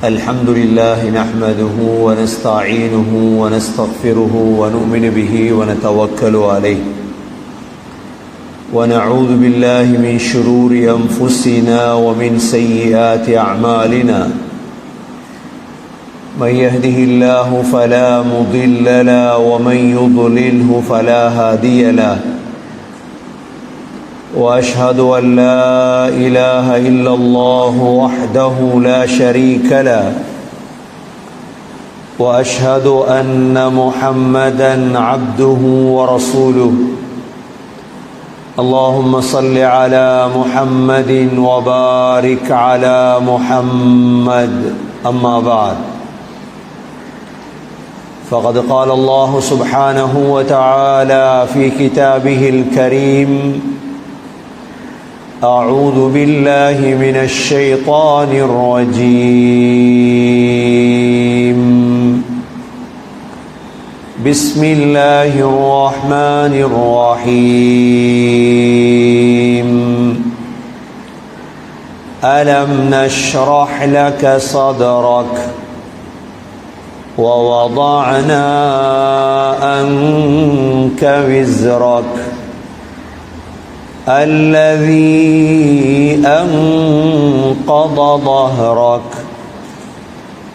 الحمد لله نحمده ونستعينه ونستغفره ونؤمن به ونتوكل عليه ونعوذ بالله من شرور أنفسنا ومن سيئات أعمالنا من يهده الله فلا مضل له ومن يضلله فلا هادي له وأشهد أن لا إله إلا الله وحده لا شريك له وأشهد أن محمدا عبده ورسوله اللهم صل على محمد وبارك على محمد أما بعد فقد قال الله سبحانه وتعالى في كتابه الكريم أعوذ بالله من الشيطان الرجيم بسم الله الرحمن الرحيم ألم نشرح لك صدرك ووضعنا عنك وزرك الذي أنقض ظهرك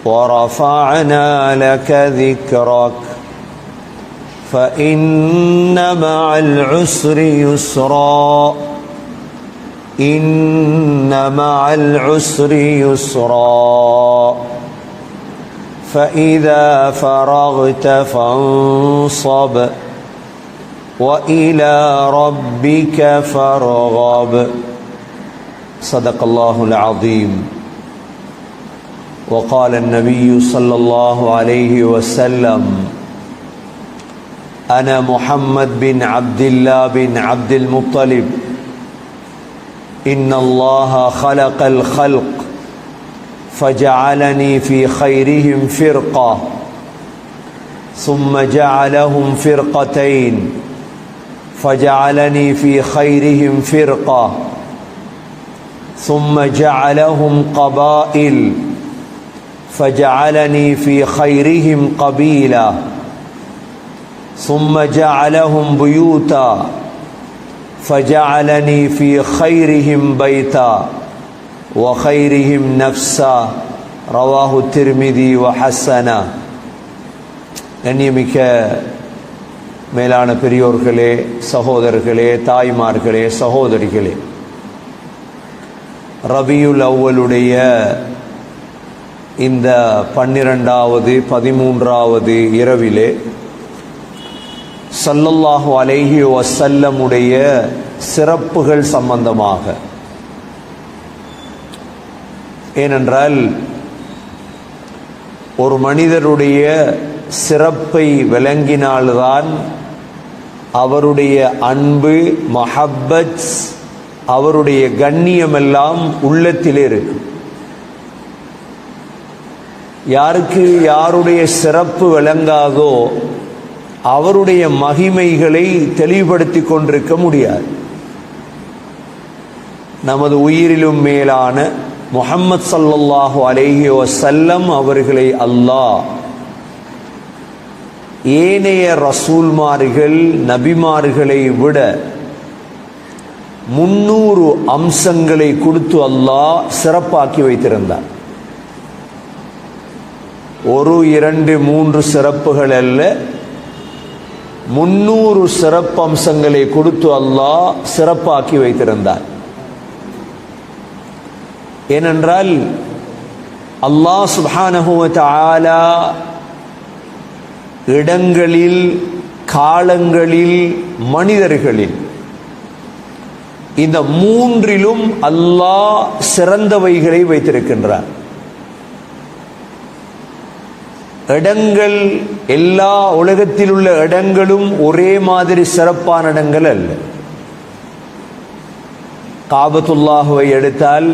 ورفعنا لك ذكرك فإن مع العسر يسرا إن مع العسر يسرا فإذا فرغت فانصب وإلى ربك فارغب صدق الله العظيم. وقال النبي صلى الله عليه وسلم أنا محمد بن عبد الله بن عبد المطلب إن الله خلق الخلق فجعلني في خيرهم فرقة ثم جعلهم فرقتين فجعلني في خيرهم فرقة ثم جعلهم قبائل فجعلني في خيرهم قبيلة ثم جعلهم بيوتا فجعلني في خيرهم بيتا وخيرهم نفسا رواه الترمذي وحسنا. கண்ணியமிக்க மேலான பெரியோர்களே, சகோதரர்களே, தாய்மார்களே, சகோதரிகளே, ரபியுல் அவ்வலுடைய இந்த 12வது 13வது இரவிலே ஸல்லல்லாஹு அலைஹி வஸல்லமுடைய சிறப்புகள் சம்பந்தமாக, ஏனென்றால் ஒரு மனிதருடைய சிறப்பை விளங்கினால்தான் அவருடைய அன்பு, மஹப்பத், அவருடைய கண்ணியமெல்லாம் உள்ளத்திலே இருக்கும். யாருக்கு யாருடைய சிறப்பு விளங்காதோ அவருடைய மகிமைகளை தெளிவுபடுத்தி கொண்டிருக்க முடியாது. நமது உயிரிலும் மேலான முஹம்மது ஸல்லல்லாஹு அலைஹி வஸல்லம் அவர்களை அல்லாஹ் ஏனைய ரசூல்மார்கள், நபிமார்களை விட 300 அம்சங்களை கொடுத்து அல்லாஹ் சிறப்பாக்கி வைத்திருந்தார். 1, 2, 3 சிறப்புகள் அல்ல, 300 சிறப்பு அம்சங்களை கொடுத்து அல்லாஹ் சிறப்பாக்கி வைத்திருந்தார். ஏனென்றால் அல்லாஹ் சுப்ஹானஹு வ தஆலா இடங்களில், காலங்களில், மனிதர்களில் இந்த 3லும் அல்லாஹ் சிறந்தவைகளை வைத்திருக்கின்றார். இடங்கள், எல்லா உலகத்தில் உள்ள இடங்களும் ஒரே மாதிரி சிறப்பான இடங்கள் அல்ல. காபத்துல்லாஹுவை எடுத்தால்,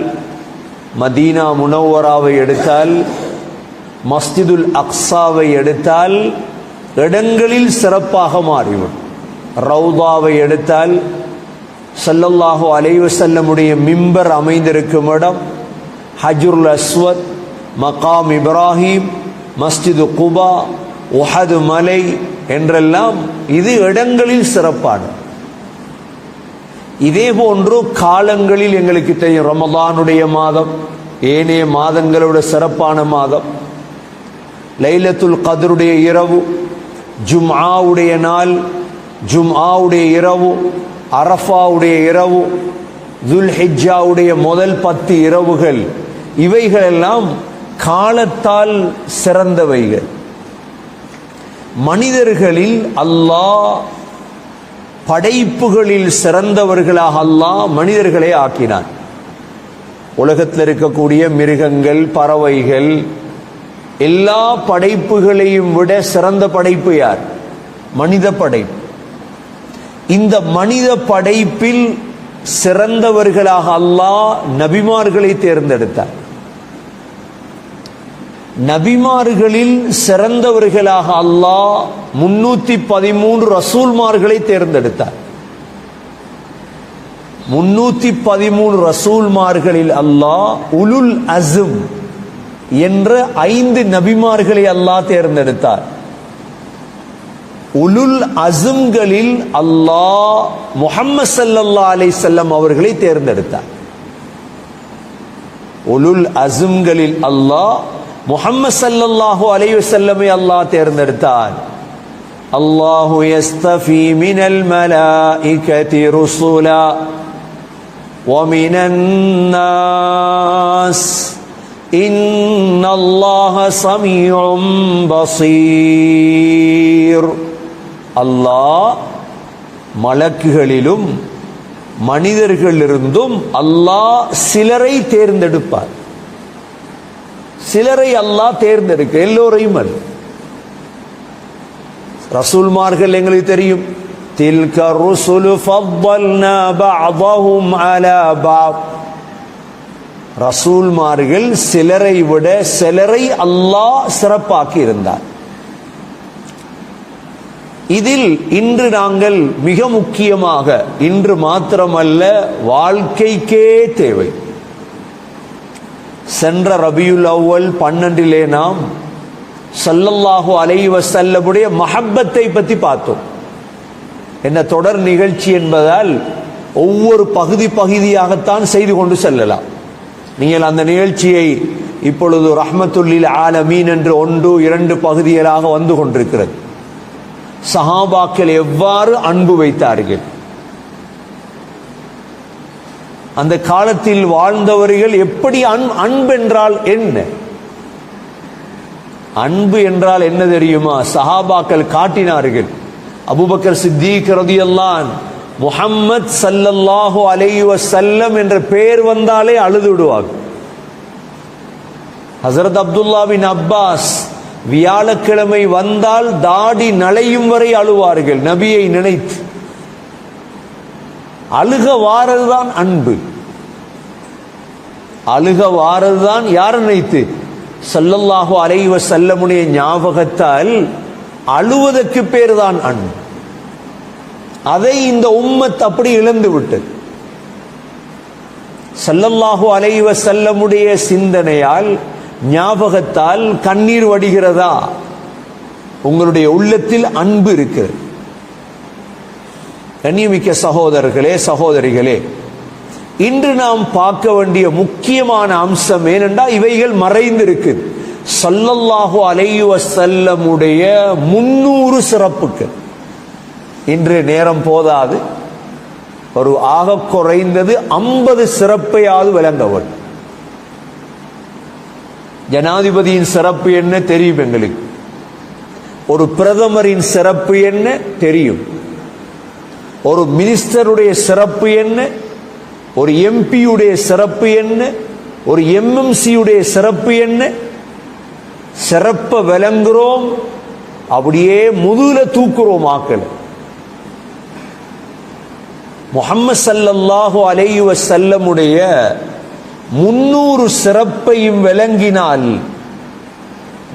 மதீனா முனவ்வராவை எடுத்தால், மஸ்ஜிதுல் அக்ஸாவை எடுத்தால் இடங்களில் சிறப்பாக மாறிவிடும். ரவுதாவை எடுத்தால் ஸல்லல்லாஹு அலைஹி வஸல்லமுடைய மிம்பர் அமைந்திருக்கும் இடம், ஹஜ்ருல் அஸ்வத், மகாம் இப்ராஹிம், மஸ்ஜிது குபா, உஹது மலை என்றெல்லாம் இது இடங்களில் சிறப்பான. இதே போன்று காலங்களில் எங்களுக்கு தெரியும் ரமதானுடைய மாதம், ஏனைய மாதங்களோட சிறப்பான மாதம், லைலத்துல் கத்ருடைய இரவு, ஜும்ஆவுடைய நாள், ஜும்ஆவுடைய இரவு, அரஃபாவுடைய இரவு, துல்ஹிஜ்ஜாவுடைய முதல் 10 இரவுகள், இவைகளெல்லாம் காலத்தால் சிறந்தவைகள். மனிதர்களில் அல்லாஹ் படைப்புகளில் சிறந்தவர்களாக அல்லாஹ் மனிதர்களை ஆக்கினான். உலகத்தில் இருக்கக்கூடிய மிருகங்கள், பறவைகள், எல்லா படைப்புகளையும் விட சிறந்த படைப்பு யார்? மனித படைப்பு. இந்த மனித படைப்பில் சிறந்தவர்களாக அல்லாஹ் நபிமார்களை தேர்ந்தெடுத்தார். நபிமார்களில் சிறந்தவர்களாக அல்லாஹ் 313 ரசூல்மார்களை தேர்ந்தெடுத்தார். 313 ரசூல்மார்களில் அல்லாஹ் உலுல் அஸ்ம் என்ற 5 நபிமார்களை அல்லாஹ் தேர்ந்தெடுத்தார். உலுல் அஸ்ம்களில் அல்லாஹ் முஹம்மது ஸல்லல்லாஹு அலைஹி வஸல்லம் அவர்களை தேர்ந்தெடுத்தார். உலுல் அஸ்ம்களில் அல்லாஹ் முஹம்மது ஸல்லல்லாஹு அலைஹி வஸல்லமை அல்லாஹ் தேர்ந்தெடுத்தார். அல்லாஹு யஸ்தஃபி மினல் மலாயிகதி ருசுலா வ மினன் நாஸ் இன்னல்லாஹ ஸமீஉம் பஸீர். அல்லாஹ் மலக்குகளிலும் மனிதர்களிலிருந்தும் அல்லாஹ் சிலரை தேர்ந்தெடுப்பார். சிலரை அல்லாஹ் தேர்ந்தெடுக்க, எல்லோரையும் அல்ல. ரசூல்மார்கள் எங்களுக்கு தெரியும். தில்க ருசுலு ஃபضلنا بعضهم على بعض. ரசூல்மார்கள் சிலரை விட சிலரை அல்லாஹ் சிறப்பாக்கி இருந்தார். இதில் இன்று நாங்கள் மிக முக்கியமாக, இன்று மாத்திரமல்ல வாழ்க்கைக்கே தேவை, சென்ற ரபியுல் அவ்வல் 12 நாம் ஸல்லல்லாஹு அலைஹி வஸல்லமுடைய மஹப்பத்தை பற்றி பார்த்தோம். என்ன தொடர் நிகழ்ச்சி என்பதால் ஒவ்வொரு பகுதியாகத்தான் செய்து கொண்டு செல்லலாம். நீங்கள் அந்த நிகழ்ச்சியை இப்பொழுது ரஹ்மத்துல் லில் ஆலமீன் என்று 1, 2 பகுதிகளாக வந்து கொண்டிருக்கிறது. சஹாபாக்கள் எவ்வாறு அன்பு வைத்தார்கள், அந்த காலத்தில் வாழ்ந்தவர்கள் எப்படி அன்பு என்றால் என்ன, அன்பு என்றால் என்ன தெரியுமா? சஹாபாக்கள் காட்டினார்கள். அபூபக்கர் சித்தீக் ரலியல்லாஹு அன்ஹு முஹம்மத் ஸல்லல்லாஹு அலைஹி வஸல்லம் என்ற பெயர் வந்தாலே அழுது விடுவாங்க. ஹஜ்ரத் அப்துல்லா பின் அப்பாஸ் வியாழக்கிழமை வந்தால் தாடி நலையும் வரை அழுவார்கள் நபியை நினைத்து. அழுக வாரதுதான் அன்பு. அழுக வாரதுதான் யார் நினைத்து? ஸல்லல்லாஹு அலைஹி வஸல்லமுடைய ஞாபகத்தால் அழுவதற்கு பேர் தான் அன்பு. அதை இந்த உம்மத் அப்படி இழந்து விட்டது. ஸல்லல்லாஹு அலைஹி வஸல்லமுடைய சிந்தனையால், ஞாபகத்தால் கண்ணீர் வடிகிறதா? உங்களுடைய உள்ளத்தில் அன்பு இருக்கிறது. கண்ணியமிக்க சகோதரர்களே, சகோதரிகளே, இன்று நாம் பார்க்க வேண்டிய முக்கியமான அம்சம் ஏனென்றால் இவைகள் மறைந்திருக்கு. ஸல்லல்லாஹு அலைஹி வஸல்லமுடைய 300 சிறப்புகள். இன்று நேரம் போதாது, ஒரு ஆக குறைந்தது 50 சிறப்பையாவது விளங்க வேண்டும். ஜனாதிபதியின் சிறப்பு என்ன தெரியும் எங்களுக்கு, ஒரு பிரதமரின் சிறப்பு என்ன தெரியும், ஒரு மினிஸ்டருடைய சிறப்பு என்ன, ஒரு எம்பியுடைய சிறப்பு என்ன, ஒரு எம்எம்சியுடைய சிறப்பு என்ன. சிறப்பை விளங்குறோம், அப்படியே முதுகுல தூக்குறோம் ஆக்கள். முஹம்மது ஸல்லல்லாஹு அலைஹி வஸல்லமுடைய 300 சிறப்பையும் விளங்கினால்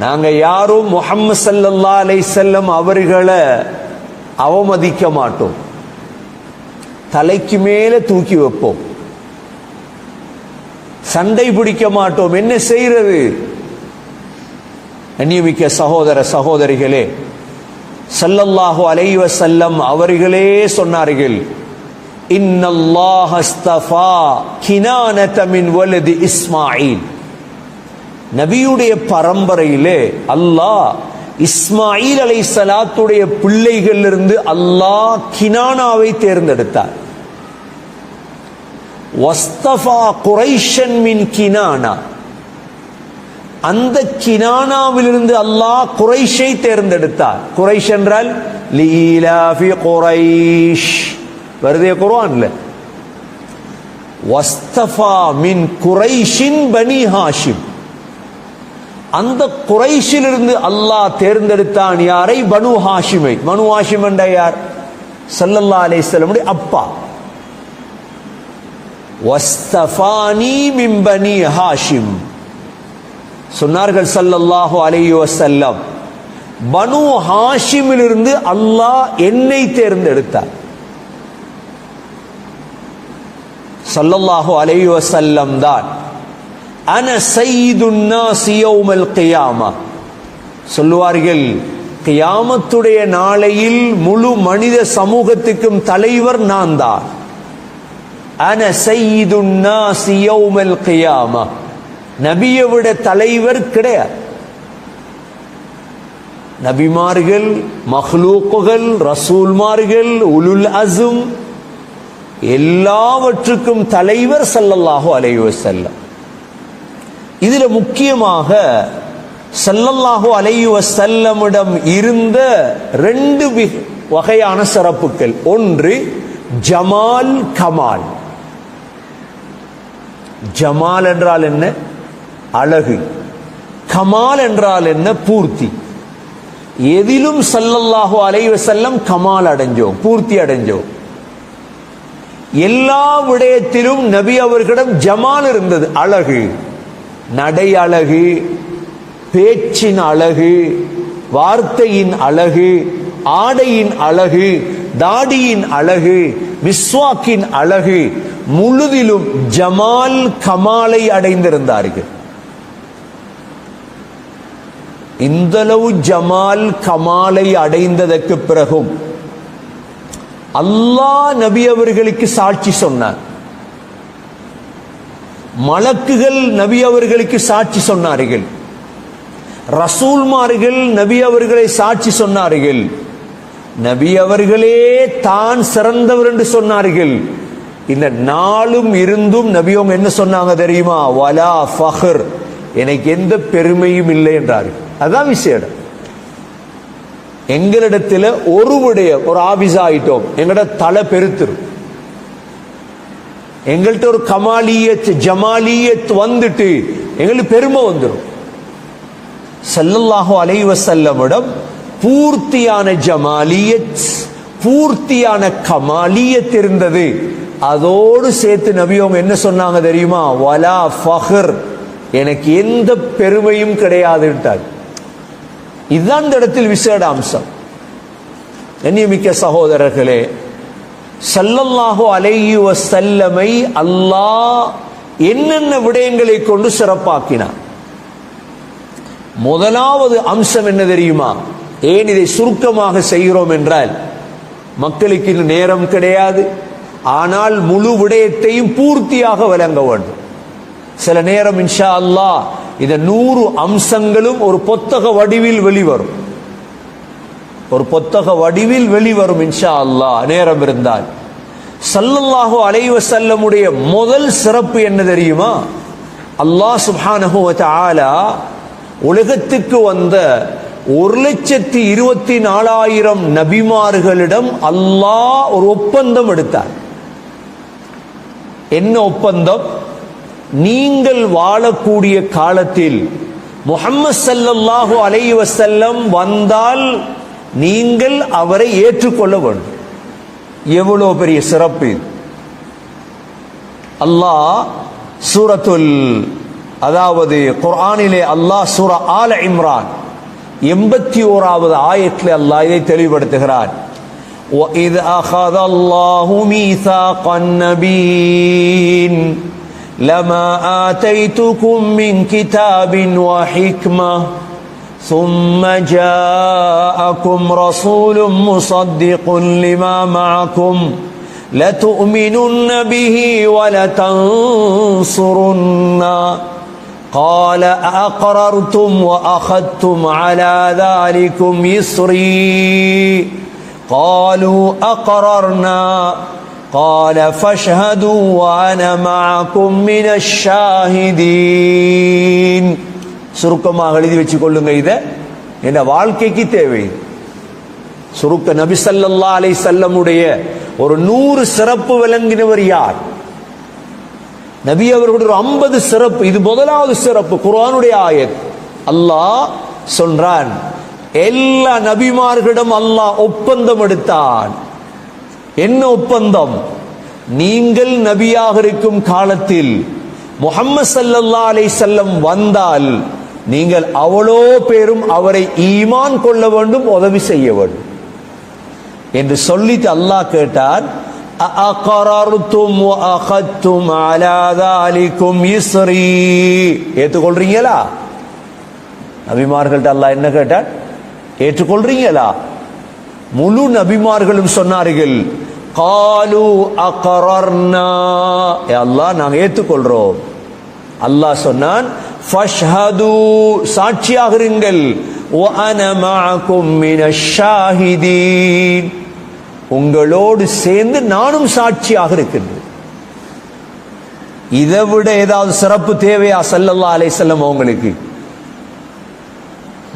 நாங்க யாரும் முஹம்மது ஸல்லல்லாஹு அலைஹி வஸல்லம் அவர்களை அவமதிக்க மாட்டோம், தலைக்கு மேல தூக்கி வைப்போம். சண்டை பிடிக்க மாட்டோம். என்ன செய்யறது? கண்ணியமிக்க சகோதர சகோதரிகளே, ஸல்லல்லாஹு அலைஹி வஸல்லம் அவர்களே சொன்னார்கள், இன்னல்லாஹ அஸ்தஃபா கினானத மின் வலதி இஸ்மாயில். நபியுடைய பரம்பரையிலே அல்லாஹ் இஸ்மாயில் அலைஹிஸ்ஸலாத்துடைய பிள்ளைகளிலிருந்து அல்லாஹ் கினானாவை தேர்ந்தெடுத்தார். வஸ்தஃபா குரைஷன் மின் கினானா, அந்த கினானாவிலிருந்து அல்லாஹ் குரைஷை தேர்ந்தெடுத்தார். குரைஷ் என்றால் லீலாஃபி குரைஷ் வருதே குர்ஆன்ல. வஸ்தஃபா மின் குரைஷின் பனி ஹாஷிம், அந்த குரைஷிலிருந்து அல்லாஹ் தேர்ந்தெடுத்தான் யாரை? பனு ஹாஷிமை. பனு ஹாஷிம் என்ற யார்? ஸல்லல்லாஹு அலைஹி வஸல்லம் அப்பா. வஸ்தஃபானி மின் பனி ஹாஷிம் சொன்னார்கள் ஸல்லல்லாஹு அலைஹி வஸல்லம், பனு ஹாஷிமிலிருந்து அல்லாஹ் என்னை தேர்ந்தெடுத்தார். ஸல்லல்லாஹு அலைஹி வஸல்லம் தான் அன சய்யிதுன் நாஸ் யௌமல் கியாமா சொல்லுவார்கள், கியாமத்துடைய நாளையில் முழு மனித சமூகத்துக்கும் தலைவர் நான் தான். அன சய்யிதுன் நாஸ் யௌமல் கியாமா, நபியை விட தலைவர் கிடையாது. நபிமார்கள், மஹ்லூக்குகள், ரசூல்மார்கள், உலுல் அஸும் எல்லாவற்றுக்கும் தலைவர் ஸல்லல்லாஹு அலைஹி வஸல்லம். இதுல முக்கியமாக ஸல்லல்லாஹு அலைஹி வஸல்லமிடம் இருந்த ரெண்டு வகையான சிறப்புகள். ஒன்று ஜமால், கமால். ஜமால் என்றால் என்ன? அழகு. கமால் என்றால் என்ன? பூர்த்தி. எதிலும் ஸல்லல்லாஹு அலைஹி வஸல்லம் கமால் அடைஞ்சோம், பூர்த்தி அடைஞ்சோம். எல்லா விடயத்திலும் நபி அவர்களிடம் ஜமால் இருந்தது, அழகு. நடை அழகு, பேச்சின் அழகு, வார்த்தையின் அழகு, ஆடையின் அழகு, தாடியின் அழகு, மிஸ்வாக்கின் அழகு, முழுதிலும் ஜமால் கமாலை அடைந்திருந்தார்கள். இந்தளவு ஜமால் கமாலை அடைந்ததற்கு பிறகும் அல்லாஹ் நபி அவர்களுக்கு சாட்சி சொன்னார். மலக்குகள் நபி அவர்களுக்கு சாட்சி சொன்னார்கள். ரசூல்மார்கள் நபி அவர்களை சாட்சி சொன்னார்கள். நபி அவர்களே தான் சிறந்தவர் என்று சொன்னார்கள். இந்த நாளும் இருந்தும் நபி அவங்க என்ன சொன்னாங்க தெரியுமா? வலா ஃபஹர், எனக்கு எந்த பெருமையும் இல்லை என்றார்கள். அதான் விஷயம். எங்களிடத்தில் ஒரு ஆபிஸ் ஆயிட்டோம், எங்கட தலை பெருத்துரும். எங்கள்கிட்ட ஒரு கமாலியத் ஜமாலியத் வந்துட்டு எங்களுக்கு பெருமை வந்துடும். ஸல்லல்லாஹு அலைஹி வஸல்லமிடம் பூர்த்தியான ஜமாலியத், பூர்த்தியான கமாலியத் இருந்தது. அதோடு சேர்த்து நபியோங்க என்ன சொன்னாங்க தெரியுமா? வலா ஃபஹர், எனக்கு எந்த பெருமையும் கிடையாதுட்டார். இதுதான் இந்த இடத்தில் விசேட அம்சம். கண்ணியமிக்க சகோதரர்களே, ஸல்லல்லாஹு அலைஹி வஸல்லமை அல்லாஹ் என்னென்ன விடயங்களை கொண்டு சிறப்பாக்கினார்? முதலாவது அம்சம் என்ன தெரியுமா? ஏன் இதை சுருக்கமாக செய்கிறோம் என்றால், மக்களுக்கு இன்னும் நேரம் கிடையாது. ஆனால் முழு விடயத்தையும் பூர்த்தியாக விளங்க வேண்டும். சில நேரம் இன்ஷா அல்லாஹ் இந்த 100 அம்சங்களும் ஒரு புத்தக வடிவில் வெளிவரும். ஒரு புத்தக வடிவில் வெளிவரும் இன்ஷா அல்லாஹ் நேரம் இருந்தால். ஸல்லல்லாஹு அலைஹி வஸல்லமுடைய முதல் சிறப்பு என்ன தெரியுமா? அல்லாஹ் சுப்ஹானஹு வ தஆலா உலகத்துக்கு வந்த 1,24,000 நபிமார்களிடம் அல்லாஹ் ஒரு ஒப்பந்தம் எடுத்தார். என்ன ஒப்பந்தம்? நீங்கள் வாழக்கூடிய காலத்தில் முஹம்மது ஸல்லல்லாஹு அலைஹி வஸல்லம் வந்தால் நீங்கள் அவரை ஏற்றுக்கொள்ள வேண்டும். எவ்வளவு பெரிய சிறப்பு! அல்லாஹ் சூரத்துல், அதாவது குர்ஆனிலே அல்லாஹ் சூரா ஆல இம்ரான் 81வது ஆயத்திலே அல்லாஹ் இதை தெளிவுபடுத்துகிறார். وَإِذْ أَخَذَ اللَّهُ مِيثَاقَ النَّبِيِّينَ لما آتيتكم من كتاب وحكمة ثم جاءكم رسول مصدق لما معكم لتؤمنن به ولتنصرنه قال أقررتم وأخذتم على ذلكم إصري قالوا أقررنا قال فاشهدوا وأنا معكم من الشاهدين. சுருக்கமாக எழுதி வச்சுக் கொள்ளுங்க. இதை என்ன வாழ்க்கைக்கு தேவை. சுருக்க நபி ஸல்லல்லாஹு அலைஹி வஸல்லம் உடைய ஒரு 100 சிறப்பு விளங்கினவர் யார்? நபி அவர்களுடைய 50 சிறப்பு. இது முதலாவது சிறப்பு. குர்ஆனுடைய ஆயத். அல்லாஹ் சொல்றான், எல்லா நபிமார்களிடம் அல்லாஹ் ஒப்பந்தம் எடுத்தான். என்ன ஒப்பந்தம்? நீங்கள் நபியாக இருக்கும் காலத்தில் முஹம்மது ஸல்லல்லாஹு அலைஹி வஸல்லம் வந்தால் நீங்கள் அவ்வளோ பேரும் அவரை ஈமான் கொள்ள வேண்டும், உதவி செய்ய வேண்டும் என்று சொல்லிட்டு அல்லாஹ் கேட்டான், அஅகரர்தும் வஅഖதும் அலா ذلكم இஸ்ரி. ஏற்றுக்கொள்றீங்களா? நபிமார்கள்ட்ட அல்லாஹ் என்ன கேட்டான்? ஏற்றுக்கொள்றீங்களா? முழு நபிமார்களும் சொன்னார்கள், காலு அகரர்னா, அல்லாஹ் நாங்க ஏற்றுக்கொள்றோம். அல்லாஹ் சொன்னான், ஃபஷ்ஹது, சாட்சியாகிறீர்கள், வஅன மஅகும் மினஷ் ஷாஹிதீன், உங்களோடு சேர்ந்து நானும் சாட்சியாக இருக்கின்றேன். இதை விட ஏதாவது சிறப்பு தேவையா ஸல்லல்லாஹு அலைஹி வஸல்லம் அவங்களுக்கு?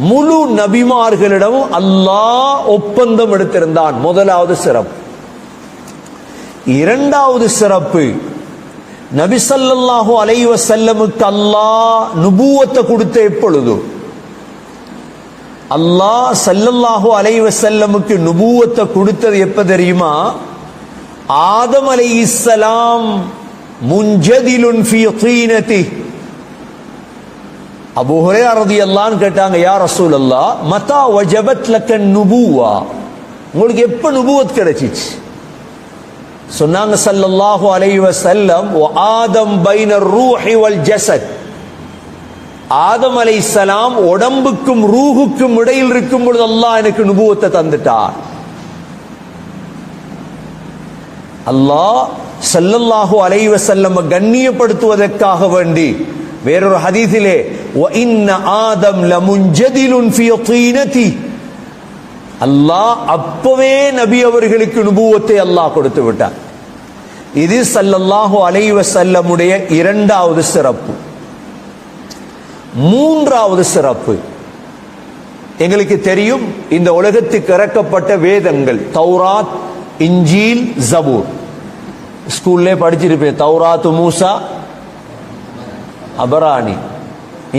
முழு நபிமார்களிடமும் அல்லாஹ் ஒப்பந்தம் எடுத்திருந்தான். முதலாவது சிறப்பு. இரண்டாவது சிறப்பு, நபி ஸல்லல்லாஹு அலைஹி வஸல்லமுக்கு அல்லாஹ் நுபுவத்தை கொடுத்த எப்பொழுது? அல்லாஹ் ஸல்லல்லாஹு அலைஹி வஸல்லமுக்கு நுபுவத்தை கொடுத்தது எப்ப தெரியுமா? ஆதம் அலைஹிஸ்ஸலாம் முன்ஜதிலுன் ஃபீ தீனதி. அபூ ஹுரைரா ரலியல்லாஹு அன்ஹு கேட்டாங்க, யா ரசூலல்லாஹ் மதா வஜபத் லக்கன் நுபுவா, உங்களுக்கு எப்ப நுபுவத் கிடைச்சிச்சு? சொன்னாங்க ஸல்லல்லாஹு அலைஹி வஸல்லம், வ ஆதம் பைனர் ரூஹி வல் ஜஸத், ஆதம் அலைஹிஸ்ஸலாம் உடம்புக்கும் ரூஹுக்கும் இடையில் இருக்கும் பொழுது அல்லாஹ் எனக்கு நுபுவத்தை தந்துட்டார். அல்லாஹ் ஸல்லல்லாஹு அலைஹி வஸல்லம் கண்ணியப்படுத்துவதற்காக வேண்டி வேறொரு ஹதீஸிலே, வ இன்ன ஆதம் லமுன்ஜதிலுன் ஃபீ தீனதி, அல்லாஹ் அப்பவே நபி அவர்களுக்கு நுபுவத்தை அல்லாஹ் கொடுத்து விட்டார். இது ஸல்லல்லாஹு அலைஹி வஸல்லமுடைய இரண்டாவது சிறப்பு. மூன்றாவது சிறப்பு, எங்களுக்கு தெரியும் இந்த உலகத்துக்கு இறக்கப்பட்ட வேதங்கள் தௌராத், இன்ஜீல், ஜபூர். ஸ்கூல்லே படிச்சிருப்பேன். தௌராத் மூசா அபரானி,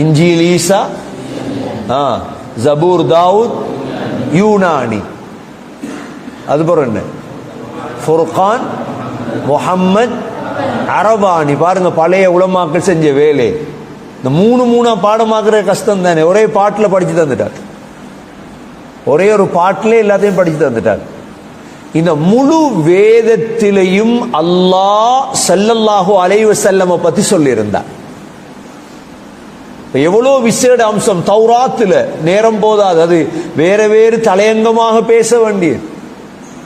இன்ஜீல் ஈசா, ஜபூர் தாவூத் யூனானி, அதுபோல என்ன ஃபுர்கான் முஹம்மத் அரபானி. பாருங்க பழைய உலமாக்கள் செஞ்ச வேலை. இந்த மூணா பாடமாக்குற கஷ்டம் தானே. ஒரே பாட்டில் படிச்சு தந்துட்டார். ஒரே ஒரு பாட்டிலே எல்லாத்தையும் படிச்சு தந்துட்டார். இந்த முழு வேதத்திலையும் அல்லாஹ் ஸல்லல்லாஹு அலைஹி வஸல்லம் பத்தி சொல்லி இருந்தார். எவ்வளவு விசேட அம்சம் தௌராத்துல. நேரம் போதாது, அது வேற வேறு தலையங்கமாக பேச வேண்டியது.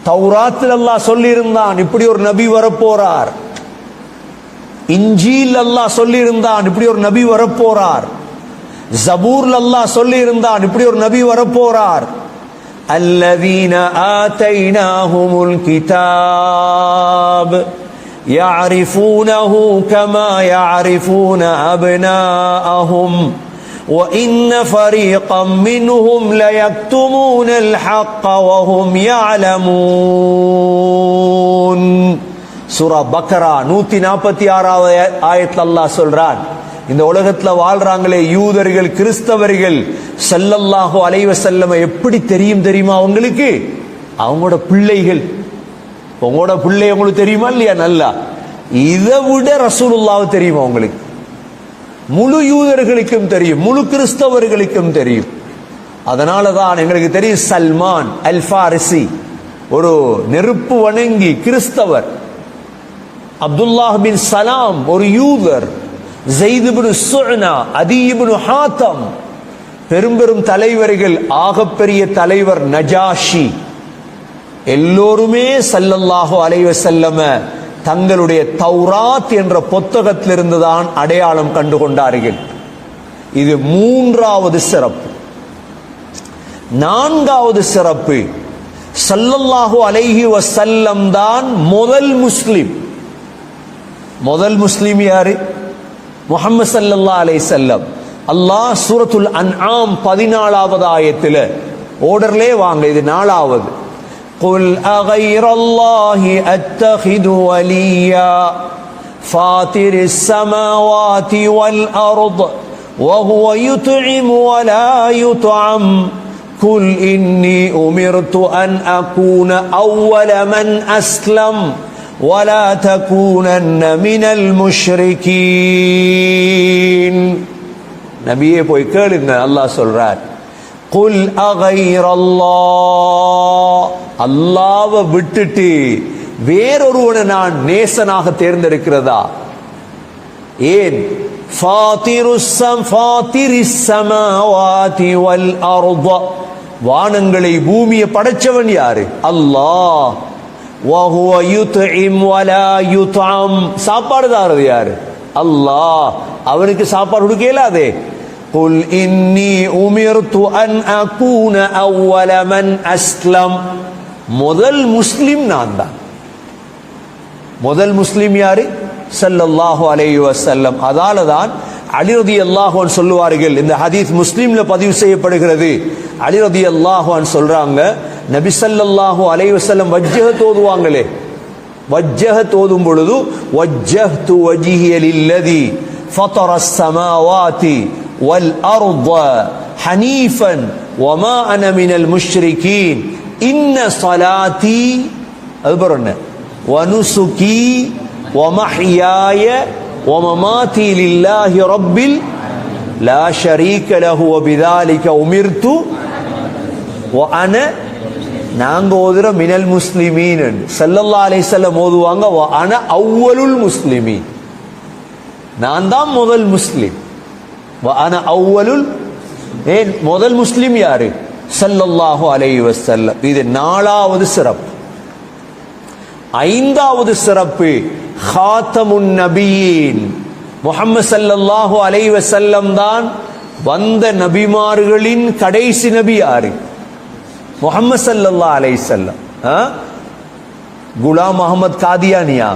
தௌராத்தில் அல்லாஹ் சொல்லி இருந்தான் இப்படி ஒரு நபி வரப்போறார். இன்ஜீல் அல்லாஹ் சொல்லி இருந்தான் இப்படி ஒரு நபி வரப்போறார். ஜபூர்ல அல்லாஹ் சொல்லி இருந்தான் இப்படி ஒரு நபி வரப்போறார். அல்லதீன ஆதைனாஹுமுல் கிதாப் يعرفونه كما يعرفون أبناءهم وإن فريقا منهم ليكتمون الحق وهم يعلمون. சூரா பக்ரா 146வது ஆயத்துல அல்லாஹ் சொல்றான், இந்த உலகத்துல வாழ்றாங்களே யூதர்கள், கிறிஸ்தவர்கள், ஸல்லல்லாஹு அலைஹி வஸல்லம் எப்படி தெரியுமா அவங்களுக்கு? அவங்களோட பிள்ளைகள். உங்களோட பிள்ளை உங்களுக்கு தெரியுமா இல்லையா? நல்லா. இதை விட ரசூலுல்லாஹ் தெரியுமா உங்களுக்கு? முழு யூதர்களுக்கும் தெரியும், முழு கிறிஸ்தவர்களுக்கும் தெரியும். அதனாலதான் எங்களுக்கு தெரியும் சல்மான் அல் ஃபாரிசி ஒரு நெருப்பு வணங்கி கிறிஸ்தவர். அப்துல்லாஹ் பின் சலாம் ஒரு யூதர், ஸைத் இப்னு சுஅனா, அதி இப்னு ஹாத்தம், பெரும் பெரும் தலைவர்கள், ஆகப்பெரிய தலைவர் நஜாஷி, எல்லோருமே ஸல்லல்லாஹு அலைஹி வஸல்லம் தங்களுடைய தௌராத் என்ற புத்தகத்திலிருந்து தான் அடையாளம் கண்டு கொண்டார்கள். இது மூன்றாவது சிறப்பு. நான்காவது சிறப்பு, ஸல்லல்லாஹு அலைஹி வஸல்லம் தான் முதல் முஸ்லிம். முதல் முஸ்லிம் யாரு? முஹம்மது ஸல்லல்லாஹு அலைஹி வஸல்லம். அல்லாஹ் சூரத்துல் அன்ஆம் 14வது ஆயத்தில், ஓர்டர்லே வாங்க, இது 4வது. قل أغير الله أتخذ وليا فاطر السماوات والأرض وهو يطعم ولا يطعم قل إني أمرت أن أكون أول من أسلم ولا تكونن من المشركين. நபியே போய் கேளுங்க, அல்லாஹ் சொல்றார், குல் அகைரல்லாஹ், அல்லாஹ்வை விட்டுட்டு வேறொருவனை நான் நேசனாக தேர்ந்தெடுக்கிறதா? ஏன்? ஃபாத்திரிஸ் ஸமாவாதி வல் அர்த, வானங்களை பூமியை படைச்சவன் யாரு? அல்லாஹ். வஹுவ யுத்இம் வலா யுத்அம், சாப்பாடு தாரது யாரு? அல்லாஹ். அவனுக்கு சாப்பாடு கொடுக்க இயலாதே. குல் இன்னி உமிர்து அன் அகூன அவ்வல மன் அஸ்லம், முதல் முஸ்லிம் நான் தான். முதல் முஸ்லிம் யாரு? ஸல்லல்லாஹு அலைஹி வஸல்லம். அதால தான் அலி ரலியல்லாஹு அன்ஹு சொல்லுவார்கள், இந்த ஹதீஸ் முஸ்லிம்ல பதிவு செய்யப்படுகிறது. அலி ரலியல்லாஹு அன்ஹு சொல்றாங்க, நபி ஸல்லல்லாஹு அலைஹி வஸல்லம் வஜ்ஜஹத் ஓதுவாங்களே, வஜ்ஜஹத் ஓதும் பொழுது வஜ்ஜஹ்து வஜ்ஹிய லில்லதி ஃபதரஸ் ஸமாவாதி வல் அர்த ஹனீஃபன் வமா அன மினல் முஷ்ரிகீன் இன்ன ஸலாத்தி, அது பரன்ன, வனுசுகி வமஹ்யாய வமமாதி லில்லாஹி ரப்பில் லா ஷரீக லஹு வபிதாலிக உமிர்து வஅன, நாங்க ஓதுற மினல் முஸ்லிமீன். ஸல்லல்லாஹு அலைஹி வஸல்லம் ஓதுவாங்க வஅன அவ்வலுல் முஸ்லிமீன், நான் தான் முதல் முஸ்லிம். வஅன அவ்வலுல், ஏன் முதல் முஸ்லிம் யாரு? ஸல்லல்லாஹு அலைஹி வஸல்லம். இது 4வது சிறப்பு. 5வது சிறப்பு, ஹாத்தமுன் நபியீன், முஹம்மது ஸல்லல்லாஹு அலைஹி வஸல்லம் தான் வந்த நபிமார்களின் கடைசி நபி யாரு? முஹம்மது ஸல்லல்லாஹு அலைஹி வஸல்லம். குலாம் அஹ்மத் காதியானியா?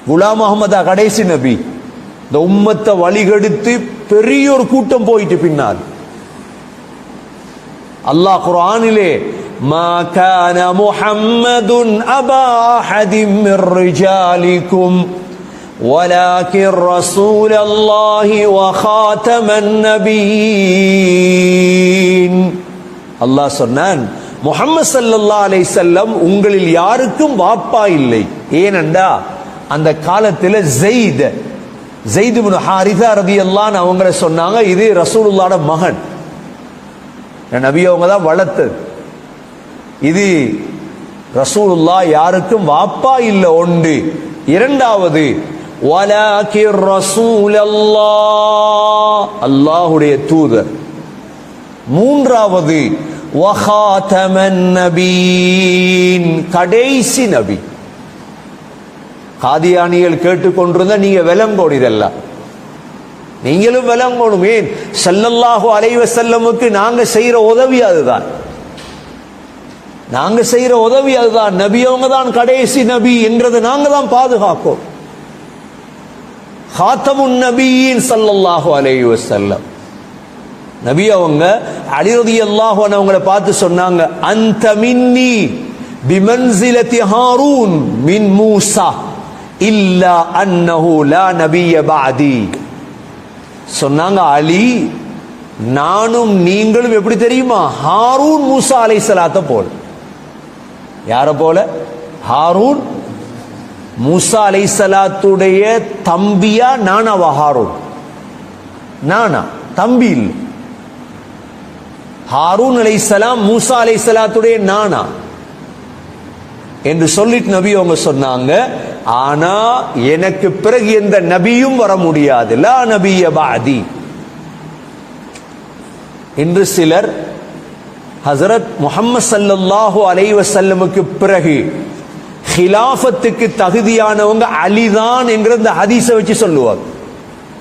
குலாம் அஹ்மதா கடைசி நபி? இந்த உம்மத்தை வழிகெடுத்து பெரிய ஒரு கூட்டம் போயிட்டு பின்னால் அல்லாஹ் குர்ஆனிலே, மா கான முஹம்மதுன் அபா அஹதின் மிர் ரிஜாலிக்கும் வலாகின் ரசூலல்லாஹி வ காதமன் நபியீன். அல்லாஹ் சொன்னான், முஹம்மது ஸல்லல்லாஹு அலைஹி வஸல்லம் உங்களில் யாருக்கும் வாப்பா இல்லை. ஏனென்றா அந்த காலத்தில் ஸைத் இப்னு ஹாரிஸா ரலியல்லாஹு அன்ஹு அவங்கள சொன்னாங்க, இது ரசூலுல்லாஹ்வோட மகன், நபி அவங்க தான் வளர்த்தது. இது ரசூலுல்லாஹ் யாருக்கும் வாப்பா இல்ல. ஒன்று. இரண்டாவது, வலாகிர் ரசூலல்லாஹ், அல்லாஹ்வுடைய தூதர். மூன்றாவது, வகாதமன் நபீன், கடைசி நபி. காதியானிகள் கேட்டுக்கொண்டிருந்த நீங்க விளங்கோடு, இதெல்லாம் நீங்களும் விளங்கணும். ஏன்? ஸல்லல்லாஹு அலைஹி வஸல்லமுக்கு நாங்க செய்யற உதவி அதுதான், நாங்க செய்யற உதவி அதுதான். நபி அவங்க தான் கடைசி நபி என்றதை நாங்க தான் பாதுகாப்போம். ஹாத்தமுன் நபியின் ஸல்லல்லாஹு அலைஹி வஸல்லம். நபி அவங்க அலி ரலியல்லாஹு அன்ஹு அவங்களை பார்த்து சொன்னாங்க, அன்த மின்னி பிமன்சிலதி ஹாரூன் மின் மூசா இல்லா அன்னஹு லா நபிய பஅதி. சொன்னாங்க, அலி நானும் நீங்களும் எப்படி தெரியுமா? ஹாரூன் மூசா அலைஹிஸ்ஸலாத்தை போல. யார போல? ஹாரூன் மூசா அலைஹிஸ்ஸலாத்துடைய தம்பியா நானாவா? ஹாரூன் நானா? தம்பி இல்லை. ஹாரூன் அலைஹிஸ்ஸலாம் மூசா அலைஹிஸ்ஸலாத்துடைய நானா. என்று சொல்லிட்டு நபி அவங்க சொன்னாங்க, ஆனா எனக்கு பிறகு எந்த நபியும் வர முடியாது, லா நபிய பாதி. இன்று சிலர் ஹஸரத் முஹம்மது ஸல்லல்லாஹு அலைஹி வஸல்லமுக்கு பிறகு ஹிலாஃபத்துக்கு தகுதியானவங்க அலிதான் என்கிற இந்த ஹதீஸை வச்சு சொல்லுவாங்க.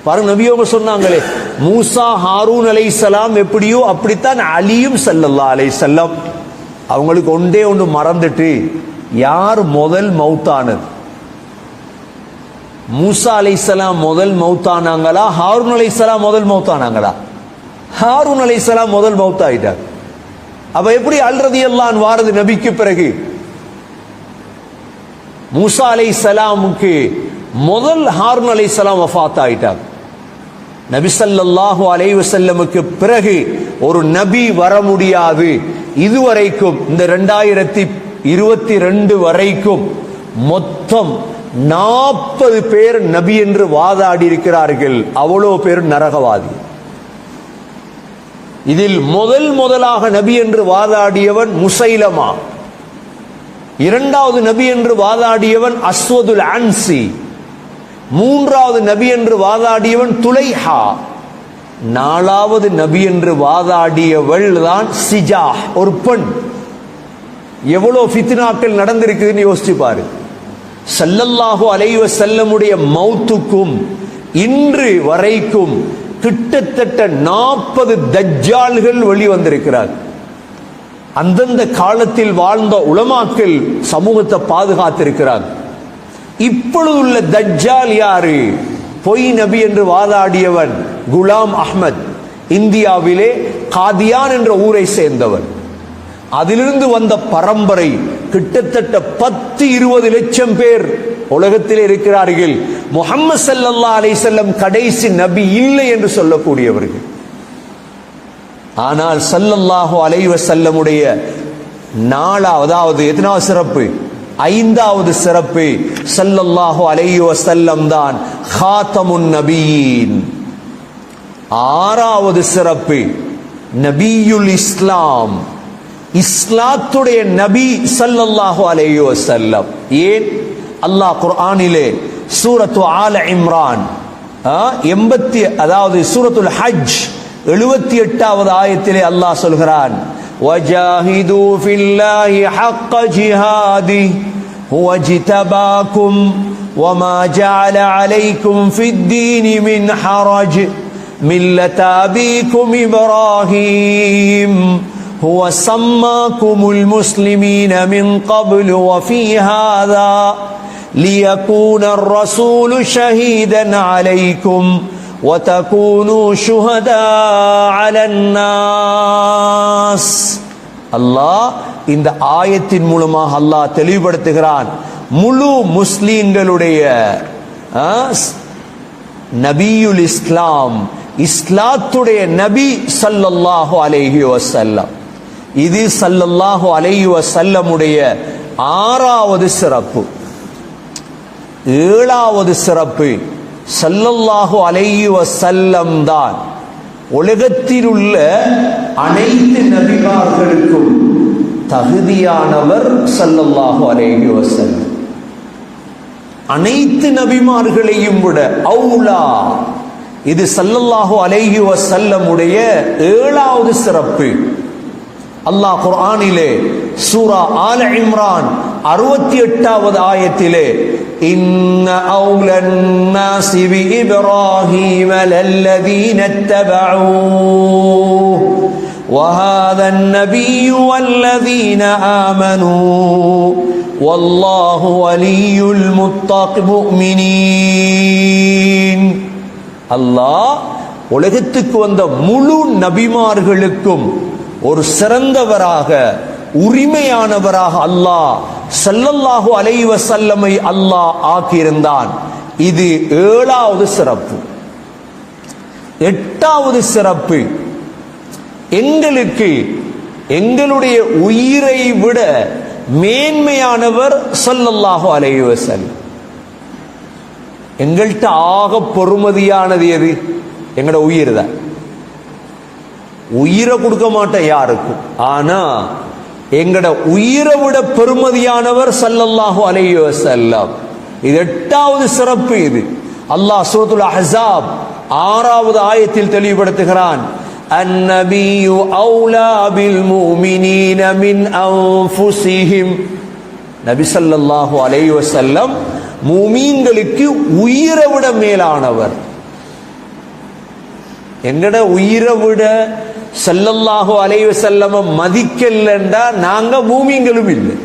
பாருங்க, நபி அவங்க சொன்னாங்களே, மூசா ஹாரூன் அலைஹிஸ்ஸலாம் எப்படியோ அப்படித்தான் அலியும் ஸல்லல்லாஹு அலைஹி வஸல்லம். அவங்களுக்கு ஒன்றே ஒன்று மறந்துட்டு, யார் முதல் மௌத்தானது? மூசா அலைஹிஸ்ஸலாம் முதல் மௌத்தானாங்களா, ஹாரூன் அலைஹிஸ்ஸலாம் முதல் மௌத்தானாங்களா? ஹாரூன் அலைஹிஸ்ஸலாம் முதல் மௌத்தாயிட்டாங்க. அப்ப எப்படி அல் ரலியல்லாஹு அன்ஹு வாரது நபிக்கு பிறகு? மூசா அலைஹிஸ்ஸலாமுக்கு முதல் ஹாரூன் அலைஹிஸ்ஸலாம் வஃபாத் ஆயிட்டாங்க. நபி ஸல்லல்லாஹு அலைஹி வஸல்லமுக்கு பிறகு ஒரு நபி வர முடியாது. இதுவரைக்கும் இந்த 2022 வரைக்கும் மொத்தம் 40 பேர் நபி என்று வாதாடி இருக்கிறார்கள். அவ்வளோ பேர் நரகவாதி. இதில் முதலாக நபி என்று வாதாடியவன் முசைலமா, இரண்டாவது நபி என்று வாதாடியவன் அஸ்வதுல் அன்சி, மூன்றாவது நபி என்று வாதாடியவன் துலைஹா, நாலாவது நபி என்று வாதாடியவள் தான் சிஜா, ஒரு பெண். எவ்வளவு ஃபித்னாக்கள் நடந்திருக்குதுன்னு யோசிச்சு பாரு. ஸல்லல்லாஹு அலைஹி வஸல்லமுடைய மௌத்துக்கும் இன்று வரைக்கும் கிட்டத்தட்ட 40 தஜ்ஜால்கள் வெளிவந்திருக்கிறார். அந்தந்த காலத்தில் வாழ்ந்த உலமாக்கள் சமூகத்தை பாதுகாத்திருக்கிறார். இப்பொழுதுள்ள தஜ்ஜால் யாரு? பொய் நபி என்று வாதாடியவன் குலாம் அஹ்மத், இந்தியாவிலே காதியான் என்ற ஊரை சேர்ந்தவன். அதிலிருந்து வந்த பரம்பரை கிட்டத்தட்ட 10-20 லட்சம் பேர் உலகத்திலே இருக்கிறார்கள். முஹம்மது ஸல்லல்லாஹு அலைஹி வஸல்லம் கடைசி நபி இல்லை என்று சொல்லக்கூடியவர்கள். ஆனால் ஸல்லல்லாஹு அலைஹி வஸல்லமுடைய அதாவது எத்தனாவது சிறப்பு? 5வது சிறப்பு. ஸல்லல்லாஹு அலைஹி வஸல்லம் தான் காத்தமுன் நபியீன். 6வது சிறப்பு நபியுல் இஸ்லாம், இஸ்லாத்துடைய நபி ஸல்லல்லாஹு அலைஹி வஸல்லம். ஏன்? அல்லாஹ் குர்ஆனிலே சூரத்து ஆல இம்ரான் அதாவது சூரத்துல் ஹஜ் 78வது ஆயத்திலே அல்லாஹ் சொல்கிறான், வஜாஹிது ஃபில்லாஹி ஹக்க ஜிஹாதி ஹுவ ஜிதபாக்கும் வமா ஜஅல அலைக்கும் ஃபித்தீனி மின் ஹரஜ் மில்லத அபீக்கும் இப்ராஹீம் هو سماكم المسلمين من قبل وفي هذا ليكون الرسول شهيدا عليكم وتكونوا شهداء على الناس. அல்லாஹ் இந்த ஆயத்தின் மூலமாக அல்லாஹ் தெளிவுபடுத்துகிறான், முழு முஸ்லிம்களுடைய நபியுல் இஸ்லாம், இஸ்லாத்துடைய நபி ஸல்லல்லாஹு அலைஹி வஸல்லம். இது ஸல்லல்லாஹு அலைஹி வஸல்லமுடைய 6வது சிறப்பு. 7வது சிறப்பு, ஸல்லல்லாஹு அலைஹி வஸல்லம் தான் உலகத்தில் உள்ள அனைத்து நபிமார்களுக்கும் தகுதியானவர். ஸல்லல்லாஹு அலைஹி வஸல்லம் அனைத்து நபிமார்களையும் விட அவுலா. இது ஸல்லல்லாஹு அலைஹி வஸல்லமுடைய 7வது சிறப்பு. அல்லாஹ் குர்ஆனிலே சூரா ஆல இம்ரான் 68வது ஆயத்திலே, இன்ன அவுலன் நாஸி பி இப்ராஹீம லல்லதீன தபஊஹு வஹாதன் நபிய்யு வல்லதீன ஆமனூ வல்லாஹு வலியுல் முத்தகின். அல்லாஹ் உலகத்துக்கு வந்த முழு நபிமார்களுக்கும் ஒரு சிறந்தவராக, உரிமையானவராக அல்லாஹ் ஸல்லல்லாஹு அலைஹி வஸல்லமை அல்லாஹ் ஆக்கியிருந்தான். இது 7வது சிறப்பு. 8வது சிறப்பு, எங்களுக்கு எங்களுடைய உயிரை விட மேன்மையானவர் ஸல்லல்லாஹு அலைஹி வஸல்லம். எங்கள்கிட்ட ஆக பொறுமதியானது எது? எங்களோட உயிர் தான். உயிரை கொடுக்க மாட்டேன் யாருக்கும். ஆனா எங்கட உயிரை விட பெருமதியானவர் ஸல்லல்லாஹு அலைஹி வஸல்லம். இது 8வது சிறப்பு. இது அல்லாஹ் சூரத்துல் அஹ்ஸாப் 6வது ஆயத்தில் தெளிவுபடுத்துகிறான். அந்நபியு அவுலா பில் முஃமினீன மின் அன்ஃபுஸிஹிம். நபி ஸல்லல்லாஹு அலைஹி வஸல்லம் முஃமின்களுக்கு உயிரை விட மேலானவர். எங்கட உயிரை விட ஸல்லல்லாஹு அலைஹி வஸல்லம் மதிக்கலண்டா நாங்க மூமின்களும் இல்லை.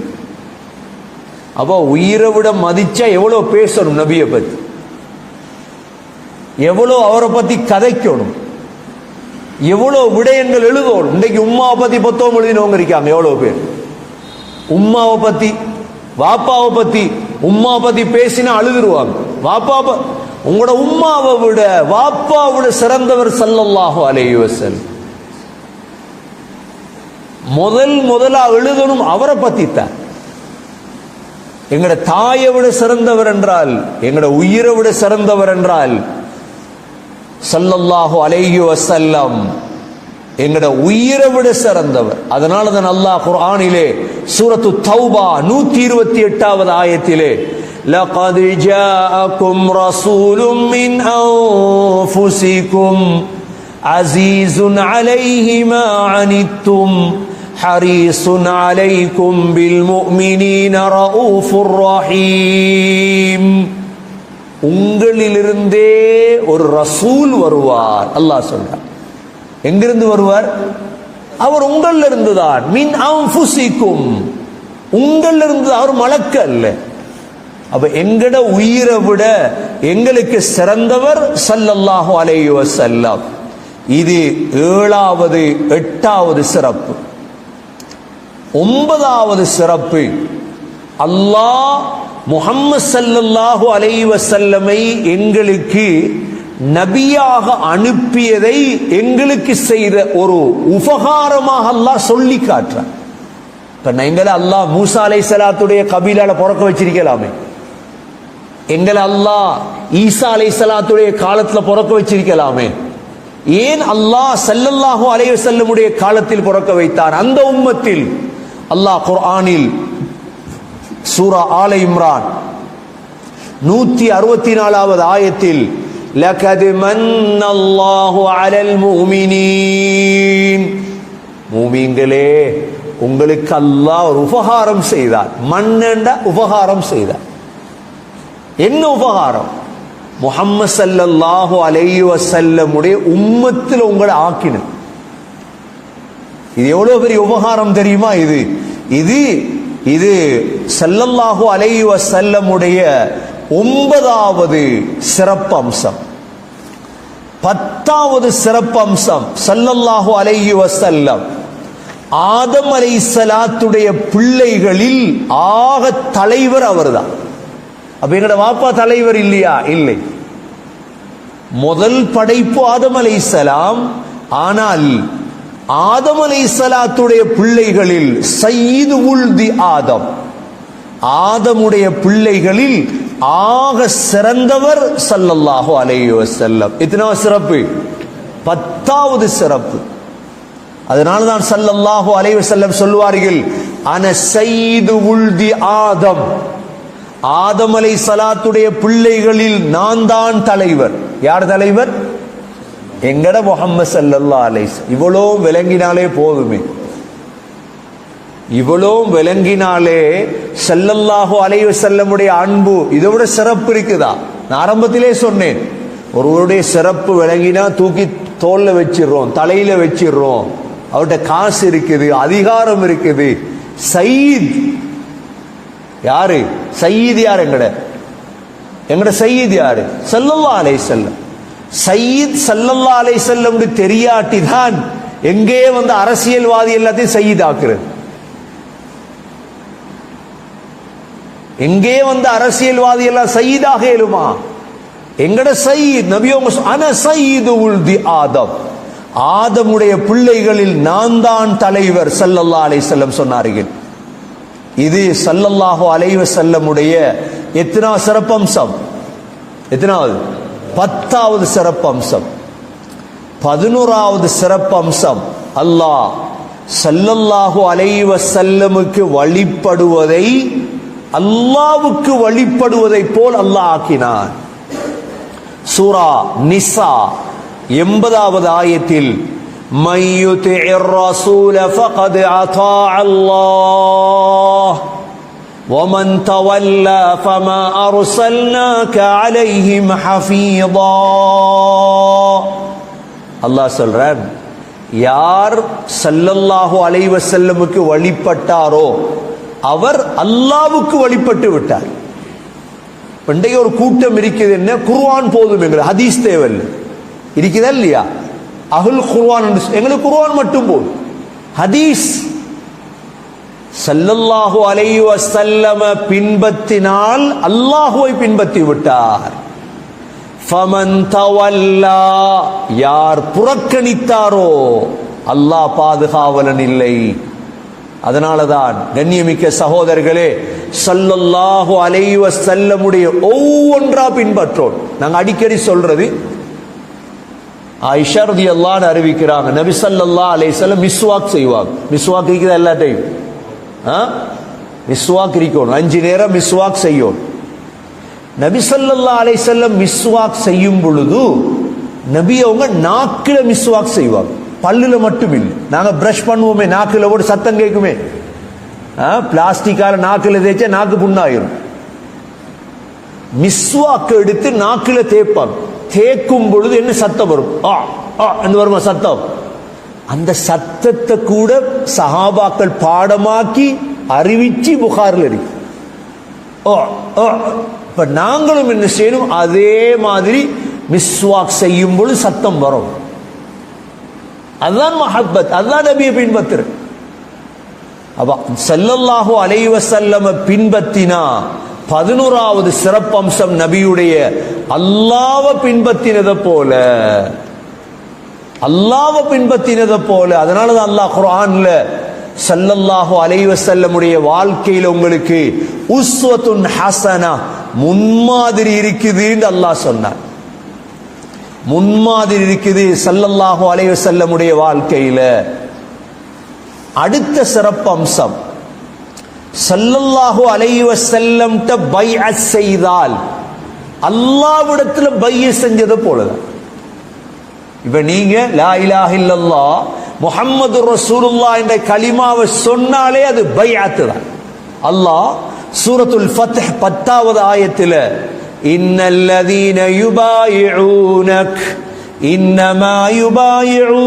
அப்ப உயிரை விட மதிச்சா எவ்வளவு பேசணும் நபியை பத்தி, எவ்வளவு அவரை பத்தி கதைக்கணும், எவ்வளவு விடயங்கள் எழுதணும். இன்றைக்கு உம்மாவை பத்தி புத்தகம் எழுதினவங்க இருக்காங்க எவ்வளவு பேர். உம்மாவை பத்தி வாப்பாவை பத்தி உம்மாவை பத்தி பேசினா அழுதுருவாங்க. வாப்பா உங்களோட உம்மாவை விட வாப்பாவை விட சிறந்தவர் ஸல்லல்லாஹு அலைஹி வஸல்லம். முதலா எழுதணும் அவரை பத்தி தான். எங்கட தாயை விட சிறந்தவர் என்றால், எங்கட உயிரை விட சிறந்தவர் என்றால் ஸல்லல்லாஹு அலைஹி வஸல்லம் எங்கட உயிரை விட சிறந்தவர். அதனால தான் அல்லாஹ் குர்ஆனிலே சூரத்து தௌபா 128வது ஆயத்திலே லகத் ஜாஅக்கும் ரசூலும் மின் அன்ஃபுஸிகும் அஸீஸுன் அலைஹி மா அனித்தும் ஹரீஸுன் அலைக்கும் பில் முஃமினீன ரഊஃபுர் ரஹீம். உங்களிலிருந்தே ஒரு ரசூல் வருவார். அல்லாஹ் சொல்றார். எங்கிருந்து வருவார்? அவர் உங்களிலிருந்து தான். மின் அன்ஃபுஸிகும், உங்களிலிருந்து. அவர் மலக்கு அல்ல. அப்ப எங்கட உயிரை விட எங்களுக்கு சிறந்தவர் ஸல்லல்லாஹு அலைஹி வஸல்லம். இது 7வது 8வது சிறப்பு. 9வது சிறப்பு, அல்லாஹ் முஹம்மது ஸல்லல்லாஹு அலைஹி வஸல்லமை எங்களுக்கு நபியாக அனுப்பியதை எங்களுக்கு செய்த ஒரு உபகாரமாக அல்லாஹ் சொல்லி காட்டுறான். இப்ப எங்களை அல்லாஹ் மூசா அலைஹிஸ்ஸலாத்துடைய கபீலால பிறக்க வச்சிருக்கலாமே, எங்களை அல்லாஹ் ஈசா அலைஹிஸ்ஸலாத்துடைய காலத்துல பிறக்க வச்சிருக்கலாமே. ஏன் அல்லாஹ் ஸல்லல்லாஹு அலைஹி வஸல்லமுடைய காலத்தில் பிறக்க வைத்தார்? அந்த உம்மத்தில் அல்லாஹ் குர்ஆனில் சூரா ஆல இம்ரான் 164வது ஆயத்தில் லகத் மன்னல்லாஹு அலல் முஃமினீன், மூமின்களே உங்களுக்கு அல்லாஹ் ஒரு உபகாரம் செய்தார். மன்னண்ட உபகாரம் செய்தார். என்ன உபகாரம்? முஹம்மது ஸல்லல்லாஹு அலைஹி வஸல்லமுடைய உம்மத்தில் உங்களை ஆக்கினார். இது எவ்வளவு பெரிய உபகாரம் தெரியுமா? இது ஸல்லல்லாஹு அலைஹி வஸல்லமுடைய 9வது சிறப்பம்சம். 10வது சிறப்பம்சம், ஸல்லல்லாஹு அலைஹி வஸல்லம் ஆதம் அலைஹிஸ்ஸலாத்துடைய பிள்ளைகளில் ஆக தலைவர் அவர்தான். அப்ப எங்கட வாப்பா தலைவர் இல்லையா? இல்லை. முதல் படைப்பு ஆதம் அலைஹிஸ்ஸலாம். ஆனால் ஆதம் அலைஹிஸ்ஸலாத்துடைய பிள்ளைகளில் சய்யிது உல்தி ஆதம், ஆதமுடைய பிள்ளைகளில் ஆக சிறந்தவர் ஸல்லல்லாஹு அலைஹி வஸல்லம். எத்தனாவது சிறப்பு? 10வது சிறப்பு. அதனால்தான் ஸல்லல்லாஹு அலைஹி வஸல்லம் சொல்வார்கள், அன சய்யிது உல்தி ஆதம், ஆதம் அலைஹிஸ்ஸலாத்துடைய பிள்ளைகளில் நான் தான் தலைவர். யார் தலைவர்? எங்கட முஹம்மது ஸல்லல்லாஹு அலைஹி வஸல்லம். இவ்வளோ விளங்கினாலே போதுமே, இவ்வளோ விளங்கினாலே ஸல்லல்லாஹு அலைஹி வஸல்லமுடைய அன்பு இதை விட சிறப்பு இருக்குதா? நான் ஆரம்பத்திலே சொன்னேன், ஒருவருடைய சிறப்பு விளங்கினா தூக்கி தோல்ல வச்சிடுறோம், தலையில வச்சிடுறோம். அவர்கிட்ட காசு இருக்குது, அதிகாரம் இருக்குது. சயீத் யாரு? சயீத் யார்? எங்கட சயீத் யாரு? ஸல்லல்லாஹு அலைஹி வஸல்லம். சயீத் ஸல்லல்லாஹு அலைஹி வஸல்லம் தெரியாட்டி தான் எங்கே வந்து அரசியல்வாதி எல்லாத்தையும் சயீத் ஆக்குறது. எங்கே வந்து அரசியல்வாதி எல்லாம் சயீதாக இயலுமா? எங்கட சயீத் நபியோங்க அன சயீது உல்தி ஆதம், ஆதமுடைய பிள்ளைகளில் நான் தான் தலைவர் ஸல்லல்லாஹு அலைஹி வஸல்லம் சொன்னார்கள். இது ஸல்லல்லாஹு அலைஹி வஸல்லமுடைய எத்தனாவது சிறப்பம்சம்? எத்தனாவது? 10வது சிறப்பம்சம். 11வது சிறப்பம்சம், அல்லாஹ் ஸல்லல்லாஹு அலைஹி வஸல்லமுக்கு வழிபடுவதை அல்லாஹ்வுக்கு வழிபடுவதை போல் அல்லாஹ் ஆக்கினான். சூரா நிசா 80வது ஆயத்தில் மன் யுதிஇர் ரசூல ஃபகத் அதாஅ அல்லாஹ் ومن تولى فما أرسلناك عليهم حفيظا. அல்லாஹ் சொல்றான், யார் ஸல்லல்லாஹு அலைஹி வஸல்லமுக்கு வழிபட்டாரோ அவர் அல்லாஹ்வுக்கு வழிபட்டு விட்டார். பண்டைய ஒரு கூட்டம் இருக்குது, என்ன குர்ஆன் போதும் எங்களுக்கு ஹதீஸ் தேவையில்லை இருக்குதா இல்லையா? அஹ்ல் குர்ஆன் எங்களுக்கு குர்ஆன் மட்டும் போதும். ஹதீஸ் ஸல்லல்லாஹு அலைஹி வஸல்லம் பின்பற்றினால் அல்லாஹ்வை பின்பற்றி விட்டார். ஃபமன் தவல்லா, யார் புறக்கணித்தாரோ அல்லாஹ் பாதுகாவலன் இல்லை. அதனாலதான் கண்ணியமிக்க சகோதரர்களே, ஸல்லல்லாஹு அலைஹி வஸல்லமுடைய ஒவ்வொன்றா பின்பற்றோம். நாங்க அடிக்கடி சொல்றது, ஆயிஷா ரலியல்லாஹு அன்ஹா அறிவிக்கிறாங்க, நபி ஸல்லல்லாஹு அலைஹி வஸல்லம் மிஸ்வாக் செய்வாங்க. மிஸ்வாக் இருக்குதா எல்லா டைம்? மிஸ்வாக் இருக்கணும், 5 நேரம் மிஸ்வாக் செய்யும். நபி ஸல்லல்லாஹு அலைஹி வஸல்லம் மிஸ்வாக் செய்யும் பொழுது நபி அவங்க நாக்குல மிஸ்வாக் செய்வாங்க, பல்லுல மட்டும் இல்லை. நாங்க பிரஷ் பண்ணுவோமே, நாக்குல போட்டு சத்தம் கேட்குமே, பிளாஸ்டிக்கால நாக்குல தேய்ச்சா நாக்கு புண்ணாயிரும். மிஸ்வாக் எடுத்து நாக்குல தேய்ப்பாங்க. தேய்க்கும் பொழுது என்ன சத்தம் வரும்? வருமா சத்தம்? அந்த சத்தத்தை கூட சஹாபாக்கள் பாடமாக்கி அறிவிச்சு புகாரில் இருக்கு. இப்ப நாங்களும் என்ன செய்யணும்? அதே மாதிரி மிஸ்வாக் செய்யும் பொழுது சத்தம் வரும். அதுதான் மஹப்பத், அதுதான் நபியை பின்பற்று. அப்ப ஸல்லல்லாஹு அலைஹி வஸல்லம் பின்பற்றினா 11வது சிறப்பம்சம் நபியுடைய அல்லாஹ்வை பின்பற்றினதை போல, அல்லாஹ்வை பின்பற்றினதை போல. அதனாலதான் அல்லாஹ் குர்ஆன்ல ஸல்லல்லாஹு அலைஹி வஸல்லமுடைய வாழ்க்கையில உங்களுக்கு உஸ்வத்துன் ஹஸனா, முன்மாதிரி இருக்குதுன்னு அல்லாஹ் சொன்னார். முன்மாதிரி இருக்குது ஸல்லல்லாஹு அலைஹி வஸல்லமுடைய வாழ்க்கையில. அடுத்த சிறப்பம்சம், ஸல்லல்லாஹு அலைஹி வஸல்லம் பைஅத் செய்தால் அல்லாஹ்விடத்துல பைஅத் செஞ்சது போலதான். இப்ப நீங்க லா இலாஹ இல்லல்லாஹ் முஹம்மது ரசூலுல்லாஹ் என்ற கலிமாவை சொன்னாலே அது பைஅத் தான். அல்லாஹ் சூரத்துல் ஃபத்ஹ் 10வது ஆயத்தில் இன்னல்லதீன யுபாயிஊனக் இன்னமா யுபாயிஊனல்லாஹ்,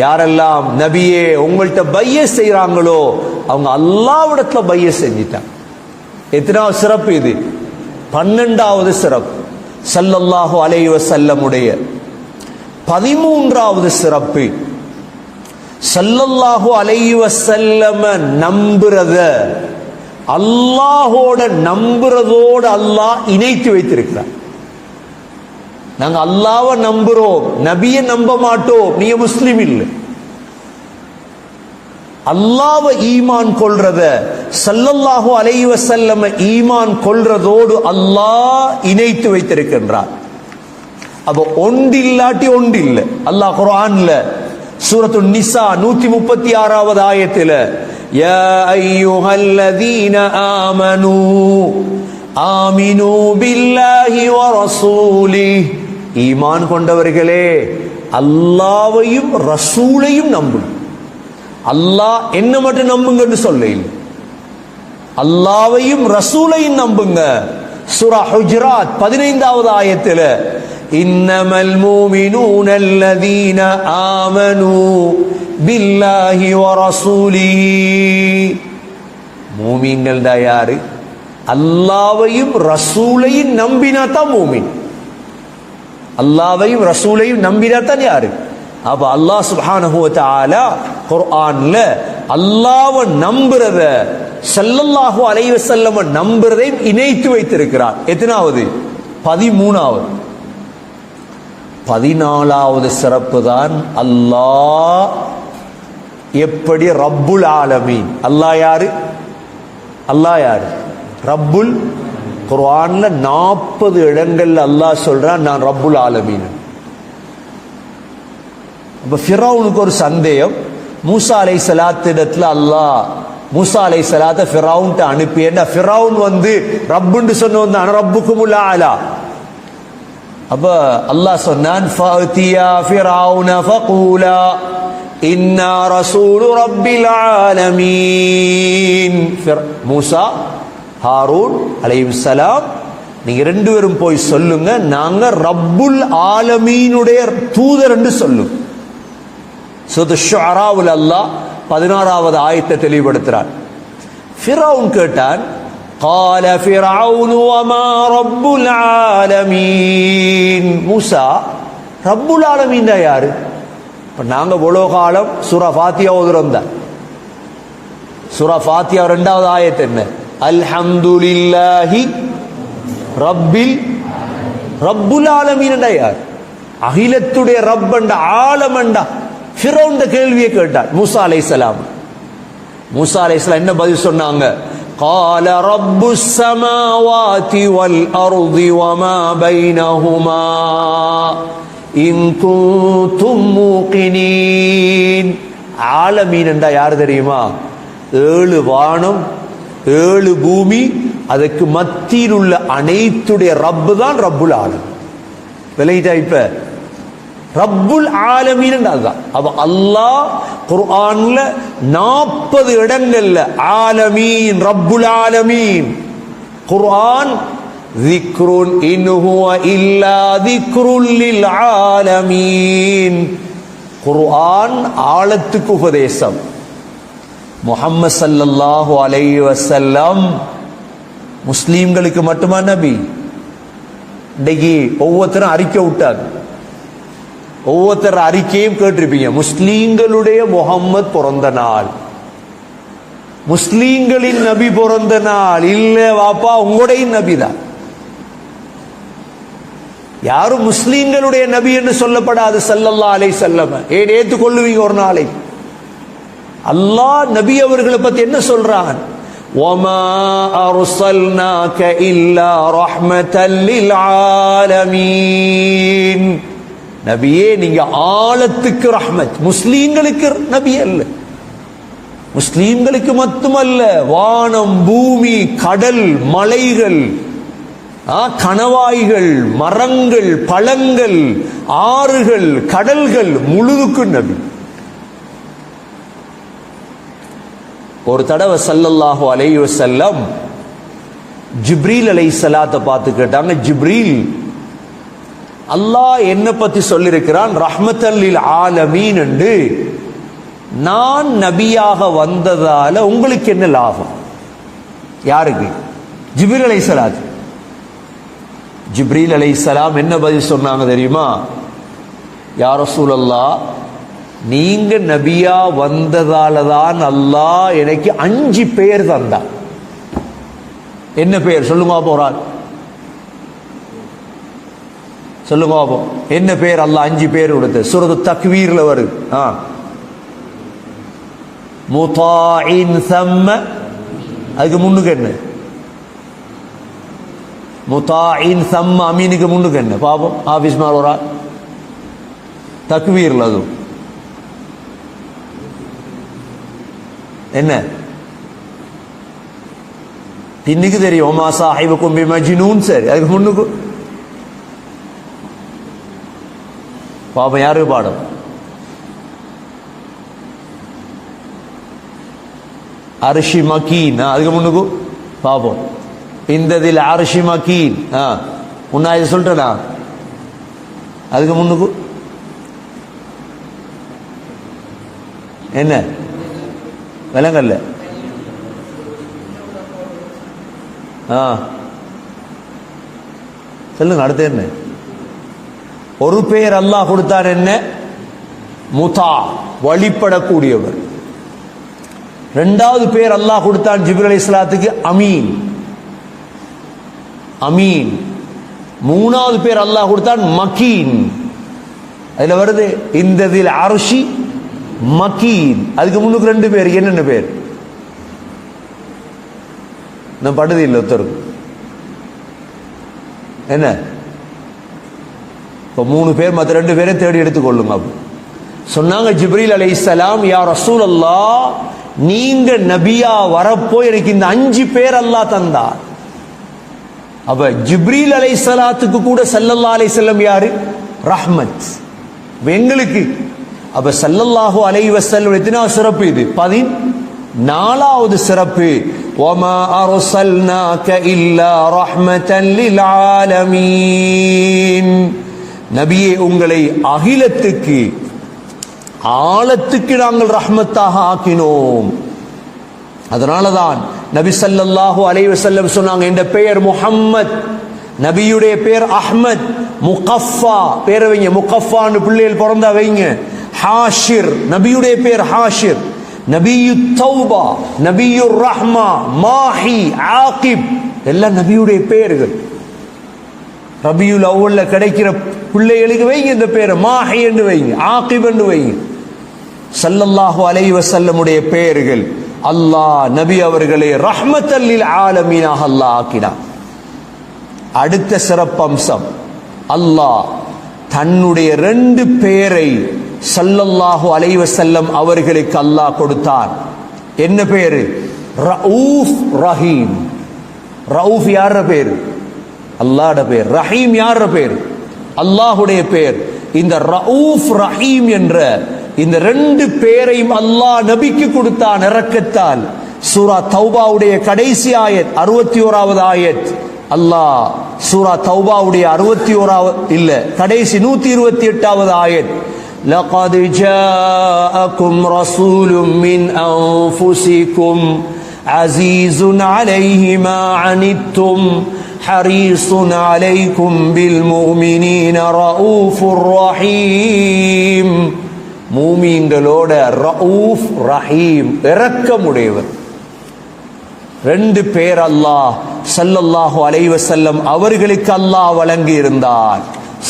யாரெல்லாம் நபியே உங்கள்கிட்ட பைஅத் செய்றாங்களோ அவங்க அல்லாஹ்விடத்துல பைஅத் செஞ்சிட்டாங்க. எத்தனாவது சிறப்பு இது? 12வது சிறப்பு. ஸல்லல்லாஹு அலைஹி வஸல்லமுடைய 13வது சிறப்பு, ஸல்லல்லாஹு அலைஹி வஸல்லம் நம்புறத அல்லாஹோட நம்புறதோடு அல்லாஹ் இணைத்து வைத்திருக்கிறார். நாங்க அல்லாஹ்வை நம்புறோம், நபியை நம்ப மாட்டோம், நீங்க முஸ்லிம் இல்லை. அல்லாஹ்வை ஈமான் கொள்றத ஸல்லல்லாஹு அலைஹி வஸல்லம் ஈமான் கொள்றதோடு அல்லாஹ் இணைத்து வைத்திருக்கின்றார். அப்ப ஒன்று இல்லாட்டி ஒன்று இல்லை. அல்லாஹ் குர்ஆன்ல சூரத்துன் நிசா 136வது ஆயத்தில் யா அய்யுஹல்லதீன ஆமனூ ஆமினூ பில்லாஹி வ ரசூலிஹி, ஈமான் கொண்டவர்களே அல்லாஹ்வையும் ரசூலையும் நம்புங்க. அல்லாஹ் என்ன மட்டும் நம்புங்கன்னு சொல்ல இல்லை, அல்லாஹ்வையும் ரசூலையும் நம்புங்க. சூரா ஹுஜராத் 15வது ஆயத்தில் இன்னமல் முஃமினூன அல்லதீன ஆமனூ பில்லாஹி வ ரசூலிஹி, மூமின்கள் தான் யாரு? அல்லாஹ்வையும் ரசூலையும் நம்பினா தான் மூமின். அல்லாஹ்வையும் ரசூலையும் நம்பினா தான் யாரு? அப்ப அல்லாஹ் சுப்ஹானஹு வ தஆலா குர்ஆன்ல அல்லாஹ்வை நம்புறத ஸல்லல்லாஹு அலைஹி வஸல்லம் நம்புறதை இணைத்து வைத்திருக்கிறார். எத்தனாவது? 13வது. 14வது சிறப்பு தான் அல்லாஹ் எப்படி ரப்புல் ஆலமீன். அல்லாஹ் யாரு? அல்லாஹ் யாரு? ரப்புல். குர்ஆன்ல 40 இடங்கள்ல அல்லாஹ் சொல்றான் நான் ரப்புல் ஆலமீன். அப்ப ஃபிரௌனுக்கு ஒரு சந்தேகம், மூசா அலைஹிஸ்ஸலாத்து இடத்துல அல்லாஹ் மூசா அலைஹிஸ்ஸலாத்தை ஃபிரௌன்ட்ட அனுப்பி, என்ன ஃபிரௌன் வந்து ரப்புன்னு சொன்ன அன ரப்புக்குமுல் ஆலா. அப்ப அல்லாஹ் சொன்னான், ஃபஅதியா ஃபிரௌன ஃபகூலா இன்னா ரசூலு ரப்பில் ஆலமீன். மூசா ஹாரூன் அலைஹிஸ்ஸலாம், நீங்க ரெண்டு பேரும் போய் சொல்லுங்க, நாங்க ரப்புல் ஆலமீனுடைய தூதர் என்று சொல்லுங்க. சூரத்து ஷுஅராவுல் அல்லாஹ் 16வது ஆயத்தை தெளிவுபடுத்துறான். ஃபிரௌன் கேட்டான், قال فرعون وما رب العالمين. மூசா, ரப்புல் ஆலமீன் யாரு? இப்ப நாங்க இவ்வளவு காலம் சூரா ஃபாத்தியா ஓதுறோம் தான். சூரா ஃபாத்தியா 2வது ஆயத்து என்ன? அல்ஹம்துலில்லாஹி ரப்புல் ஆலமீன் யார்? அகிலத்துடைய ரப்பண்டா ஆலமண்டா. ஃபிரௌன் கேள்வியை கேட்டார் மூசா அலைஹிஸ்ஸலாம். மூசா அலைஹிஸ்ஸலாம் என்ன பதில் சொன்னாங்க? قال رب السماوات والأرض وما بينهما إن كنتم موقنين. ஆலமீன் என்றா யார் தெரியுமா? 7 வானம் 7 பூமி, அதுக்கு மத்தியில் உள்ள அனைத்துடைய ரப்பு தான் ரப்புல் ஆலமீன். விளையிட்டா இப்ப ரப்புல் ஆலமீன் அதுதான். அப்ப அல்லாஹ் குர்ஆன்ல 40 இடங்கள்ல ஆலமீன் ரப்புல் ஆலமீன். குர்ஆன் ذிக்ருன் இன் ஹுவ இல்லா ذிக்ருல் லில் ஆலமீன். குர்ஆன் ஆழத்துக்கு உபதேசம். முஹம்மது ஸல்லல்லாஹு அலைஹி வஸல்லம் முஸ்லிம்களுக்கு மட்டுமா நபி? இன்னைக்கு ஒவ்வொருத்தரும் அறிக்கை விட்டாங்க. ஒவ்வொருத்தர் அறிக்கையும் கேட்டிருப்பீங்க. முஸ்லீம்களுடைய முஹம்மத் பிறந்த நாள், முஸ்லீம்களின் நபி பிறந்த நாள். இல்ல வாப்பா, உங்களுடைய நபி தான். யாரும் முஸ்லீம்களுடைய நபி என்று சொல்லப்படாது ஸல்லல்லாஹு அலைஹி வஸல்லம். ஏன் ஏற்றுக்கொள்ளுவீங்க ஒரு நாளை? அல்லாஹ் நபி அவர்களை பத்தி என்ன சொல்றான்? وَمَا أَرْسَلْنَاكَ إِلَّا رَحْمَةً لِلْعَالَمِينَ. நபியே, நீங்க ஆழத்துக்கு ரஹ்மத். முஸ்லீம்களுக்கு நபி அல்ல, முஸ்லீம்களுக்கு மட்டுமல்ல, வானம் பூமி கடல் மலைகள் கணவாய்கள் மரங்கள் பழங்கள் ஆறுகள் கடல்கள் முழுதுக்கும் நபி. ஒரு தடவை ஸல்லல்லாஹு அலைஹி வஸல்லம் ஜிப்ரீல் அலைஹிஸ்ஸலாத்தை பார்த்து கேட்டாங்க, ஜிப்ரீல், அல்லாஹ் என்ன பத்தி சொல்லியிருக்கிறான் ரஹ்மத்தல் லில் ஆலமீன் என்று. நான் நபியாக வந்ததால உங்களுக்கு என்ன லாபம்? யாருக்கு? ஜிப்ரீல் அலைஹிஸ்ஸலாம். ஜிப்ரீல் அலைஹிஸ்ஸலாம் என்ன பதில் சொன்னாங்க தெரியுமா? யா ரசூலல்லாஹ், நீங்க நபியா வந்ததால தான் அல்லாஹ் எனக்கு 5 பேர் தந்தான். என்ன பேர் சொல்லுங்க போறான்? சொல்லுங்க பாப்போம், என்ன பேர் அல்லாஹ் 5 பேர் கொடுத்து? சூரத்து தக்வீர்ல வருது. முதாஇன் சம்ம, அதுக்கு முன்னுக்கு என்ன? முதாஇன் சம்ம அமீனுக்கு முன்னுக்கு என்ன? பாப்போம், ஆபீஸ் மேல ஒரு தக்வீர்ல அது என்ன? இன்னைக்கு தெரியும், மா சாஹிபுக்கும் பிமஜ்னூன். சரி, அதுக்கு முன்னுக்கு பாப்போம், யாருக்கு பாடம்? அர்ஷி மக்கீன். அதுக்கு முன்னுக்கு பாப்போம், இந்ததில் அர்ஷி மக்கீன். உன்னா இது சொல்லிட்டேனா? அதுக்கு முன்னுக்கு என்ன? விலங்கல்ல. சொல்லுங்க, அடுத்து என்ன? ஒரு பேர் அல்லாஹ் கொடுத்தார், என்ன? முதா, வழிபடக்கூடியவர். 2வது பேர் அல்லாஹ் கொடுத்தான் ஜிப்ரீல் அலைஹிஸ்ஸலாத்துக்கு, அமீன், அமீன். 3வது பேர் அல்லாஹ் கொடுத்தான் மக்கீன். அதுல வருது இந்ததில் அர்ஷி மக்கீன். அதுக்கு முன்னுக்கு 2 பேர் என்னென்ன பேர்? நான் படுது இல்லை ஒருத்தருக்கு. என்ன? இப்போ 3 பேர், மற்ற 2 பேரை தேடி எடுத்துக்கொள்ளுங்க. சொன்னாங்க ஜிப்ரீல் அலைஹிஸ்ஸலாம், யா ரசூலல்லாஹ், நீங்க நபியா வரப்போ எனக்கு இந்த 5 பேர் அல்லாஹ் தந்தார். அப்ப ஜிப்ரீல் அலைஹிஸ்ஸலாத்துக்கு கூட ஸல்லல்லாஹு அலைஹி வஸல்லம் யாரு? ரஹ்மத். எங்களுக்கு அப்ப ஸல்லல்லாஹு அலைஹி வஸல்லம் எத்தனாவது சிறப்பு இது? 14வது சிறப்பு. வமா அர்ஸல்னாக இல்லா ரஹ்மத்தன் லில் ஆலமீன். நபியே, உங்களை அகிலத்துக்கு, ஆலத்துக்கு நாங்கள் ரஹ்மத்தாக ஆக்கினோம். அதனாலதான் நபி ஸல்லல்லாஹு அலைஹி வஸல்லம் சொன்னாங்க, என்ற பெயர் முஹம்மத், நபியுடைய பெயர் அஹ்மத். முகஃபா பேரை வைங்க, முகஃபான்னு பிள்ளைகள் பிறந்தா வைங்க. ஹாஷிர், நபியுடைய பெயர் ஹாஷிர். நபியு தௌபா, நபியு ரஹ்மா, மாஹி, ஆகிப், எல்லாம் நபியுடைய பெயர்கள். ரபியுல் அவ்வல்ல கிடைக்கிற பிள்ளைகளுக்கு வைங்க இந்த பேரை, மாஹி என்று வைங்க, ஆகிப் என்று வைங்க. ஸல்லல்லாஹு அலைஹி வஸல்லமுடைய பெயர்கள். அல்லாஹ் நபி அவர்களை ரஹ்மத்தல் லில் ஆலமீனாக அல்லாஹ் ஆக்கினார். அடுத்த சிறப்பம்சம், அல்லாஹ் தன்னுடைய 2 பெயரை ஸல்லல்லாஹு அலைஹி வஸல்லம் அவர்களுக்கு அல்லாஹ் கொடுத்தார். என்ன பேரு? ரഊஃப், ரஹீம். ரഊஃப் யார பேரு? அல்லாஹ்வுடைய பேர். ரஹீம் யார பேர்? அல்லாஹ்வுடைய பேர். இந்த ரഊஃப், ரஹீம் என்ற இந்த 2 பேரையும் அல்லாஹ் நபிக்கு கொடுத்தான் இரக்கத்தால். சூரா தௌபாவுடைய கடைசி ஆயத், 61வது ஆயத். அல்லாஹ் சூரா தௌபாவுடைய 61வது இல்ல, கடைசி 128வது ஆயத். لقد جاءكم رسول من أنفسكم عزيز عليه ما عنتم حريص عليكم بالمؤمنين رؤوف رحيم. மூமீன்களோட ரഊஃப், ரஹீம், இரக்கமுடையவர். 2 பேர் அல்லாஹ் ஸல்லல்லாஹு அலைஹி வஸல்லம் அவர்களுக்கு அல்லாஹ் வழங்கி இருந்தார்.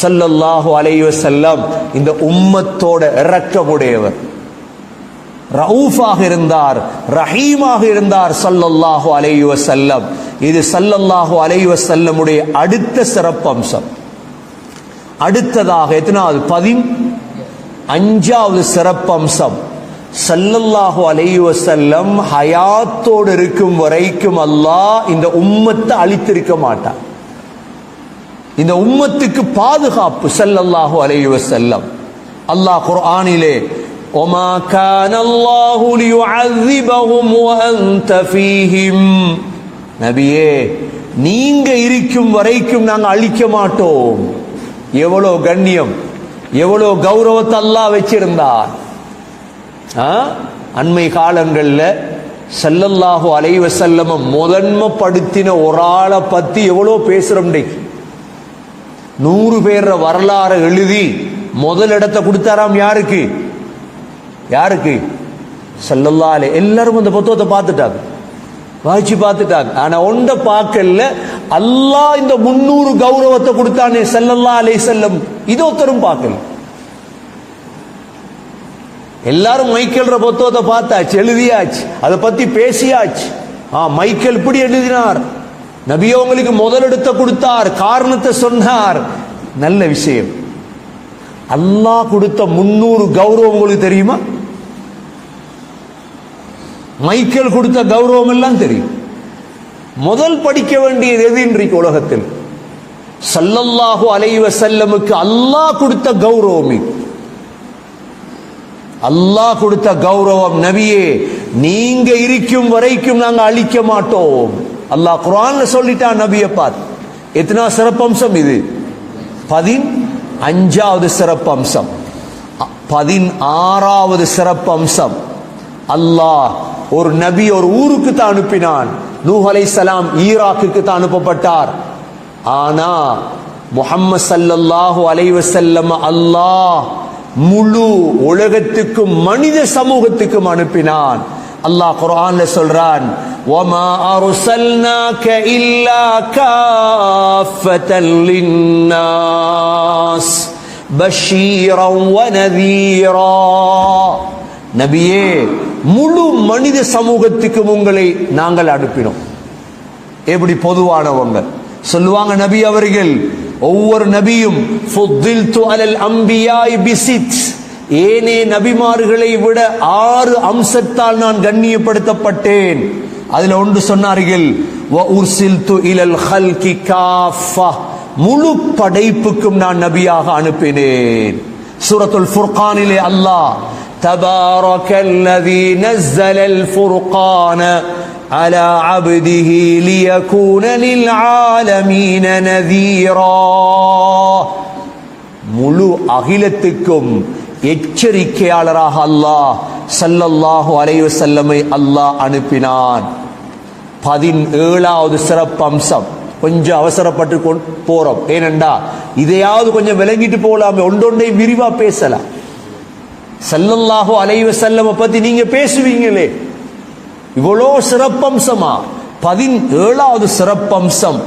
ஸல்லல்லாஹு அலைஹி வஸல்லம் இந்த உம்மத்தோட இரக்கமுடையவர். ரഊஃபாக இருந்தார், ரஹீமாக இருந்தார் ஸல்லல்லாஹு அலைஹி வஸல்லம். இது ஸல்லல்லாஹு அலைஹி வஸல்லமுடைய அடுத்த சிறப்பம்சம். அடுத்ததாக எத்தனாவது? 15வது சிறப்பம்சம். ஸல்லல்லாஹு அலைஹி வஸல்லம் ஹயாத்தோடு இருக்கும் வரைக்கும் அல்லாஹ் இந்த உம்மத்தை அழித்திருக்க மாட்டார். இந்த உம்மத்துக்கு பாதுகாப்பு ஸல்லல்லாஹு அலைஹி வஸல்லம். அல்லாஹ் குர்ஆனிலே, وما كان الله ليعذبهم وانت فيهم. நபியே, நீங்க இருக்கும் வரைக்கும் நாங்கள் அழிக்க மாட்டோம். எவ்வளவு கண்ணியம், எவ்வளவு கௌரவத்தை அல்லாஹ் வச்சிருந்தார். அண்மை காலங்கள்ல ஸல்லல்லாஹு அலைஹி வஸல்லம் முதன்மைப்படுத்தின ஒரு ஆளை பத்தி எவ்வளவு பேசுறோம். 100 பேர் வரலாறு எழுதி முதல் இடத்தை கொடுத்தாராம். யாருக்கு? யாருக்கு? ஸல்லல்லாஹு அலைஹி. எல்லாரும் அந்த புத்தகத்தை பார்த்துட்டாங்க, வாய்ச்சி பார்த்துட்டாங்க. ஆனா ஒண்ட பார்க்கல, அல்லாஹ் இந்த 300 கௌரவத்தை கொடுத்தானே ஸல்லல்லாஹு அலைஹி வஸல்லம், இது ஒருத்தரும் பார்க்கல. எல்லாரும் மைக்கேல் புத்தகத்தை பார்த்தாச்சு, எழுதியாச்சு, அதை பத்தி பேசியாச்சு. மைக்கேல் இப்படி எழுதினார், நபி உங்களுக்கு முதலிடத்தை கொடுத்தார், காரணத்தை சொன்னார். நல்ல விஷயம். அல்லாஹ் கொடுத்த 300 கௌரவம் உங்களுக்கு தெரியுமா? மைக்கேல் கொடுத்த கௌரவம் எல்லாம் தெரியும். முதல் படிக்க வேண்டியது எது இன்றைக்கு உலகத்தில்? ஸல்லல்லாஹு அலைஹி வஸல்லமுக்கு அல்லாஹ் கொடுத்த கௌரவம். அல்லாஹ் கொடுத்த கௌரவம். நபியே, நீங்க இருக்கும் வரைக்கும் நாங்க அழிக்க மாட்டோம். அல்லாஹ் குர்ஆன்ல சொல்லிட்டான் நபியை பார்த்து. எத்தனை சிறப்பம்சம் இது? 15வது சிறப்பம்சம். 16வது சிறப்பம்சம். அல்லாஹ் ஒரு நபி ஒரு ஊருக்கு தான் அனுப்பினான். நூஹ் அலைஹிஸ்ஸலாம் ஈராக்குக்கு தான் அனுப்பப்பட்டார். ஆனா முஹம்மது ஸல்லல்லாஹு அலைஹி வஸல்லம் அல்லாஹ் முழு உலகத்துக்கும் மனித சமூகத்துக்கும் அனுப்பினான். அல்லாஹ் குர்ஆன்ல சொல்றான், وَمَا أَرْسَلْنَاكَ إِلَّا كَافَّةً لِلنَّاسِ بَشِيرًا وَنَذِيرًا. நபியே, முழு மனித சமூகத்துக்கும் உங்களை நாங்கள் அனுப்பினோம். எப்படி பொதுவானவங்க சொல்லுவாங்க நபி அவர்கள், ஒவ்வொரு நபியும் ஃபுத்தில்து அலல் அன்பியாஇ பிசித், ஏனே நபிமார்களை விட 6 அம்சத்தால் நான் கண்ணியப்படுத்தப்பட்டேன். அதுல ஒன்று சொன்னார்கள், வ உர்சில்து இலல் ஹல்கி காஃபா, முழு படைப்புக்கும் நான் நபியாக அனுப்பினேன். சூரத்துல் ஃபுர்கானிலே அல்லாஹ் தபாரக்கல்லதி நஸ்ஸலல் ஃபுர்கான அலா அப்திஹி லியகூன லில் ஆலமீன நதீரா, முழு அகிலத்துக்கும் எச்சரிக்கையாளராக அல்லாஹ் ஸல்லல்லாஹு அலைஹி வஸல்லமை அல்லாஹ் அனுப்பினான். 17வது சிறப்பம்சம். கொஞ்சம் அவசரப்பட்டு போறோம், ஏனென்றா இதையாவது கொஞ்சம் விளங்கிட்டு போகலாமே, ஒன்றொன்றை விரிவா பேசலாம். ஸல்லல்லாஹு அலைஹி வஸல்லம் பத்தி நீங்க பேசுவீங்களே, இவ்வளோ சிறப்பம்சமா? 17வது சிறப்பம்சம்,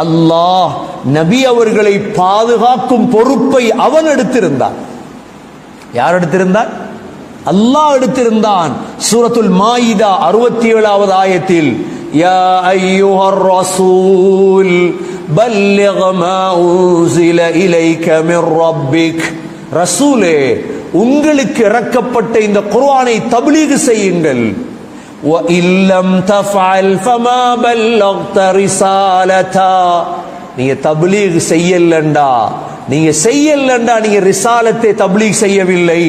அல்லாஹ் நபி அவர்களை பாதுகாக்கும் பொறுப்பை அவன் எடுத்திருந்தான். யார் எடுத்திருந்தான்? அல்லாஹ் எடுத்திருந்தான். சூரத்துல் மாயிதா 67வது ஆயத்தில், யா அய்யுஹர் ரசூல் பல்லிக் மா உன்ஸில இலைக மிர் ரப்பிக், ரசூலே உங்களுக்கு இறக்கப்பட்ட இந்த குர்ஆனை தப்லீக் செய்யுங்கள். வ இல்லம் தஃஅல் ஃபமா பல்லக்த ரிசாலதா, நீங்க தப்லீக் செய்யலண்டா, நீங்க ரிசாலத்தை தப்லீக் செய்யவில்லை.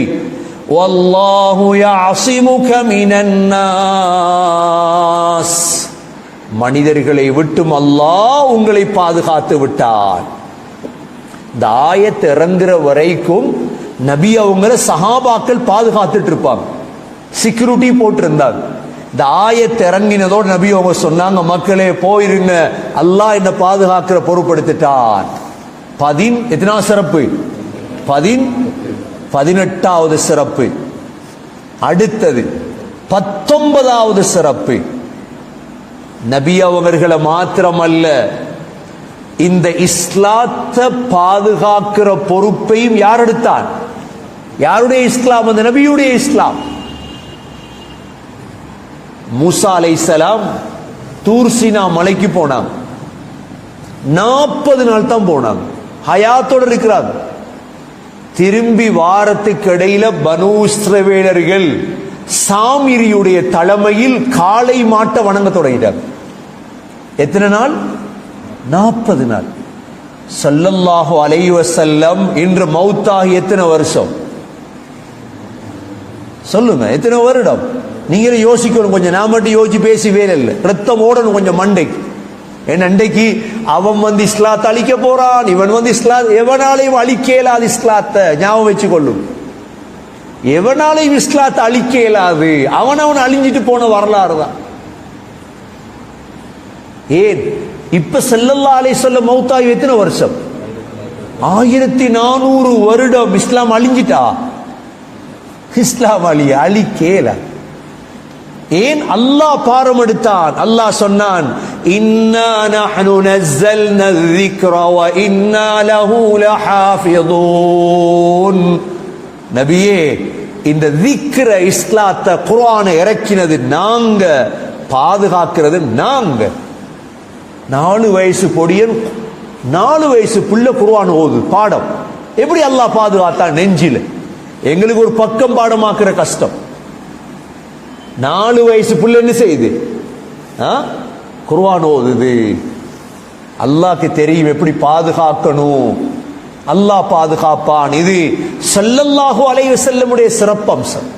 வல்லாஹு யஅஸிமுக மினன் நாஸ், மனிதர்களை விட்டும் அல்லாஹ் உங்களை பாதுகாத்து விட்டார். இந்த ஆயத் இறங்குற வரைக்கும் நபி அவங்கள சஹாபாக்கள் பாதுகாத்துட்டு இருப்பாங்க, செக்யூரிட்டி போட்டு இருந்தாங்க. இந்த ஆயத் இறங்கினதோடு நபி அவங்க சொன்னாங்க, மக்களே போயிருங்க, அல்லாஹ் என்ன பாதுகாக்கிற பொறுப்படுத்திட்டான். எத்தனாவது சிறப்பு? 18வது சிறப்பு. அடுத்தது 19வது சிறப்பு. நபி அவர்களை மாத்திரமல்ல, இந்த இஸ்லாத்தை பாதுகாக்கிற பொறுப்பையும் யார் எடுத்தான்? யாருடைய இஸ்லாம்? அந்த நபியுடைய இஸ்லாம். மூசா அலைஹிஸ்ஸலாம் தூர் சீனா மலைக்கு போனாங்க. 40 நாள் தான் போனாங்க, ஹயாத்தோடு இருக்கிறாங்க. திரும்பி வாரத்துக்கு இடையில பனூ இஸ்ரவேலர்கள் சாமிரியுடைய தலைமையில் காளை மாட்ட வணங்க தொடங்கிட்டார். எத்தனை நாள்? 40 நாள். ஸல்லல்லாஹு அலைஹி வஸல்லம் இன்று மௌத்தாகி எத்தனை வருஷம் சொல்லுங்க? எத்தனை வருடம்? நீங்களே யோசிக்கணும் கொஞ்சம். நான் மட்டும் யோசிச்சு பேசி வேலை இல்லை, ரத்தம் ஓடணும் கொஞ்சம் மண்டைக்கு. ஏன்னா அன்றைக்கு அவன் இஸ்லாத்தை அழிக்க போறான், இவன் இஸ்லாம், எவனாலையும் அழிக்க இயலாது இஸ்லாத்தை, ஞாபகம் வச்சு கொள்ளும். எவனாலையும் இஸ்லாத்தை அழிக்க இயலாது, அவன் அழிஞ்சிட்டு போன வரலாறு தான். ஏன் இப்ப ஸல்லல்லாஹு அலைஹி வஸல்லம் மௌத்தாகி எத்தனை வருஷம்? 1400 வருடம். இஸ்லாம் அழிஞ்சிட்டா? இஸ்லாம் அழிக்கல. ஏன்? அல்லாஹ் பாரம் எடுத்தான். அல்லாஹ் சொன்னான், இன்னா நஹ்னு நஸ்ஸல்னா الذிக்ர வ இன்னா லஹு லஹாஃபிதூன். நபியே, இந்த திக்ர இஸ்லாத்தை குர்ஆனை இறக்கினது நாங்க, பாதுகாக்கிறது நாங்க. 4 வயசு பொடியன் 4 வயசு புள்ள குர்ஆன் ஓது பாடம். எப்படி அல்லாஹ் பாதுகாத்தான்? நெஞ்சில. எங்களுக்கு ஒரு பக்கம் பாடமாக்குற கஷ்டம். 4 வயசு புள்ள என்ன செய்யுது? குர்ஆன் ஓதுது. அல்லாஹ்க்கு தெரியும் எப்படி பாதுகாக்கணும். அல்லாஹ் பாதுகாப்பான். இது ஸல்லல்லாஹு அலைஹி வஸல்லமுடைய சிறப்பம்சம்.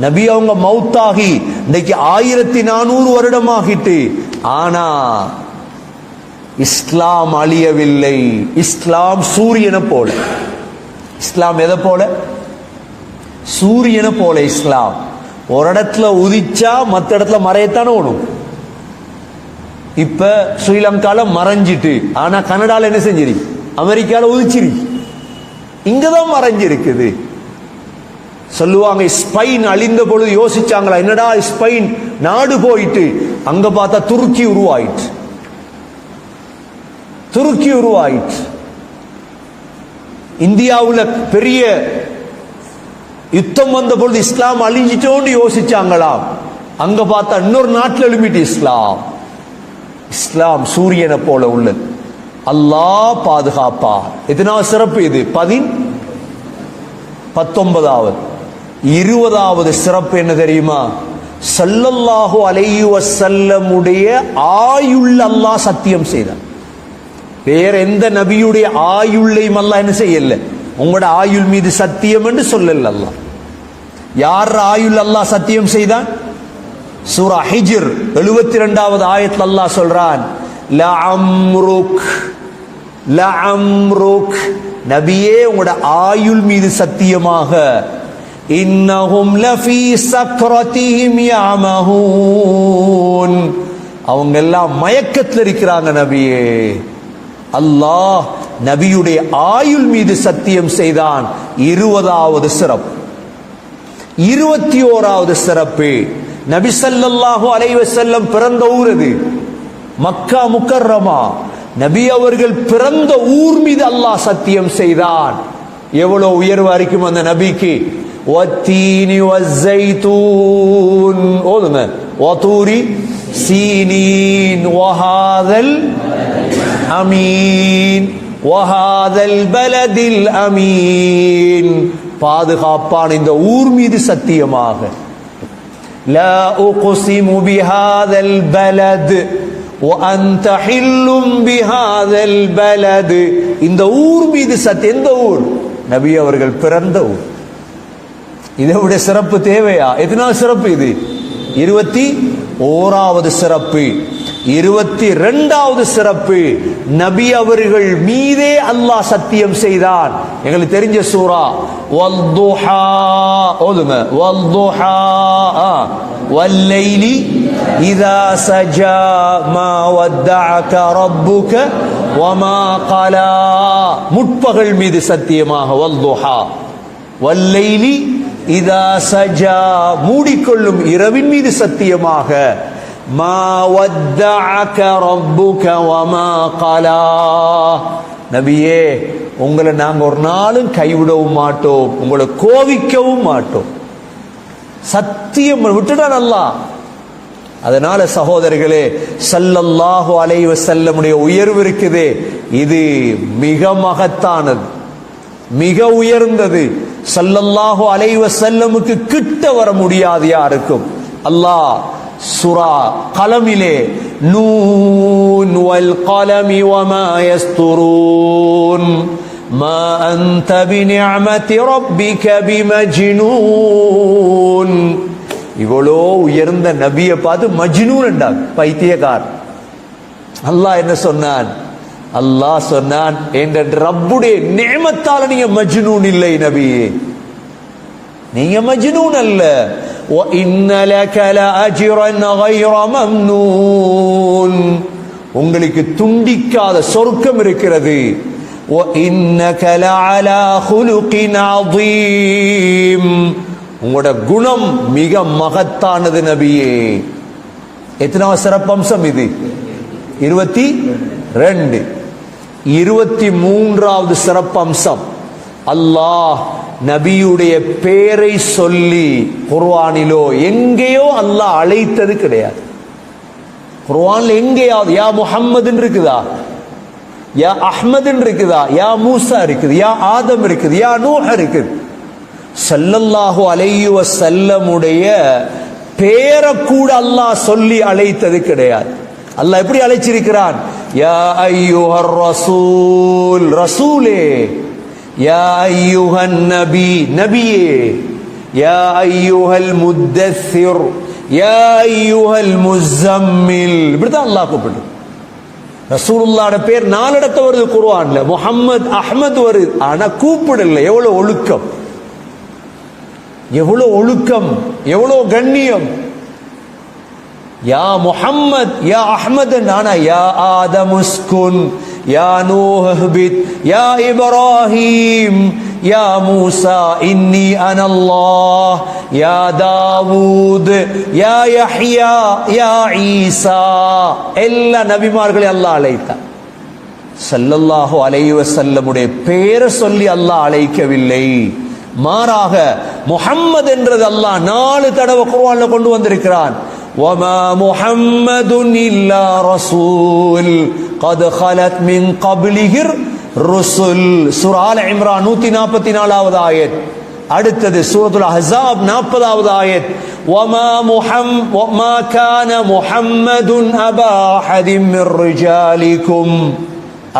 நபி அவங்க மௌத்தாகி இன்னைக்கு 1400 வருடமாகிட்டு, ஆனா இஸ்லாம் அழியவில்லை. இஸ்லாம் சூரியனை போல. இஸ்லாம் எதை போல? சூரியனை போல. இஸ்லாம் ஒரு இடத்துல உதிச்சா மற்ற இடத்துல மறையத்தானே ஓடும். இப்ப ஸ்ரீலங்கால மறைஞ்சிட்டு, ஆனா கனடால என்ன செஞ்சிரு? அமெரிக்கால உதிச்சிரு. இங்கதான் மறைஞ்சிருக்குது. சொல்லுவாங்க, ஸ்பெயின் அழிந்த பொழுது யோசிச்சாங்களா, என்னடா ஸ்பெயின் நாடு போயிட்டு, அங்க பார்த்தா துருக்கி உருவாயிட்டு. துருக்கி உருவாயிட்டு. இந்தியாவுல பெரிய யுத்தம் வந்த பொழுது இஸ்லாம் அழிஞ்சிட்டோன்னு யோசிச்சாங்களாம். அங்க பார்த்தா இன்னொரு நாட்டில் எழுப்பிட்டு இஸ்லாம். இஸ்லாம் சூரியனை போல உள்ளது. அல்லாஹ் பாதுகாப்பா. எத்தனாவது சிறப்பு இது? 19வது 20வது சிறப்பு என்ன தெரியுமா? ஸல்லல்லாஹு அலைஹி வஸல்லம் உடைய ஆயுள் அல்லாஹ் சத்தியம் செய்தார். வேற எந்த நபியுடைய ஆயுள்ளையும் அல்லாஹ் என்ன செய்யல, உங்களோட ஆயுள் மீது சத்தியம் என்று சொல்லல அல்லாஹ். யார் ஆயுள் அல்லாஹ் சத்தியம் செய்தான்? சூரா ஹிஜ்ர் 72வது ஆயத்தில் அல்லாஹ் சொல்றான், லஅம்ருக் லஅம்ருக், நபியே உங்களோட ஆயுள் மீது சத்தியமாக, இன்னஹும் லஃபீ சக்ரத்திஹிம் யஅமஹூன், அவங்க எல்லாம் மயக்கத்தில் இருக்கிறாங்க நபியே. அல்லாஹ் நபியுடைய ஆயுள் மீது சத்தியம் செய்தான். 20வது சிறப்பு. 21வது சிறப்பு, நபி ஸல்லல்லாஹு அலைஹி வஸல்லம் பிறந்த ஊர் அது மக்கா முக்கர்ரமா. நபி அவர்கள் பிறந்த ஊர் மீது அல்லாஹ் சத்தியம் செய்தான். எவ்வளவு உயர்வா இருக்கும் அந்த நபிக்கு. வத்தீனி வஸ்ஸைத்தூன், ஓதுங்க, வதூரி சீனீன் வஹாதல் அமீன் வஹாதல் பலதில் அமீன், பாதுகாப்பான இந்த ஊர் மீது சத்தியமாக. லா உக்ஸிமு பிஹாதல் பலத் வ அன்த ஹில்லும் பிஹாதல் பலத், இந்த ஊர் மீது சத்தியம். எந்த ஊர்? நபி அவர்கள் பிறந்த ஊர். இதை விட சிறப்பு தேவையா? எத்தனாவது சிறப்பு இது? 21வது சிறப்பு. 22வது சிறப்பு, நபி அவர்கள் மீதே அல்லாஹ் சத்தியம் செய்தான். எங்களுக்கு தெரிஞ்ச சூரா வல்துஹா, ஓதுங்க, வல்துஹா வல்லைலி இதா சஜா மா வத்தஅக ரப்புக வமா கலா, முற்பகல் மீது சத்தியமாக. வல்துஹா வல்லைலி இதா சஜா, மூடிக்கொள்ளும் இரவின் மீது சத்தியமாக. மா வத்தஅக ரப்புக வமா கலா, நபியே உங்களை நாங்க ஒரு நாளும் கைவிடவும் மாட்டோம், உங்களை கோவிக்கவும் மாட்டோம். சத்தியம் விட்டுட்டான் அல்லாஹ். அதனால சகோதரர்களே, ஸல்லல்லாஹு அலைஹி வஸல்லமுடைய உயர்வு இருக்குதே, இது மிக மகத்தானது, மிக உயர்ந்தது. ஸல்லல்லாஹு அலைஹி வஸல்லமுக்கு கிட்ட வர முடியாது யாருக்கும். அல்லாஹ் சூரா கலமிலே நூன் வல் கலமி வமா யஸ்துரூன் மா அன்த பிநிஅமதி ரப்பிக பிமஜ்னூன், இவ்வளோ உயர்ந்த நபியை பார்த்து மஜ்னூன் என்றார், பைத்தியக்கார். அல்லாஹ் என்ன சொன்னான்? அல்லாஹ் சொன்னான், என்ற ரப்புடைய நிஅமத்தால நீங்க மஜ்னூன் இல்லை நபியே, நீங்க மஜ்னூன் அல்ல. وَإِنَّ لَكَ لَأَجْرًا غَيْرَ مَمْنُونٍ, உங்களுக்கு துண்டிக்காத சொர்க்கம் இருக்கிறது. وَإِنَّكَ لَعَلَى خُلُقٍ عَظِيمٍ, உங்களோட குணம் மிக மகத்தானது நபியே. எத்தனாவது சிறப்பம்சம் இது? 22. 23வது சிறப்பம்சம், அல்லாஹ் நபியுடைய பேரை சொல்லி குர்ஆனிலோ எங்கேயோ அல்லாஹ் அழைத்தது கிடையாது. குர்ஆன்ல எங்கேயாவது யா முஹம்மது இருக்குதா? யா அஹ்மது இருக்குதா? யா மூசா இருக்குது? யா ஆதம் இருக்குது? யா நூஹ் இருக்குது? ஸல்லல்லாஹு அலைஹி வஸல்லமுடைய பேரை கூட அல்லாஹ் சொல்லி அழைத்தது கிடையாது. அல்லாஹ் எப்படி அழைச்சிருக்கிறான்? யா அய்யுஹர் ரசூல், ரசூலே. யா அய்யுஹன் நபி, நபியே. யா அய்யுஹல் முத்தஸ்ஸிர், யா அய்யுஹல் முஸம்மில், இப்படிதான் அல்லாஹ் கூப்பிடு. ரசூலுல்லாஹ்ட பேர் 4 இடத்துல வருது குர்ஆன்ல, முஹம்மத் அஹ்மத் வருது, ஆனா கூப்பிடல. எவ்வளவு ஒழுக்கம், எவ்வளவு ஒழுக்கம், எவ்வளவு கண்ணியம். யா முஹம்மத், யா அஹ்மத், ஆனா யா ஆதம் உஸ்குன், யா நூஹ் இஹ்பித், யா இப்ராஹீம், யா மூசா இன்னி அனல்லாஹ், யா தாவூத், யா யஹ்யா, யா ஈசா, எல்லா நபிமார்களையும் அல்லாஹ் அழைத்தார். ஸல்லல்லாஹு அலைஹி வஸல்லமுடைய பேரை சொல்லி அல்லாஹ் அழைக்கவில்லை. மாறாக முஹம்மது என்றது அல்லாஹ் 4 தடவை குர்ஆன்ல கொண்டு வந்திருக்கிறான். وَمَا مُحَمَّدٌ إِلَّا رَسُولٌ قَدْ خَلَتْ مِنْ قَبْلِهِ الرُّسُلُ, சூரா ஆல இம்ரான் 144வது ஆயத். அடுத்தது சூரத்துல் அஹ்ஸாப் 40வது ஆயத், வமா கான முஹம்மதுன் அபா அஹதின் மிர் ரிஜாலிக்கும்.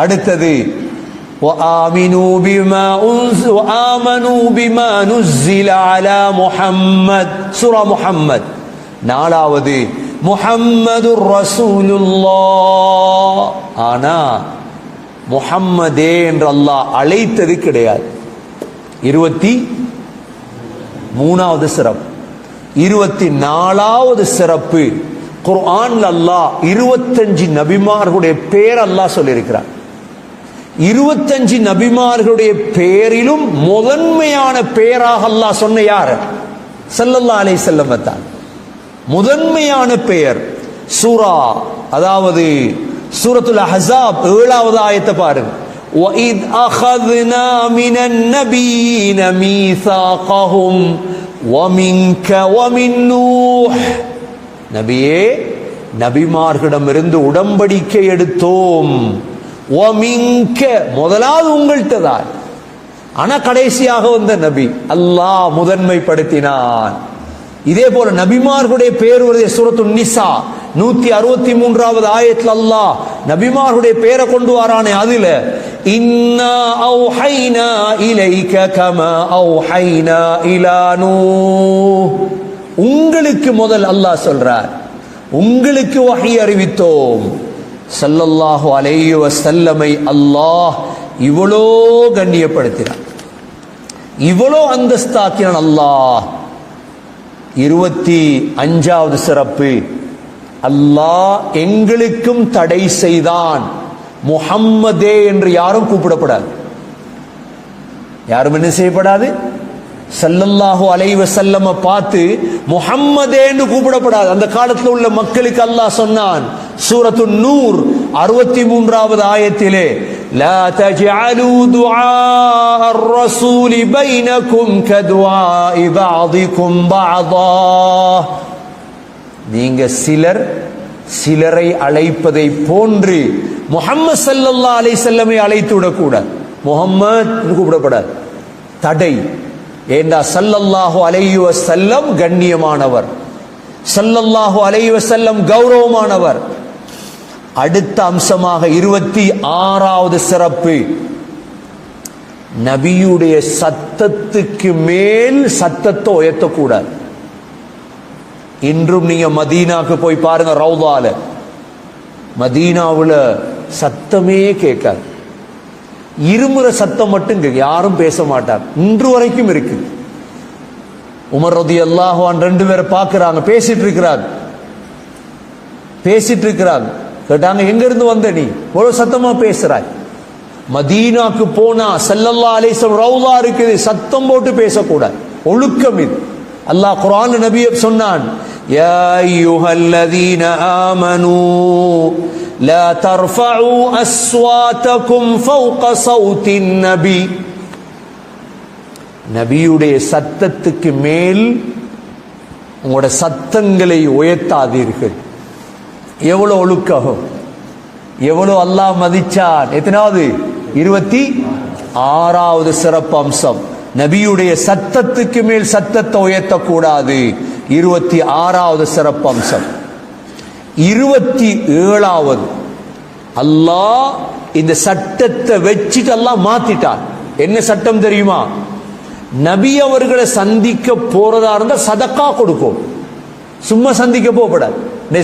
அடுத்தது وآمنوا بما نزل على محمد சூரா முஹம்மத். நாலாவது முஹம்மதுர் ரசூலுல்லாஹ். ஆனா முஹம்மதே என்று அல்லாஹ் அழைத்தது கிடையாது. 23வது சிறப்பு. 24வது சிறப்பு, குர்ஆன்ல அல்லாஹ் 25 நபிமார்களுடைய பேர் அல்லாஹ் சொல்லியிருக்கிறார். 25 நபிமார்களுடைய பெயரிலும் முதன்மையான பெயராக அல்லாஹ் சொன்ன யார்? ஸல்லல்லாஹு அலைஹி வஸல்லம் தான் முதன்மையான பெயர். சூரா, அதாவது சூரத்துல் அஹ்ஸாப் 7வது ஆயத்தை பாருங்க. وَإِذْ أَخَذْنَا مِنَ النَّبِيِّينَ مِيثَاقَهُمْ وَمِنْكَ وَمِنْ نُوحٍ. நபியே, நபிமார்களிடமிருந்து உடன்படிக்கை எடுத்தோம். وَمِنْكَ முதலாவது உங்கள்கிட்ட தான், ஆனா கடைசியாக வந்த நபி அல்லாஹ் முதன்மைப்படுத்தினான். இதே போல நபிமார்களுடைய பேர் வருது சூரத்துன் நிசா 163வது ஆயத்துல அல்லாஹ் நபிமார்களுடைய பேரை கொண்டு வரானே, அதுல இன்னா அவ்ஹைனா இலைக கமா அவ்ஹைனா இலா நூஹ். உங்களுக்கு முதல் அல்லாஹ் சொல்றார், உங்களுக்கு வஹி அறிவித்தோம். ஸல்லல்லாஹு அலைஹி வஸல்லமை அல்லாஹ் இவ்வளோ கண்ணியப்படுத்தினான், இவ்வளோ அந்தஸ்தாக்கினான் அல்லாஹ். 25வது சிறப்பு, அல்லாஹ் எங்களுக்கும் தடை செய்தான். முஹம்மதே என்று யாரும் கூப்பிடப்படாது, யாரும் என்ன செய்யப்படாது? ஸல்லல்லாஹு அலைஹி வஸல்லம் பார்த்து முஹம்மதே என்று கூப்பிடப்படாது. அந்த காலத்தில் உள்ள மக்களுக்கு அல்லாஹ் சொன்னான் சூரத்துன் நூர் 63வது ஆயத்திலே, லா தஜஅலு துஆ الرسول بينكم كدعاء بعضكم بعضا. நீங்க சிலரை அழைப்பதை போன்று முஹம்மது ஸல்லல்லாஹு அலைஹி வஸல்லமை அழைத்து விடக்கூடாது. முஹம்மத் கூப்பிடப்படாது, தடை. ஏண்டா ஸல்லல்லாஹு அலைஹி வஸல்லம் கண்ணியமானவர், ஸல்லல்லாஹு அலைஹி வஸல்லம் கௌரவமானவர். அடுத்த அம்சமாக 26வது சிறப்பு, நபியுடைய சத்தத்துக்கு மேல் சத்தத்தை உயர்த்தக்கூடாது. இன்றும் நீங்க மதீனாக்கு போய் பாருங்க, ரவுதால மதீனாவுல சத்தமே கேட்காது, இருமுற சத்தம் மட்டும் கேட்க, யாரும் பேச மாட்டார். இன்று வரைக்கும் இருக்கு. உமர் ரலியல்லாஹு அன்ஹு 2 பேரை பார்க்கறாங்க, பேசிட்டு இருக்கிறாங்க. கேட்டாங்க, எங்க இருந்து வந்த நீ இவ்வளவு சத்தமா பேசுறாய்? மதீனாக்கு போனா ஸல்லல்லாஹு அலைஹி வஸல்லம் ரவுதா இருக்குது, சத்தம் போட்டு பேசக்கூடாது, ஒழுக்கம் இது. அல்லாஹ் குர்ஆன்ல நபியை சொன்னான், யா அய்யுஹல்லதீன ஆமனூ லா தர்ஃபஉ அஸ்வாதகும் ஃபௌக ஸௌத்தின் நபி. நபியுடைய சத்தத்துக்கு மேல் உங்களோட சத்தங்களை உயர்த்தாதீர்கள். எவ்வளவு ஒழுக்கம், எவ்வளவு அல்லாஹ் மதிச்சான். எத்தனாவது? 26வது சிறப்பு அம்சம், நபியுடைய சத்தத்துக்கு மேல் சத்தத்தை உயர்த்தக்கூடாது. 26வது சிறப்பு அம்சம். 27வது, அல்லாஹ் இந்த சட்டத்தை வச்சுட்டு அல்லாஹ் மாத்திட்டான். என்ன சட்டம் தெரியுமா? நபி அவர்களை சந்திக்க போறதா இருந்தா சதக்கா கொடுக்கும், சும்மா சந்திக்க போகப்படாது.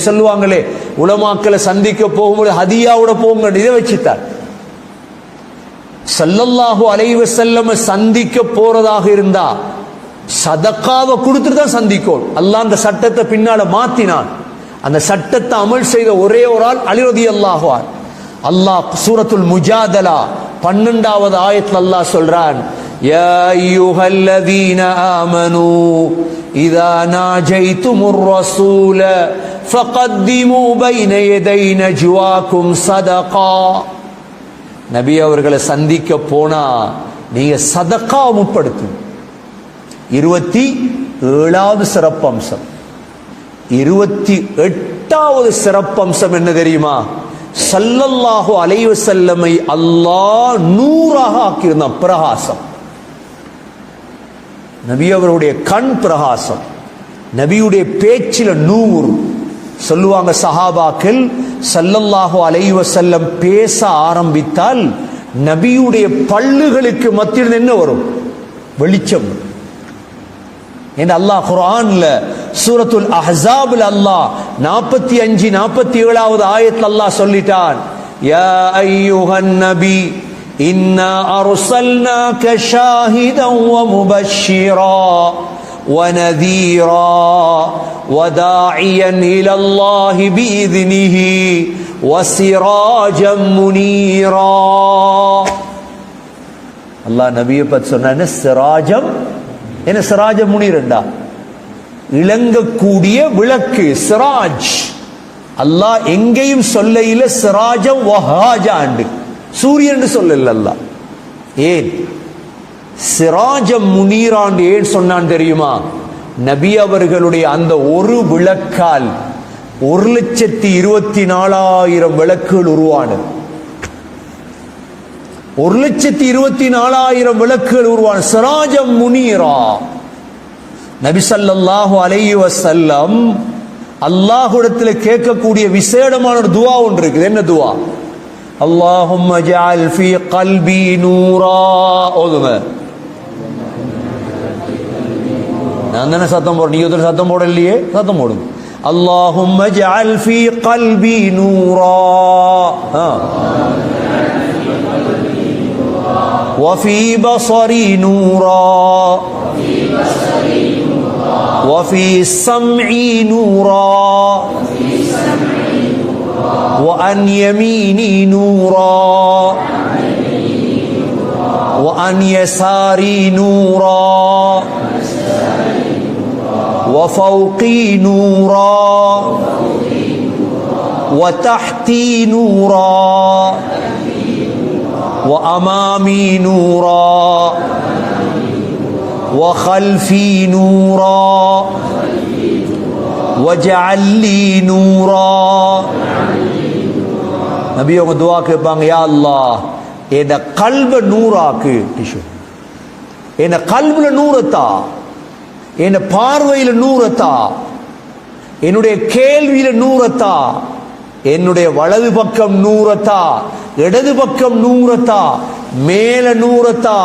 சொல்லுவாங்களே, உலமாக்களை சந்திக்க போகும்போது ஹதியாவோட போங்க, இதை வச்சுட்டார். ஸல்லல்லாஹு அலைஹி வஸல்லம் சந்திக்க போறதாக இருந்தா சதக்காவை கொடுத்துட்டு தான் சந்திக்கும். அல்லாஹ் அந்த சட்டத்தை பின்னால மாத்தினான். அந்த சட்டத்தை அமல் செய்த ஒரே ஒரு ஆள் அலி ரலியல்லாஹு அன்ஹு. அல்லாஹ் சூரத்துல் முஜாதலா 12வது ஆயத்துல அல்லாஹ் சொல்றான், யா அய்யுஹல்லதீன ஆமனூ இதா நாஜைதுமுர் ரசூல ஃபகத்திமு பைன யதை நஜ்வாக்கும் ஸதகா. நபி அவர்களை சந்திக்க போனா நீங்க சதகா முற்படுத்து. 27வது சிறப்பம்சம். 28வது சிறப்பம்சம் என்ன தெரியுமா? ஸல்லல்லாஹு அலைஹி வஸல்லமை அல்லாஹ் நூறாக ஆக்கியிருந்தான், பிரகாசம். நபி அவருடைய கண் பிரகாசம், நபியுடைய பேச்சில நூர். சொல்லுவாங்க சஹாபாக்கள், ஸல்லல்லாஹு அலைஹி வஸல்லம் பேச ஆரம்பித்தால் நபியுடைய பல்லுகளுக்கு மத்தியில் என்ன வரும்? வெளிச்சம். என்று அல்லாஹ் குர்ஆன்ல சூரத்துல் அஹ்ஸாப்ல அல்லாஹ் 45 47வது ஆயத்துல அல்லாஹ் சொல்லிட்டான், யா அய்யுஹன் நபி இன்னா அர்ஸல்னாக ஷாஹிதன் வ முபஷ்ஷிரா வ நதீரா வ தாஇயன் இலல்லாஹி பிஇذனிஹி வ சிராஜம் முனீரா. அல்லாஹ் நபியை பத்தி சொன்ன சிராஜம், என்ன சிராஜம் முனீரண்டா? இளங்கக்கூடிய விளக்கு, சிராஜ். அல்லாஹ் எங்கேயும் சொல்லையில சிராஜம் வஹாஜாண்டு, சூரியன் சொல்லல அல்லாஹ். ஏன் சிராஜம் முனீராண்டு ஏன் சொன்னான் தெரியுமா? நபி அவர்களுடைய அந்த ஒரு விளக்கால் 1,24,000 விளக்குகள் உருவானது. 1,24,000 விளக்குகள் உருவான சிராஜம் முனீரா. நபி ஸல்லல்லாஹு அலைஹி வஸல்லம் அல்லாஹ்விடத்தில் கேட்கக்கூடிய விசேடமான ஒரு துஆ ஒன்று இருக்குது. என்ன துஆ? அல்லாஹும்ம ஜஅல் ஃபீ கல்பி நூரா. ஓதுங்க. நான் தானே சத்தம் போடுறேன், நீங்க ஒருத்தர் சத்தம் போடலையே, சத்தம் போடுங்க. அல்லாஹும்ம ஜஅல் ஃபீ கல்பி நூரா وفي بصري نورا وفي سمعي نورا وعن يميني نورا وعن يساري نورا وفوقي نورا وتحتي نورا وأمامي نورا وخلفي نورا وجعل لي نورا. நபி அவங்க துஆ கேட்பாங்க, யா அல்லாஹ் என் கல்ப நூறாக்கு, என் கல்புல நூறத்தா, என் பார்வையில நூறத்தா, என்னுடைய கேள்வியில நூறத்தா, என்னுடைய வலது பக்கம் நூறத்தா, இடது பக்கம் நூறத்தா, மேல நூறத்தா,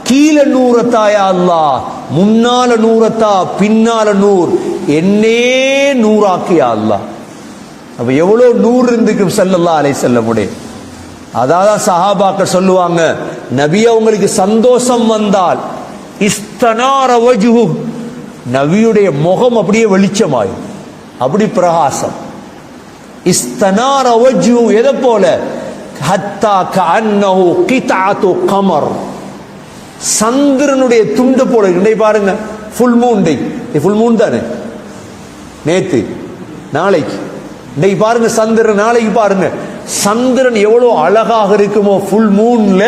கீழே நூறத்தா, யா அல்லாஹ் முன்னால நூறத்தா, பின்னால நூர், என்னே நூறாக்கியா அல்லாஹ். அப்ப எவ்வளவு நூறு இருந்துக்கும் ஸல்லல்லாஹு அலைஹி வஸல்லம். அதான் சஹாபாக்கள் சொல்லுவாங்க, நபி அவங்களுக்கு சந்தோஷம் வந்தால் இஸ்தனார வஜ்ஹு, நபியுடைய முகம் அப்படியே வெளிச்சமாயும், அப்படி பிரகாசம். இஸ்தனார வஜ்ஹு எதை போல? ஹத்தா கஅன்னஹு கித்அத்து கமர், சந்திரனுடைய துண்டு போல. இன்னைக்கு பாருங்க full moon day, full Moon தானே, நேத்து நாளைக்கு, இன்னைக்கு பாருங்க சந்திரன், நாளைக்கு பாருங்க சந்திரன் எவ்வளவு அழகாக இருக்குமோ ஃபுல் மூன்ல,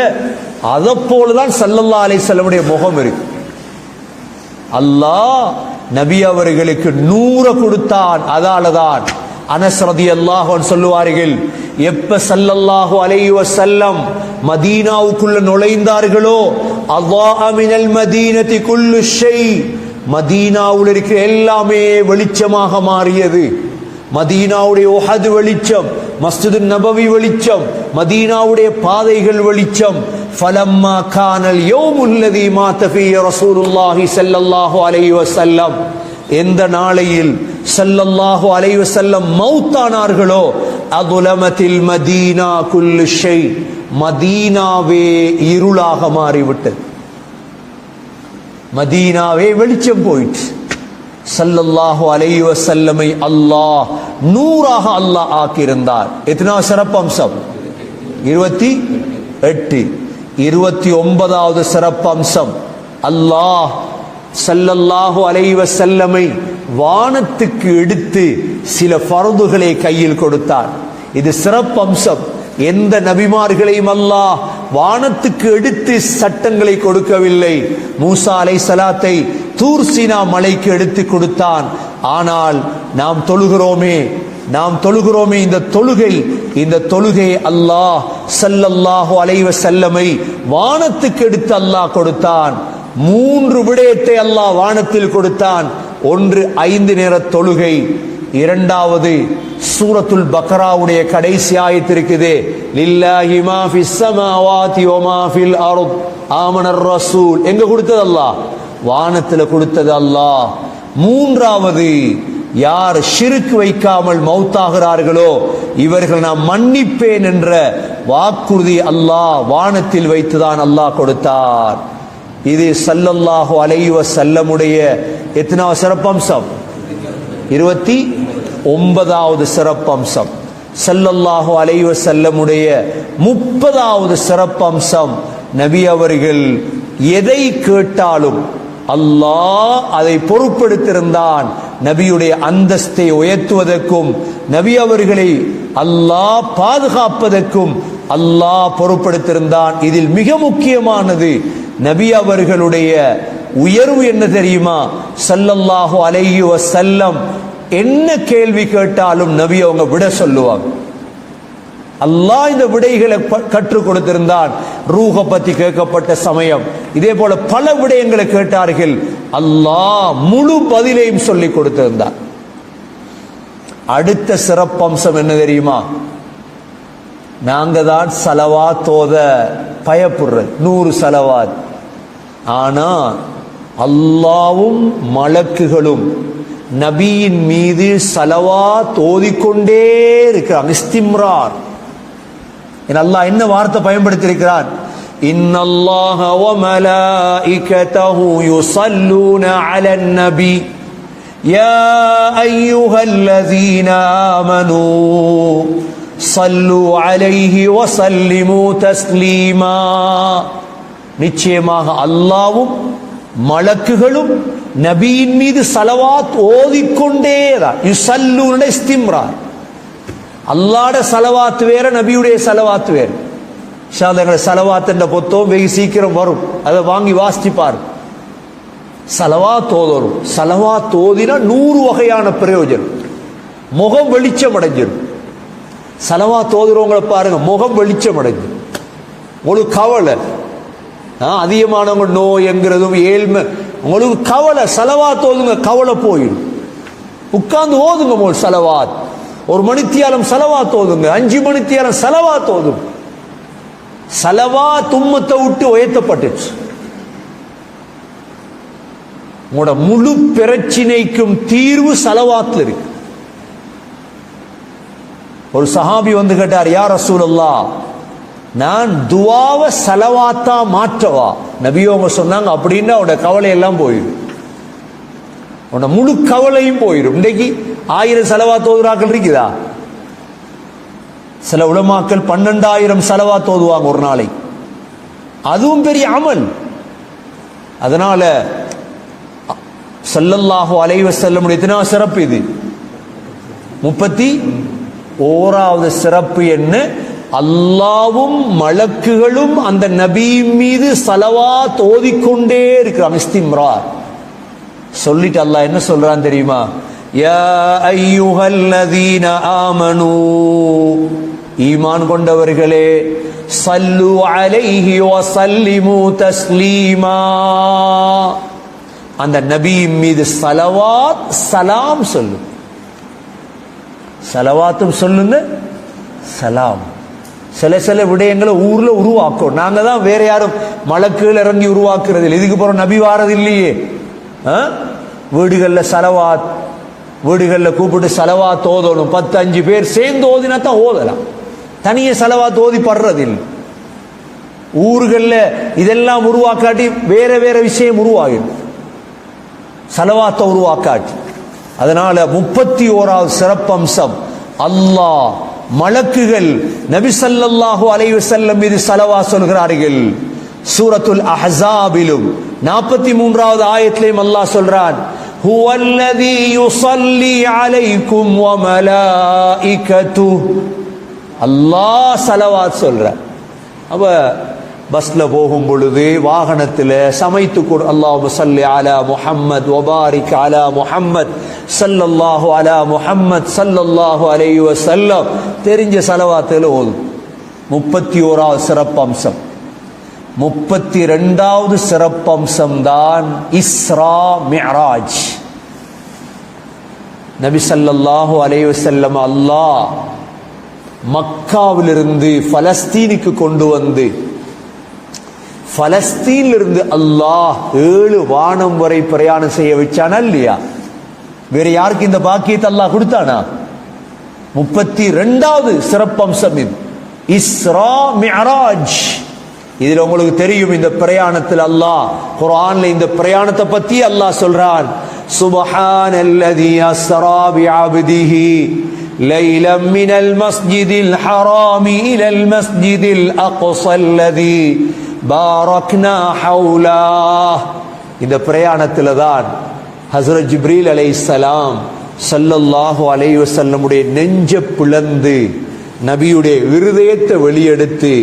அதை போலதான் ஸல்லல்லாஹு அலைஹி வஸல்லமுடைய முகம் இருக்கு. அல்லாஹ் நபி அவர்களுக்கு நூற கொடுத்தான். அதாலதான் அனஸ் ரலியல்லாஹு அன்ஹு சொல்லுவார்கள், எப்ப ஸல்லல்லாஹு அலைஹி வஸல்லம் மதீனாவுக்குள்ள நுழைந்தார்களோ, அல்லாஹ் மினல் மதீனத்தி குல்லு ஷை, மதீனாவுல இருக்கிற எல்லாமே வெளிச்சமாக மாறியது. மதீனாவுடைய உஹது வெளிச்சம், மஸ்ஜிது நபவி வெளிச்சம், மதீனாவுடைய பாதைகள் வெளிச்சம். ஃபலம்மா கானல் யௌமுல் லதீ மாத ஃபீஹி ரசூலுல்லாஹி ஸல்லல்லாஹு அலைஹி வஸல்லம், எந்த நாளையில் ஸல்லல்லாஹு அலைஹி வஸல்லம் மௌத்தானார்களோ, அதுலமத்தில் மதீனா குல்லு ஷை, மதீனாவே இருளாக மாறிவிட்டது, மதீனாவே வெளிச்சம் போயிற்று. ஸல்லல்லாஹு அலைஹி வஸல்லமை அல்லாஹ் நூறாக அல்லாஹ் ஆக்கியிருந்தார். எத்தனை சிறப்பம்சம்? 28. 29வது சிறப்பம்சம், அல்லாஹ் ஸல்லல்லாஹு அலைஹி வஸல்லமை வானத்துக்கு எடுத்து சில ஃபர்துகளை கையில் கொடுத்தார். இது சிறப்பம்சம். எந்த நபிமார்களையும் அல்லாஹ் வானத்துக்கு எடுத்து சட்டங்களை கொடுக்கவில்லை. மூசா அலைஹிஸ்ஸலாத்தை தூர் சீனா மலைக்கு எடுத்து கொடுத்தான். ஆனால் நாம் தொழுகிறோமே இந்த தொழுகை அல்லாஹ் ஸல்லல்லாஹு அலைஹி வஸல்லமை வானத்துக்கு எடுத்து அல்லாஹ் கொடுத்தான். மூன்று விடயத்தை அல்லாஹ் வானத்தில் கொடுத்தான். ஒன்று 5 நேர தொழுகை, இரண்டாவது சூரத்துல் பக்ராவுடைய கடைசி ஆயத்து இருக்குது, லில்லாஹி மா ஃபிஸ் ஸமாவாதி வ மா ஃபில் அர்த் ஆமனர் ரசூல். எங்க கொடுத்தது அல்லாஹ்? வானத்துல கொடுத்தது அல்லாஹ். மூன்றாவது, யார் ஷிர்க் வைக்காமல் மௌத்தாகிறார்களோ இவர்கள் நான் மன்னிப்பேன் என்ற வாக்குறுதி அல்லாஹ் வானத்தில் வைத்துதான் அல்லாஹ் கொடுத்தார். இது ஸல்லல்லாஹு அலைஹி வஸல்லமுடைய எத்தனாவது சிறப்பம்சம்? 29வது சிறப்பம்சம். ஸல்லல்லாஹு அலைஹி வஸல்லமுடைய 30வது சிறப்பம்சம், நபி அவர்கள் எதை கேட்டாலும் அல்லாஹ் அதை பொறுப்பெடுத்திருந்தான். நபியுடைய அந்தஸ்தை உயர்த்துவதற்கும் நபி அவர்களை அல்லாஹ் பாதுகாப்பதற்கும் அல்லாஹ் பொறுப்பெடுத்திருந்தான். இதில் மிக முக்கியமானது நபி அவர்களுடைய உயர்வு என்ன தெரியுமா? ஸல்லல்லாஹு அலைஹி வஸல்லம் என்ன கேள்வி கேட்டாலும் நபி அவங்க விட சொல்லுவாங்க. அல்லாஹ் இந்த விடைகளை கற்றுக் கொடுத்திருந்தான். ரூஹ பத்தி கேட்கப்பட்ட சமயம் இதே போல பல விடயங்களை கேட்டார்கள். அல்லாஹ் முழு பதிலையும் சொல்லிக் கொடுத்திருந்தார். அடுத்த சிறப்பம்சம் என்ன தெரியுமா? நாங்க தான் ஸலவாத் ஓத பயப்படுறது, 100 ஸலவாத். ஆனா அல்லாவும் மலக்குகளும் நபியின் மீது ஸலவாத் ஓதிக்கொண்டே இருக்கிறாங்க. இஸ்திம்ரார். அல்லாஹ் என்ன வார்த்தை பயன்படுத்தி இருக்கிறான்? இன்னல்லாஹ வ மலாயிகதஹு யுஸல்லூன அலன் நபி யா அய்யுஹல்லதீன ஆமனூ ஸல்லூ அலைஹி வ ஸல்லிமூ தஸ்லீமா. நிச்சயமாக அல்லாஹ்வும் மலக்குகளும் நபியின் மீது ஸலவாத் ஓதிக்கொண்டே தான். யுஸல்லூன இஸ்திம்ரார். அல்லாஹ்ட ஸலவாத் வேற, நபியுடைய ஸலவாத் வேற. இன்ஷா அல்லாஹ் எங்க ஸலவாத் என்ற புத்தகம் வெகு சீக்கிரம் வரும், அதை வாங்கி வாசிப்பார். ஸலவாத் ஓதரும். ஸலவாத் ஓதினா 100 வகையான பிரயோஜனம். முகம் வெளிச்சம் அடைஞ்சிடும். ஸலவாத் ஓதுறவங்களை பாருங்க, முகம் வெளிச்சம் அடைஞ்சிடும். உங்களுக்கு கவலை அதிகமானவங்க நோய்ங்கிறதும் ஏழ்மை, உங்களுக்கு கவலை, ஸலவாத் ஓதுங்க, கவலை போயிடும். உட்கார்ந்து ஓதுங்க போல் ஸலவாத். 1 மணித்தியாலம் ஸலவாத் ஓதுங்க, 5 மணித்தியாலம் ஸலவாத் ஓதுங்க. ஸலவாத் உம்மத்தை விட்டு உயர்த்தப்பட்டுச்சு. உங்களோட முழு பிரச்சினைக்கும் தீர்வு ஸலவாத்ல இருக்கு. ஒரு சஹாபி வந்து கேட்டார், யா ரசூலல்லாஹ், நான் துவாவை ஸலவாத்தா மாற்றவா? நபியோங்க சொன்னாங்க, அப்படின்னா அவனோட கவலை எல்லாம் போயிடும், உன்னோட முழு கவலையும் போயிடும். இன்றைக்கு 1000 ஸலவாத் ஓதுறாக்கள் இருக்குதா? சில உலமாக்கள் 12,000 ஸலவாத் ஓதுவாங்க ஒரு நாளை. அதுவும் பெரிய அமல். அதனால ஸல்லல்லாஹு அலைஹி வஸல்லம் எத்தனாவது சிறப்பு இது? 31வது சிறப்பு என்ன? அல்லாவும் மலக்குகளும் அந்த நபி மீது ஸலவாத் ஓதிக்கொண்டே இருக்கிறாங்க. இஸ்திம்ரார். சொல்லிட்டு அல்லாஹ் என்ன சொல்றான் தெரியுமா? யா அய்யுஹல்லதீன ஆமனூ, ஈமான் கொண்டவர்களே, ஸல்லு அலைஹி வ ஸல்லிமூ தஸ்லீமா. அந்த நபி மீது ஸலவாத் சலாம் சொல்லு. ஸலவாத்தும் சொல்லுங்க, சலாம். சில விடயங்களை ஊர்ல உருவாக்கும். நாங்க தான் வேற யாரும் மலக்குகள் இறங்கி உருவாக்குறது இல்லை. இதுக்கு போற நபி வாரது இல்லையே. வீடுகள்ல ஸலவாத், வீடுகள்ல கூப்பிட்டு ஸலவாத் ஓதணும். 10-5 பேர் சேர்ந்து ஓதினா தான் ஓதலாம். தனியே ஸலவாத் ஓதி படுறது இல்லை. ஊர்கள்ல இதெல்லாம் உருவாக்காட்டி வேற வேற விஷயம் உருவாகிடும், ஸலவாத்தை உருவாக்காட்டி. அதனால 31வது சிறப்பம்சம், அல்லாஹ் மலக்குகள் நபி ஸல்லல்லாஹு அலைஹி வஸல்லம் மீது ஸலவாத் சொல்கிறார்கள். சூரத்துல் அஹ்ஸாபிலும் 43வது ஆயத்திலும் அல்லாஹ் சொல்றான், ஹுவல்லதீ யுஸல்லி அலைக்கும் வ மலாயிகத்துஹு. அல்லாஹ் ஸலவாத் சொல்றான். அப்ப பஸ்ல போகும் பொழுது, வாகனத்தில் சமைத்து அல்லாஹும்ம ஸல்லி அலா முஹம்மத் வ பாரிக் அலா முஹம்மத் ஸல்லல்லாஹு அலா முஹம்மத் ஸல்லல்லாஹு அலைஹி வஸல்லம் தெரிஞ்ச ஸலவாத்துல ஓதும். 31வது சிறப்பம்சம். 32வது சிறப்பம்சம்தான் இஸ்ரா மிஅராஜ். நபி ஸல்லல்லாஹு அலைஹி வஸல்லம் அல்லாஹ் மக்காவிலிருந்து பலஸ்தீனுக்கு கொண்டு வந்து, பலஸ்தீனிலிருந்து அல்லாஹ் 7 வானம் வரை பிரயாணம் செய்ய வச்சானா இல்லையா? வேற யாருக்கு இந்த பாக்கியத்தை அல்லாஹ் கொடுத்தானா? 32வது சிறப்பம்சம் இது, இஸ்ரா மிஅராஜ். இதுல உங்களுக்கு தெரியும், இந்த பிரயாணத்தில் அல்லாஹ் குர்ஆன்ல இந்த பிரயாணத்தை பத்தி அல்லாஹ் சொல்றான், சுப்ஹானல்லதி அஸ்ரா பிஅப்திஹி லைலம் மினல் மஸ்ஜிதில் ஹராமி இலல் மஸ்ஜிதில் அக்ஸல்லதி பாரக்னா ஹவுலா. இந்த பிரயாணத்தில் தான் ஹஸ்ரத் ஜிப்ரீல் அலைஹிஸ்ஸலாம் ஸல்லல்லாஹு அலைஹி வஸல்லமுடைய நெஞ்ச பிளந்து நபியுடைய இருதயத்தை வெளியெடுத்து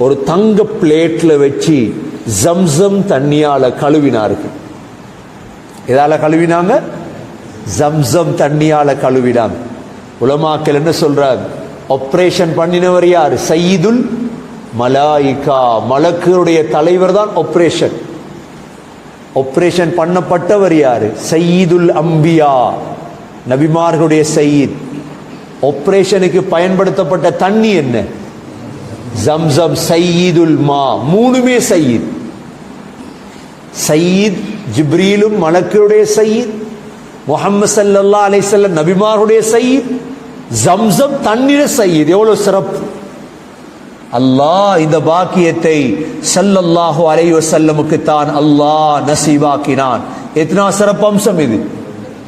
ஒரு தங்க பிளேட்ல வச்சு ஜம்சம் தண்ணியால கழுவினார்கள். எதால கழுவினாங்க? ஜம்சம் தண்ணியால கழுவினாங்க. உலமாக்கள் என்ன சொல்றாங்க? ஆபரேஷன் பண்ணினவர் யார்? சய்யிதுல் மலாயிகா, மலக்குடைய தலைவர் தான் ஆபரேஷன். ஆபரேஷன் பண்ணப்பட்டவர் யாரு? சய்யிதுல் அம்பியா, நபிமார்களுடைய சய்யித். ஆபரேஷனுக்கு பயன்படுத்தப்பட்ட தண்ணி என்ன? ஜம்சம். சய்யிதுல் மா, மூணுமே சய்யித். சய்யித் ஜிப்ரீலும் மலக்குடைய சய்யித், முஹம்மது ஸல்லல்லாஹு அலைஹி வஸல்லம் நபிமார்களுடைய சய்யித், ஜம்சம் தண்ணீர சய்யித். எவ்வளவு சிறப்பு! அல்லாஹ் இந்த பாக்கியத்தை ஸல்லல்லாஹு அலைஹி வஸல்லமுக்கு தான் அல்லாஹ் நசீபாக்கினான். எத்தனா சிறப்பம்சம் இது?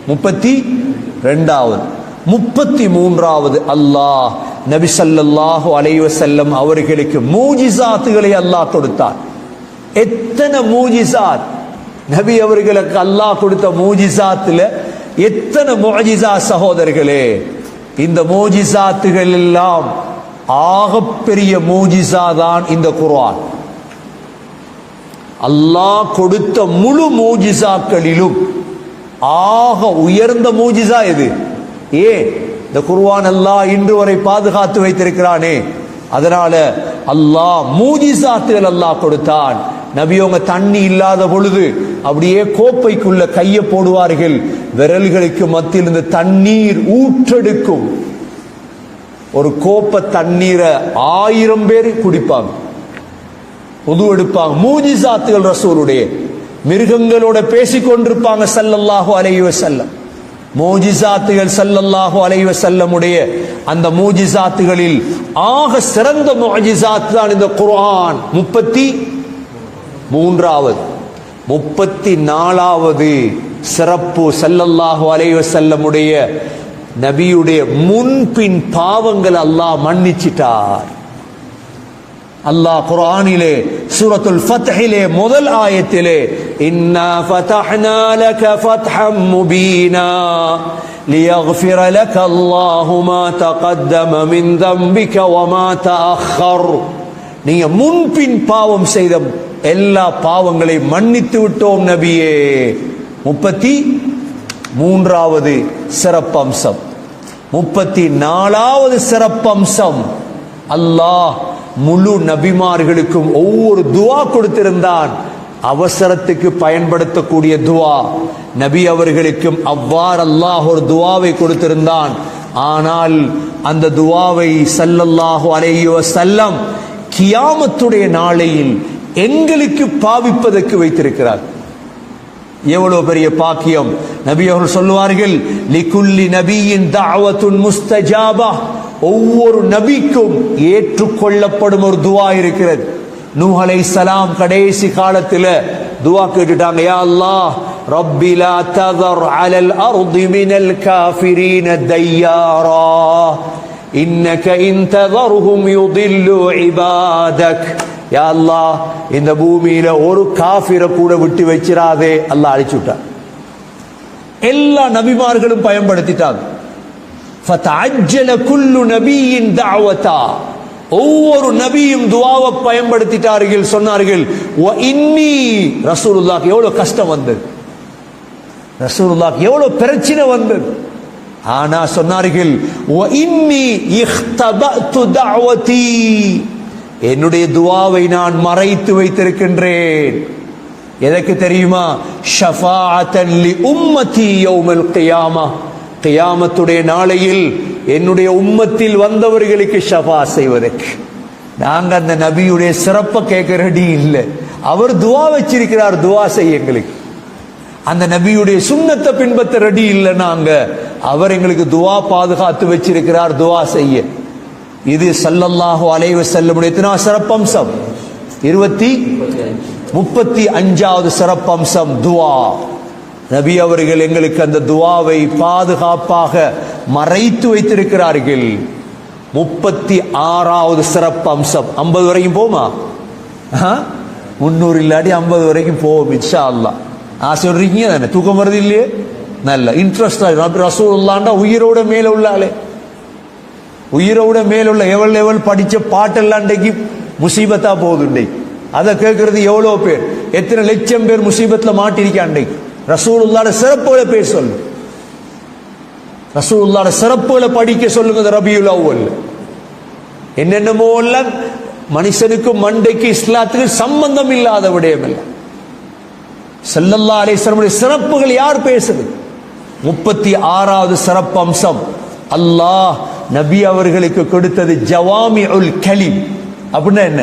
32வது. 33வது அல்லாஹ் நபி ஸல்லல்லாஹு அலைஹி வஸல்லம் அவர்களுக்கு மூஜிசாத்துகளை அல்லாஹ் கொடுத்தான். எத்தனை மூஜிசாத்! நபி அவர்களுக்கு அல்லாஹ் கொடுத்த மூஜிசாத்துல எத்தனை முஅஜிசா சகோதரர்களே! இந்த மூஜிசாத்துகள் எல்லாம் ஆகப்பெரிய மூஜிசா தான் இந்த குர்ஆன். அல்லாஹ் கொடுத்த முழு மூஜிசாக்களிலும் ஆக உயர்ந்த மூஜிசா எது? இந்த குர்ஆன் அல்லாஹ் இன்று வரை பாதுகாத்து வைத்திருக்கிறானே, அதனால அல்லாஹ் மூஜிசாத்துகள் அல்லாஹ் கொடுத்தான். நபியோங்க தண்ணி இல்லாத பொழுது அப்படியே கோப்பைக்குள்ள கையை போடுவார்கள், விரல்களுக்கு மத்தியில் இருந்து தண்ணீர் ஊற்றெடுக்கும். ஒரு கோப்பை தண்ணீரை 1000 பேர் குடிப்பாங்க, உது எடுப்பாங்க. மூஜிசாத்துகள் ரசூலுடைய. மிருகங்களோட பேசிக்கொண்டிருப்பாங்க ஸல்லல்லாஹு அலைஹி வஸல்லம். மூஜிசாத்துகள் ஸல்லல்லாஹு அலைஹி வஸல்லமுடைய அந்த மூஜிசாத்துகளில் ஆக சிறந்த மூஜிசாத் தான் இந்த குர்ஆன். 33வது. 34வது சிறப்பு ஸல்லல்லாஹு அலைஹி வஸல்லமுடைய நபியுடைய முன்பின் பாவங்கள் அல்லாஹ் மன்னிச்சிட்டார். அல்லாஹ் குர்ஆனிலே சூரத்துல் ஃபத்ஹிலே முதல் ஆயத்திலே இன்னா ஃபதஹ்னா லக ஃபத்ஹம் முபீனா லியக்ஃபிர லக அல்லாஹு மா தகத்தம மின் தம்பிக வமா தஅக்கர். நீங்க முன்பின் பாவம் செய்த எல்லா பாவங்களை மன்னித்து விட்டோம் நபியே. 33வது சிறப்பம்சம். 34வது சிறப்பம்சம், அல்லாஹ் முழு நபிமார்களுக்கும் ஒவ்வொரு துவா கொடுத்திருந்தான். அவசரத்துக்கு பயன்படுத்தக்கூடிய துவா. நபி அவர்களுக்கும் அவ்வாறு அல்லாஹ் ஒரு துவாவை கொடுத்திருந்தான். ஆனால் அந்த துவாவை ஸல்லல்லாஹு அலைஹி வஸல்லம் கியாமத்துடைய நாளையில் எங்களுக்கு பாவிப்பதற்கு வைத்திருக்கிறார். எவ்வளவு பெரிய பாக்கியம்! நபி அவர்கள் சொல்லுவார்கள், லிகுல்லி நபியின் தஅவத்துன் முஸ்தஜாபா. ஒவ்வொரு நபிக்கும் ஏற்றுக்கொள்ளப்படும் ஒரு துவா இருக்கிறது. நூஹ் அலைஹிஸ்ஸலாம் கடைசி காலத்துல துவா கேட்டுட்டாங்க, யா அல்லாஹ் ரப்பி லா ததர் அலல் அர்தி மினல் காஃபிரீன தய்யாரா இன்னக இன் ததர்ஹும் யுதில்லு இபாதக். யா அல்லாஹ் இந்த பூமியில ஒரு காஃபிரை கூட விட்டு வச்சிராதே. அல்லாஹ் அழிச்சு விட்டார். எல்லா நபிமார்களும் பயன்படுத்திட்டாங்க. ஃபதஅஜ்ஜல குல்லு நபியின் தஅவதா. ஒவ்வொரு நபியும் துஆவை பயன்படுத்திட்டார்கள். சொன்னார்கள், வ இன்னி. ரசூலுல்லாஹ்க்கு எவ்வளவு கஷ்டம் வந்தது, ரசூலுல்லாஹ்க்கு எவ்வளவு பிரச்சனை வந்தது. ஆனா சொன்னார்கள், வ இன்னி இஹ்தபஅது தஅவதி. என்னுடைய துஆவை நான் மறைத்து வைத்திருக்கின்றேன். எதற்கு தெரியுமா? ஷஃபாஅத்தன் லி உம்மதி யௌமல் கியாமா, கியாமத்துடைய நாளையில் என்னுடைய உம்மத்தில் வந்தவர்களுக்கு ஷஃபா செய்வதற்கு. நாங்க அந்த நபியுடைய சிறப்பை கேட்க ரெடி இல்லை. அவர் துஆ வச்சிருக்கிறார், துஆ செய்ய எங்களுக்கு. அந்த நபியுடைய சுன்னத்தை பின்பற்ற ரெடி இல்லை நாங்க. அவர் எங்களுக்கு துஆ பாதுகாத்து வச்சிருக்கிறார், துஆ செய்ய. இது ஸல்லல்லாஹு அலைஹி வஸல்லம் எத்தனா சிறப்பம்சம்? 35வது சிறப்பம்சம் துஆ. நபி அவர்கள் எங்களுக்கு அந்த துஆவை பாதுகாப்பாக மறைத்து வைத்திருக்கிறார்கள். 36வது சிறப்பம்சம். 50 வரைக்கும் போமா? 300 இல்லாட்டி 50 வரைக்கும் போவோம் இன்ஷா அல்லாஹ். ஆசை இருக்கீங்க தானே? தூக்கம் வருது இல்லையே? நல்ல இன்ட்ரெஸ்ட். ரசூலுல்லாஹ்னா உயிரோட மேல உள்ளாலே, உயிரோட மேல உள்ள எவள் படிச்ச பாட்டெல்லாம் இன்றைக்கு முசீபத்தா போகுது. அதை கேட்கறது எவ்வளவு பேர், எத்தனை லட்சம் பேர் முசீபத்துல மாட்டிருக்கான். ரசூலுல்லாஹ்வோட சிறப்புகளை பேர் சொல்லு, ரசூலுல்லாஹ்வோட சிறப்புகளை படிக்க சொல்லுங்க. ரபியுல் அவ்வல் என்னென்னமோ எல்லாம் மனுஷனுக்கு மண்டைக்கு இஸ்லாத்துக்கு சம்பந்தம் இல்லாத விடயம் இல்லை. ஸல்லல்லாஹு அலைஹி வஸல்லம் சிறப்புகள் யார் பேசுறது? 36வது சிறப்பம்சம், அல்லாஹ் நபி அவர்களுக்கு கொடுத்தது ஜவாமிஉல் கலீம். அப்படின்னா என்ன?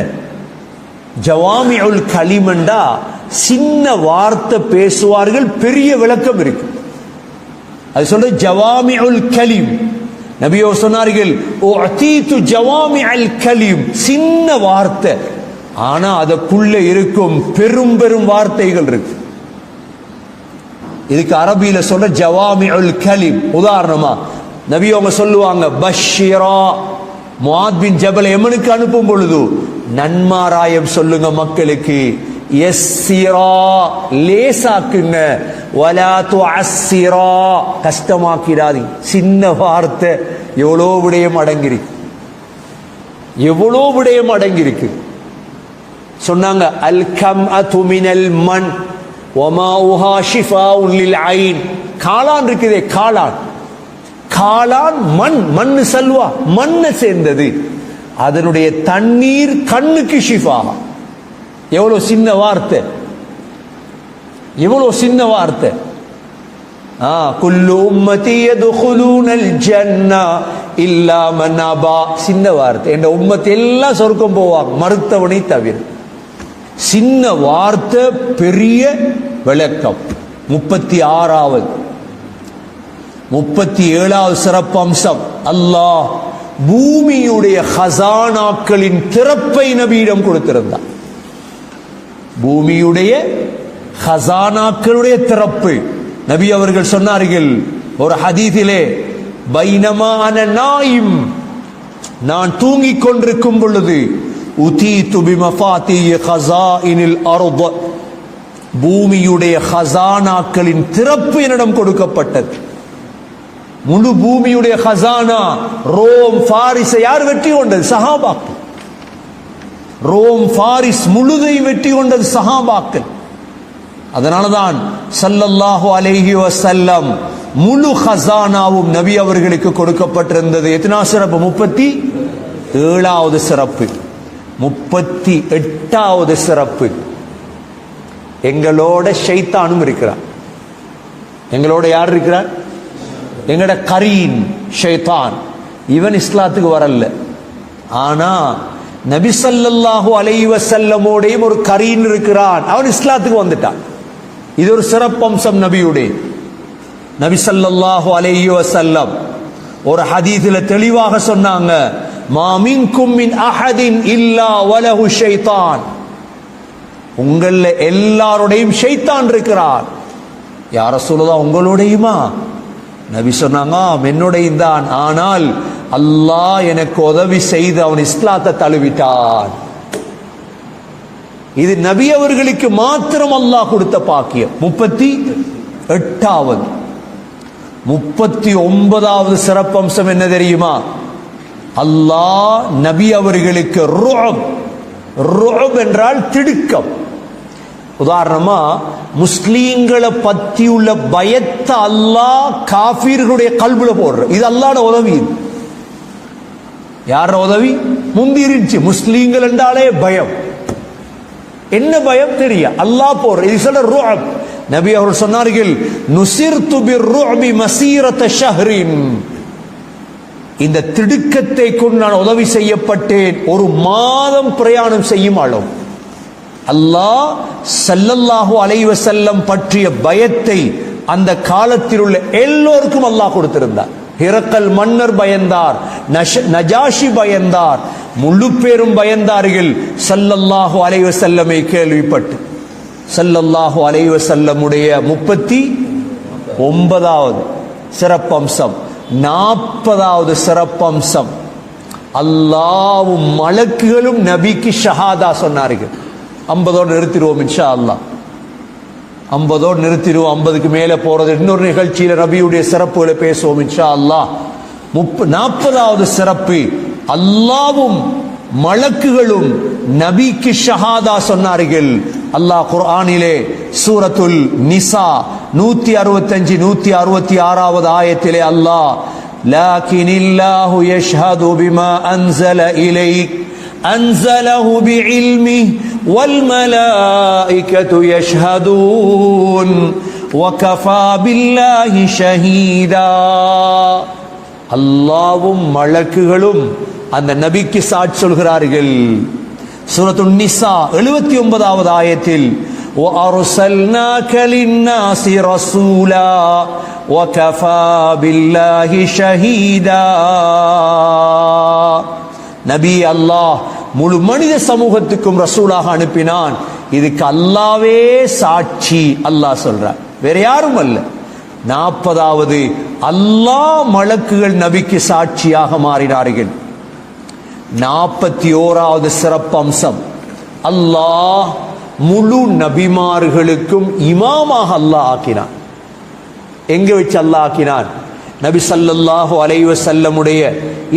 ஜவாமிஉல் கலீம் என்றா சின்ன வார்த்தை பேசுவார்கள், பெரிய விளக்கம் இருக்கு. அது சொல்ற ஜவாமிஉல் கலீம். நபியோ சொன்னார்கள், உஅதீது ஜவாமிஉல் கலீம், சின்ன வார்த்தை ஆனா அதற்குள்ள இருக்கும் பெரும் பெரும் வார்த்தைகள் இருக்கு. இதுக்கு அரபியில சொல்ற ஜவாமிஉல் கலீம். உதாரணமா நபி அவங்க சொல்லுவாங்க, பஷ்ஷிரா, முஆத் பின் ஜபல் யமனுக்கு அனுப்பும் பொழுது நன்மாராயம் சொல்லுங்க மக்களுக்கு, யஸ்ஸிரா, லேசாக்குங்க, வலா துஅஸ்ஸிரா, கஷ்டமாக்கிடாதீங்க. சின்ன வார்த்தை எவ்வளோ விடயம் அடங்கியிருக்கு, எவ்வளோ விடயம் அடங்கியிருக்கு. சொன்னாங்க, அல் கம்அது மினல் மன் வமாஉஹா ஷிஃபாஉன் லில் ஐன். காளான் இருக்குதே, காளான், காளான் மண், மண்ணு சல்வா, மண்ணை சேர்ந்தது. அதனுடைய தண்ணீர் கண்ணுக்கு ஷிஃபா. எவ்வளவு சின்ன வார்த்தை, எவ்வளவு சின்ன வார்த்தை. குல்லு உம்மதி யதுகுலூனல் ஜன்னah இல்லா மன் அபா. சின்ன வார்த்தை. என்ற உம்மத் எல்லாம் சொர்க்கம் போவாங்க, மறுத்தவனை தவிர. சின்ன வார்த்தை, பெரிய விளக்கம். 36வது 37வது சிறப்பம்சம், அல்லாஹ் பூமியுடைய ஹசானாக்களின் திறப்பை நபியிடம் கொடுத்திருந்தார். பூமியுடைய ஹசானாக்களுடைய திறப்பு. நபி அவர்கள் சொன்னார்கள் ஒரு ஹதீஸிலே, பைனமா அன நாயிம், நான் தூங்கிக் கொண்டிருக்கும் பொழுது, உதீது பிமஃபாத்தி ஹஸாயினில் அர்த், பூமியுடைய ஹசானாக்களின் திறப்பு என்னிடம் கொடுக்கப்பட்டது. முழு பூமியுடைய ஹசானா, ரோம் பாரிஸை யார் வெற்றி கொண்டது? சஹாபாக்கள். ரோம் பாரிஸ் முழுதை வெற்றி கொண்டது சஹாபாக்கள். அதனாலதான் ஸல்லல்லாஹு அலைஹி வஸல்லம் முழு ஹசானாவும் நபி அவர்களுக்கு கொடுக்கப்பட்டிருந்தது. எத்தனா சிறப்பு? 37வது சிறப்பு. 38வது சிறப்பு, எங்களோட ஷைத்தானும் இருக்கிறார். எங்களோட யார் இருக்கிறார்? எங்கட கரீன் ஷைத்தான். இவன் இஸ்லாத்துக்கு வரல, ஆனா நபி ஸல்லல்லாஹு அலைஹி வஸல்லமோடையும் ஒரு கரீன் இருக்கிறான், அவன் இஸ்லாத்துக்கு வந்துட்டான். இது ஒரு சிறப்பம்சம் நபியுடைய. நபி ஸல்லல்லாஹு அலைஹி வஸல்லம் ஒரு ஹதீஸில தெளிவாக சொன்னாங்க, மா மின்கும் மின் அஹதின் இல்லா வலஹு ஷைத்தான். உங்கள எல்லாரோடையும் ஷைத்தான் இருக்கிறார். யா ரசூலுல்லாஹ், உங்களோடையுமா? நபி சொன்னாங்க, என்னோடையும் தான், ஆனால் அல்லாஹ் எனக்கு உதவி செய்து அவன் இஸ்லாத்தை தழுவிட்டான். இது நபி அவர்களுக்கு மாத்திரம் அல்லாஹ் கொடுத்த பாக்கியம். 38வது 39வது சிறப்பம்சம் என்ன தெரியுமா? அல்லாஹ் நபி அவர்களுக்கு ருஅப், ருஅப் என்றால் திடுக்கம். உதாரணமா முஸ்லீம்களை பத்தி உள்ள பயத்தை அல்லாஹ் காஃபிர்களுடைய கல்புல போடுற. இது அல்லாஹ்வோட உதவி. யாரோட உதவி? முந்தி இருந்துச்சு. முஸ்லீம்கள் என்றாலே பயம். என்ன பயம் தெரியும்? அல்லாஹ் போர். இது சொல்ற ருஅப். நபி அவர்கள் சொன்னார்கள், நுசிர்து பிர்ருஅபி மஸீரத ஷஹ்ரின். இந்த திடுக்கத்தை கொண்டு நான் உதவி செய்யப்பட்டேன் ஒரு மாதம் பிரயாணம் செய்யும் அளவு. அல்லாஹ் ஸல்லல்லாஹு அலைஹி வஸல்லம் பற்றிய பயத்தை அந்த காலத்தில் உள்ள எல்லோருக்கும் அல்லாஹ் கொடுத்திருந்தார். ஹிரக்கல் மன்னர் பயந்தார், நஜாஷி பயந்தார், முழு பேரும் பயந்தார்கள் ஸல்லல்லாஹு அலைஹி வஸல்லமை கேள்விப்பட்டு. ஸல்லல்லாஹு அலைஹி வஸல்லமுடைய 39வது சிறப்பம்சம், 40வது சிறப்பம்சம், அல்லாஹ்வும் மலக்குகளும் நபிக்கு ஷஹாதா சொன்னார்கள். 50ஓடு நிறுத்திடுவோம் இன்ஷா அல்லாஹ். 50ஓடு நிறுத்திடுவோம். 50க்கு மேல போறது இன்னொரு நிகழ்ச்சியில நபியுடைய சிறப்புகளை பேசுவோம் இன்ஷா அல்லாஹ். 40வது சிறப்பு, அல்லாஹ்வும் மலக்குகளும் நபிக்கு ஷஹாதா சொன்னார்கள். அல்லாஹ் குர்ஆனிலே சூரத்துல் நிசா 165 166வது ஆயத்திலே அல்லாஹ், லாகினில்லாஹு யஷ்ஹது பிமா அன்ஸல இலைக் அன்ஸலஹு பிஇல்மிஹி வல் மலாயிகத்து யஷ்ஹதூன் வகஃபா பில்லாஹி ஷஹீதா. அல்லாஹ்வும் மலக்குகளும் அந்த நபிக்கு சாட்சி சொல்கிறார்கள். சூரத்துன் நிசா 79வது ஆயத்தில், وَأَرْسَلْنَاكَ لِلنَّاسِ رَسُولًا وَكَفَى بِاللَّهِ شَهِيدًا. நபி அல்லாஹ் முழு மனித சமூகத்துக்கும் ரசூலாக அனுப்பினான். இதுக்கு அல்லாஹ்வே சாட்சி. அல்லாஹ் சொல்றார், வேற யாரும் அல்ல. 40வது, அல்லாஹ் மலக்குகள் நபிக்கு சாட்சியாக மாறினார்கள். 41வது சிறப்பம்சம், அல்லாஹ் முழு நபிமார்களுக்கும் இமாமாக அல்லாஹ் ஆக்கினான். எங்க வச்சு அல்லாஹ் ஆக்கினான்? நபி ஸல்லல்லாஹு அலைஹி வஸல்லமுடைய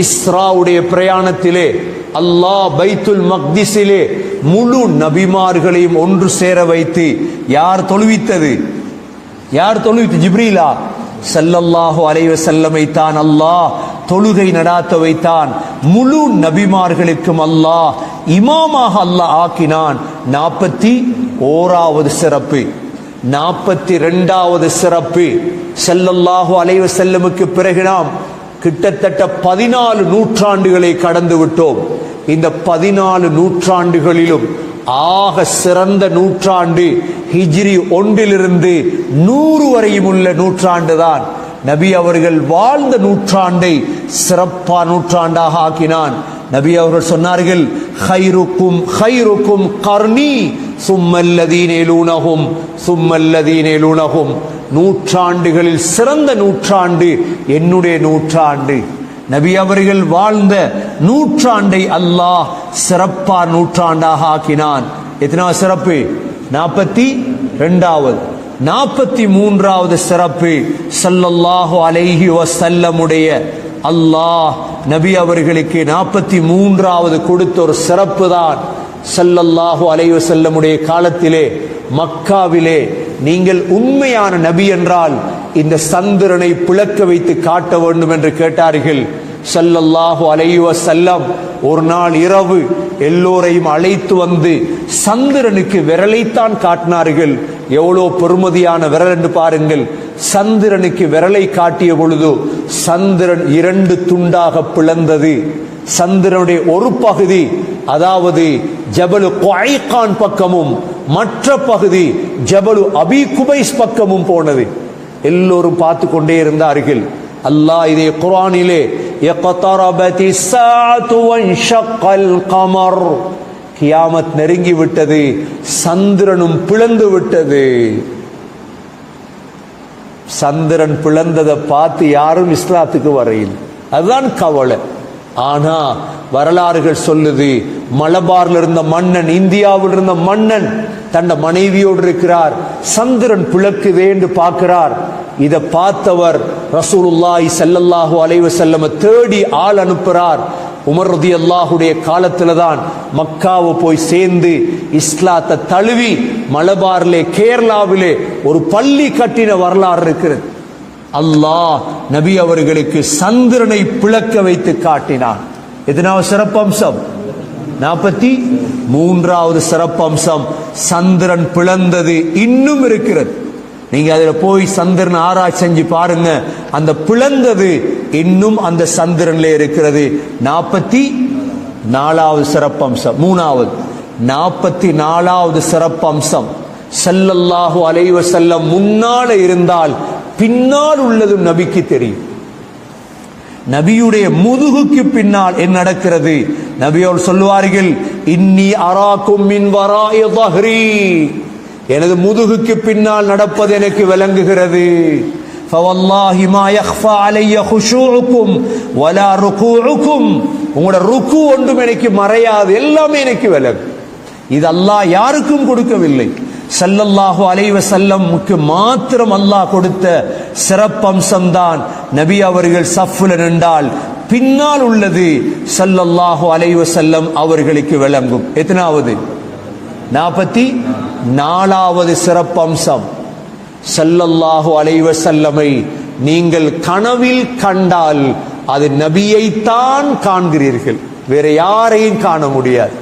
இஸ்ராவுடைய பிரயாணத்திலே அல்லாஹ் பைத்துல் மக்திஸிலே முழு நபிமார்களையும் ஒன்று சேர வைத்து யார் தொழுவித்தது? ஜிப்ரீலா ஸல்லல்லாஹு அலைஹி வஸல்லமை தான் அல்லாஹ் தொழுகை நடாத்த வைத்தான். முழு நபிமார்களுக்கும் அல்லாஹ் இமாமாக அல்லாஹ் ஆக்கினான். 41வது சிறப்பு. 42வது சிறப்பு, ஸல்லல்லாஹு அலைஹி வஸல்லமுக்கு பிறகு நாம் கிட்டத்தட்ட 14 நூற்றாண்டுகளை கடந்து விட்டோம். இந்த 14 நூற்றாண்டுகளிலும் ஆக சிறந்த நூற்றாண்டு ஹிஜ்ரி 1 100 வரையும் உள்ள நூற்றாண்டு தான். நபி அவர்கள் வாழ்ந்த நூற்றாண்டை சிறப்பான நூற்றாண்டாக ஆக்கினான். நபி அவர்கள் சொன்னார்கள், خيركم خيركم قرني ثم الذين يلونهم ثم الذين يلونهم. நூற்றாண்டுகளில் சிறந்த நூற்றாண்டு என்னுடைய நூற்றாண்டு. நபி அவர்கள் வாழ்ந்த நூற்றாண்டை அல்லாஹ் சிறப்பான நூற்றாண்டாக ஆக்கினான். எத்தனாவது சிறப்பு? 42வது. 43வது சிறப்பு, ஸல்லல்லாஹு அலைஹி வஸல்லமுடைய அல்லாஹ் நபி அவர்களுக்கு 43வது கொடுத்த ஒரு சிறப்பு தான். ஸல்லல்லாஹு அலைஹி வஸல்லமுடைய காலத்திலே மக்காவிலே, நீங்கள் உண்மையான நபி என்றால் இந்த சந்திரனை பிளக்க வைத்து காட்ட வேண்டும் என்று கேட்டார்கள். ஸல்லல்லாஹு அலைஹி வஸல்லம் ஒரு நாள் இரவு எல்லோரையும் அழைத்து வந்து சந்திரனுக்கு விரலைத்தான் காட்டினார்கள். எவ்வளோ பெருமதியான விரல் என்று பாருங்கள். சந்திரனுக்கு விரலை காட்டிய பொழுது சந்திரன் 2 துண்டாக பிளந்தது. சந்திரனுடைய ஒரு பகுதி, அதாவது ஜபலு குஐகான் பக்கமும், மற்ற பகுதி ஜபலு அபி குபைஸ் பக்கமும் போனது. எல்லோரும் பார்த்து கொண்டே இருந்தார்கள். அல்லாஹ் இதே குர்ஆனிலே, இக்தரபத்திஸ் ஸாஅத்து வன்ஷக்கல் கமர், கியாமத் நெருங்கி விட்டது, சந்திரனும் பிளந்து விட்டது. சந்திரன் பிளந்ததை பார்த்து யாரும் இஸ்லாத்துக்கு வரையில், அதுதான் கவலை. ஆனா வரலாறுகள் சொல்லுது, மலபார்ல இருந்த மன்னன், இந்தியாவில் இருந்த மன்னன் தன்ன மனைவியோடு இருக்கிறார். சந்திரன் பிளக்குதே என்று பார்க்கிறார். இதை பார்த்தவர் ரசூலுல்லாஹி ஸல்லல்லாஹு அலைஹி வஸல்லம் தேடி ஆள் அனுப்புறார். உமர் ரலியல்லாஹுடைய காலத்துல தான் மக்காவை போய் சேர்ந்து இஸ்லாத்தை தழுவி மலபாரிலே, கேரளாவிலே ஒரு பள்ளி கட்டின வரலாறு இருக்கிறது. அல்லாஹ் நபி அவர்களுக்கு சந்திரனை பிளக்க வைத்து காட்டினான். எத்தனாவது சிறப்பம்சம்? 43வது சிறப்பம்சம். சந்திரன் பிளந்தது இன்னும் இருக்கிறது. நீங்க அதுல போய் சந்திரன் ஆராய்ச்சி செஞ்சு பாருங்க, அந்த பிளந்தது இன்னும் அந்த சந்திரன்ல இருக்கிறது. 44வது சிறப்பம்சம். 44வது சிறப்பம்சம், ஸல்லல்லாஹு அலைஹி வஸல்லம் முன்னால இருந்தால் பின்னால் உள்ளதும் நபிக்கு தெரியும். நபியுடைய முதுகுக்கு பின்னால் என்ன நடக்கிறது? நபியோர் சொல்லுவார்கள், இன்னி அராக்கும் மின் வராஇ ظஹ்ரி, எனது முதுகுக்கு பின்னால் நடப்பது எனக்கு விளங்குகிறது. ஃபவல்லாஹி மா யக்ஃபா அலைய குஷூஉக்கும் வலா ருகூஉக்கும், உங்களோட ருக்கு ஒன்றும் எனக்கு மறையாது, எல்லாமே எனக்கு விளங்கும். இது அல்லாஹ் யாருக்கும் கொடுக்கவில்லை, ஸல்லல்லாஹு அலைஹி வஸல்லமுக்கு மாத்திரம் அல்லாஹ் கொடுத்த சிறப்பம்சம் தான். நபி அவர்கள் சஃப்ல நின்றால் பின்னால் உள்ளது ஸல்லல்லாஹு அலைஹி வஸல்லம் அவர்களுக்கு விளங்கும். எத்தனாவது? 44வது சிறப்பம்சம், ஸல்லல்லாஹு அலைஹி வஸல்லமை நீங்கள் கனவில் கண்டால் அது நபியைத்தான் காண்கிறீர்கள், வேற யாரையும் காண முடியாது.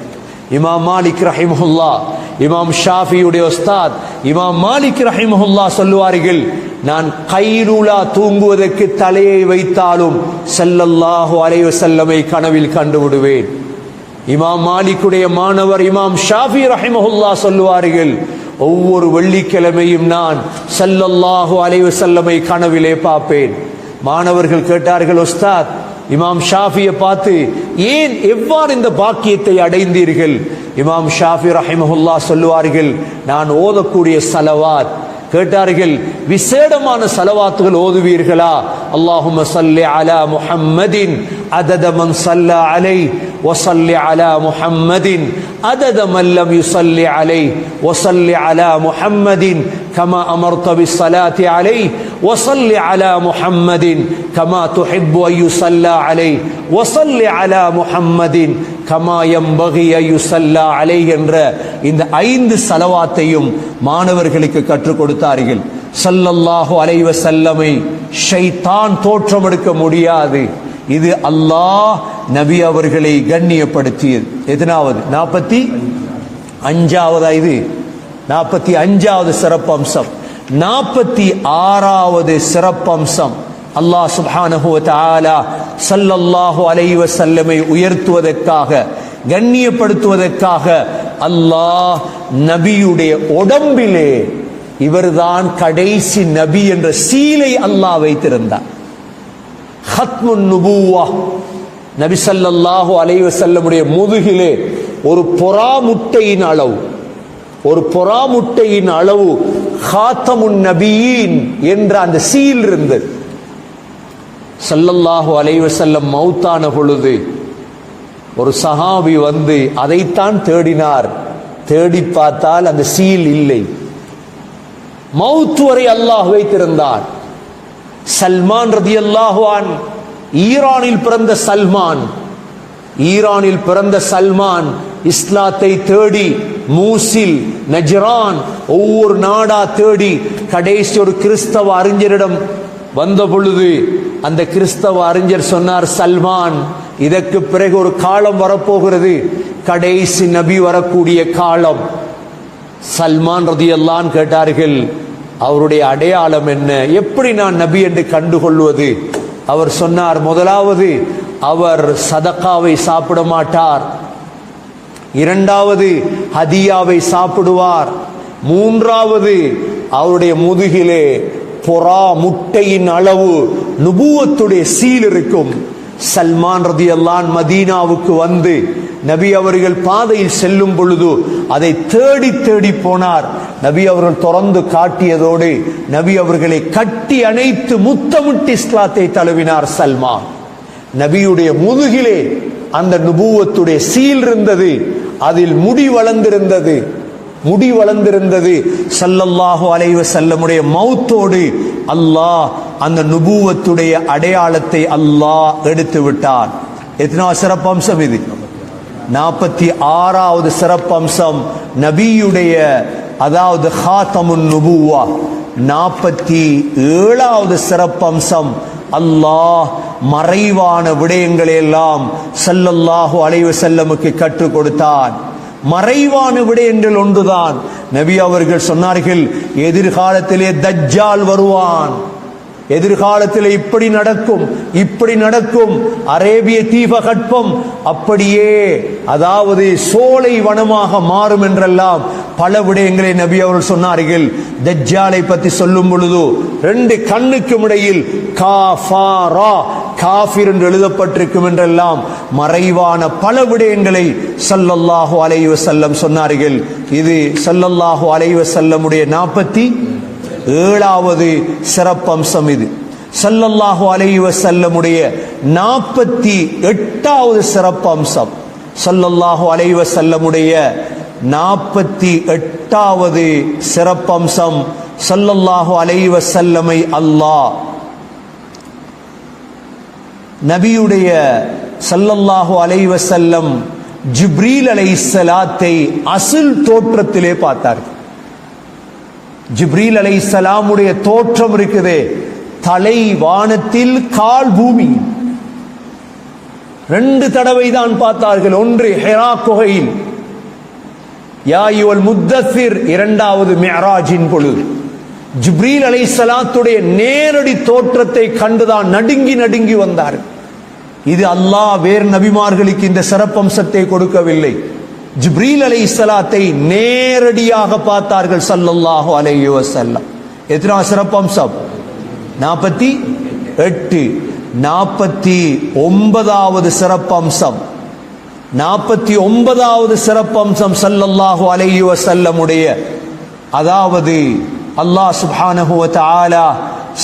இமாம் மாலிக் ரஹிமஹுல்லா, இமாம் ஷாஃபியுடைய உஸ்தாத் இமாம் மாலிக் ரஹிமஹுல்லா சொல்லுவார்கள், நான் கைலூலா தூங்குவதற்கு தலையை வைத்தாலும் ஸல்லல்லாஹு அலைஹி வஸல்லமை கனவில் கண்டு விடுவேன். இமாம் மாலிக்குடைய மாணவர் இமாம் ஷாஃபி ரஹிமஹுல்லா சொல்லுவார்கள், ஒவ்வொரு வெள்ளிக்கிழமையும் நான் ஸல்லல்லாஹு அலைஹி வஸல்லமை கனவிலே பார்ப்பேன். மாணவர்கள் கேட்டார்கள், உஸ்தாத் இமாம் ஷாஃபியை பார்த்து, ஏன் எவ்வாறு இந்த பாக்கியத்தை அடைந்தீர்கள்? இமாம் ஷாஃபி ரஹிமஹுல்லா சொல்லுவார்கள், நான் ஓதக்கூடிய ஸலவாத். கேட்டார்கள், விசேடமான ஸலவாத்துகள் ஓதுவீர்களா? அல்லாஹும்ம ஸல்லி அலா முஹம்மதின் அதத மன் ஸல்லா அலைஹி வ ஸல்லி அலா முஹம்மதின் அதத மன் லம் யுஸல்லி அலைஹி வ ஸல்லி அலா முஹம்மதின் கமா அமர்த பிஸ்ஸலாத்தி அலைஹி வ ஸல்லி அலா முஹம்மதின் கமா துஹிப்பு அன் யுஸல்லா அலைஹி வ ஸல்லி அலா முஹம்மதின் கமா யம்பகி அன் யுஸல்லா அலைஹி என்ற இந்த 5 ஸலவாத்தையும் மாணவர்களுக்கு கற்றுக் கொடுத்தார்கள். ஸல்லல்லாஹு அலைஹி வஸல்லமை ஷைத்தான் தோற்றம் எடுக்க முடியாது. இது அல்லாஹ் நபி அவர்களை கண்ணியப்படுத்தியது. எத்தனாவது? 45வது. இது 45வது சிறப்பம்சம். 46வது சிறப்பம்சம், அல்லாஹ் சுப்ஹானஹு வ தஆலா ஸல்லல்லாஹு அலைஹி வஸல்லமை உயர்த்துவதற்காக, கண்ணியப்படுத்துவதற்காக அல்லாஹ் நபியுடைய உடம்பிலே இவர்தான் கடைசி நபி என்ற சீலை அல்லாஹ் வைத்திருந்தார். ஹத்முன் நுபுவா, நபி ஸல்லல்லாஹு அலைஹி வஸல்லமுடைய முதுகிலே ஒரு புறா முட்டையின் அளவு, ஒரு புறா முட்டையின் அளவு ஹாத்தமுன் நபியீன் என்ற அந்த சீல் இருந்தது. ஸல்லல்லாஹு அலைஹி வஸல்லம் மௌத்தான பொழுது ஒரு சஹாபி வந்து அதைத்தான் தேடினார். தேடி பார்த்தால் அந்த சீல் இல்லை. மௌத் வரை அல்லாஹ் வைத்திருந்தார். சல்மான் ரதியல்லாஹு அன்ஹு, ஈரானில் பிறந்த சல்மான், ஈரானில் பிறந்த சல்மான் இஸ்லாத்தை தேடி மூசில், நஜ்ரான், ஒவ்வொரு நாடா தேடி கடைசி ஒரு கிறிஸ்தவ அறிஞரிடம் வந்த பொழுது அந்த கிறிஸ்தவ அறிஞர் சொன்னார், சல்மான், இதற்கு பிறகு ஒரு காலம் வரப்போகிறது, கடைசி நபி வரக்கூடிய காலம். சல்மான் ரதியல்லாஹு அன்ஹு கேட்டார்கள், அவருடைய அடையாளம் என்ன? எப்படி நான் நபி என்று கண்டுகொள்வது? அவர் சொன்னார், முதலாவது அவர் சதகாவை சாப்பிட மாட்டார், இரண்டாவது ஹதியாவை சாப்பிடுவார், மூன்றாவது அவருடைய முதுகிலே புறா முட்டையின் அளவு நுபுவத்துடைய சீல் இருக்கும். சல்மான் ரதியல்லாஹு அன்ஹு மதீனாவுக்கு வந்து நபி அவர்கள் பாதையில் செல்லும் பொழுது அதை தேடி தேடி போனார். நபி அவர்கள் திறந்து காட்டியதோடு நபி அவர்களை கட்டி அணைத்து முத்தமிட்டு இஸ்லாத்தை தழுவினார் சல்மான். நபியுடைய முதுகிலே அந்த நுபுவத்துடைய சீல் இருந்தது, அதில் முடி வளர்ந்திருந்தது, முடி வளர்ந்திருந்தது. ஸல்லல்லாஹு அலைஹி வஸல்லமுடைய மௌத்தோடு அல்லாஹ் அந்த நுபுவத்துடைய அடையாளத்தை அல்லாஹ் எடுத்து விட்டார். எத்தனாவது சிறப்பம்சம் இது? 46வது சிறப்பம்சம் நபியுடைய, அதாவது ஹாத்தமுன் நுபுவா. 47வது சிறப்பம்சம், அல்லாஹ் மறைவான விடயங்களை எல்லாம் ஸல்லல்லாஹு அலைஹி வஸல்லமுக்கு கற்றுக் கொடுத்தான். மறைவான விடயங்கள் ஒன்றுதான். நபி அவர்கள் சொன்னார்கள், எதிர்காலத்திலே தஜ்ஜால் வருவான், எதிர்காலத்தில் இப்படி நடக்கும், இப்படி நடக்கும், அரேபிய தீபகற்பம் அப்படியே அதாவது சோலை வனமாக மாறும் என்றெல்லாம் பல விடயங்களை நபி அவர்கள் சொன்னார்கள். தஜ்ஜாலை பற்றி சொல்லும் பொழுது 2 கண்ணுக்கும் இடையில் காஃபாரா காஃபிர் என்று எழுதப்பட்டிருக்கும் என்றெல்லாம் மறைவான பல விடயங்களை ஸல்லல்லாஹு அலைஹி வஸல்லம் சொன்னார்கள். இது ஸல்லல்லாஹு அலைஹி வஸல்லமுடைய 47வது சிறப்பம்சம். இது ஸல்லல்லாஹு அலைஹி வஸல்லமுடைய 48வது சிறப்பம்சம். ஸல்லல்லாஹு அலைஹி வஸல்லமுடைய 48வது சிறப்பம்சம், ஸல்லல்லாஹு அலைஹி வஸல்லமை அல்லாஹ் நபியுடைய ஸல்லல்லாஹு அலைஹி வஸல்லம் ஜிப்ரீல் அலைஹிஸ்ஸலாத்தை அசல் தோற்றத்திலே பார்த்தார்கள். ஜிப்ரீல் அலைஹிஸ்ஸலாமுடைய தோற்றம் இருக்குதே, தலை வானத்தில், கால் பூமி. 2 தடவை தான் பார்த்தார்கள். ஒன்று ஹிரா குகையில், யா அய்யுல் முத்தஸிர், 2வது மிஅராஜின் பொழுது. ஜிப்ரீல் அலைஹிஸ்ஸலாத்துடைய நேரடி தோற்றத்தை கண்டுதான் நடுங்கி நடுங்கி வந்தார்கள். இது அல்லாஹ் வேறு நபிமார்களுக்கு இந்த சிறப்பம்சத்தை கொடுக்கவில்லை. ஜிப்ரீல் அலைஹிஸ்ஸலாத்தை நேரடியாக பார்த்தார்கள் ஸல்லல்லாஹு அலைஹி வஸல்லம். எத்தனை சிறப்பம்சம்? 48. 49வது சிறப்பம்சம், 49வது சிறப்பம்சம் ஸல்லல்லாஹு அலைஹி வஸல்லமுடைய, அதாவது அல்லாஹ் சுப்ஹானஹு வ தஆலா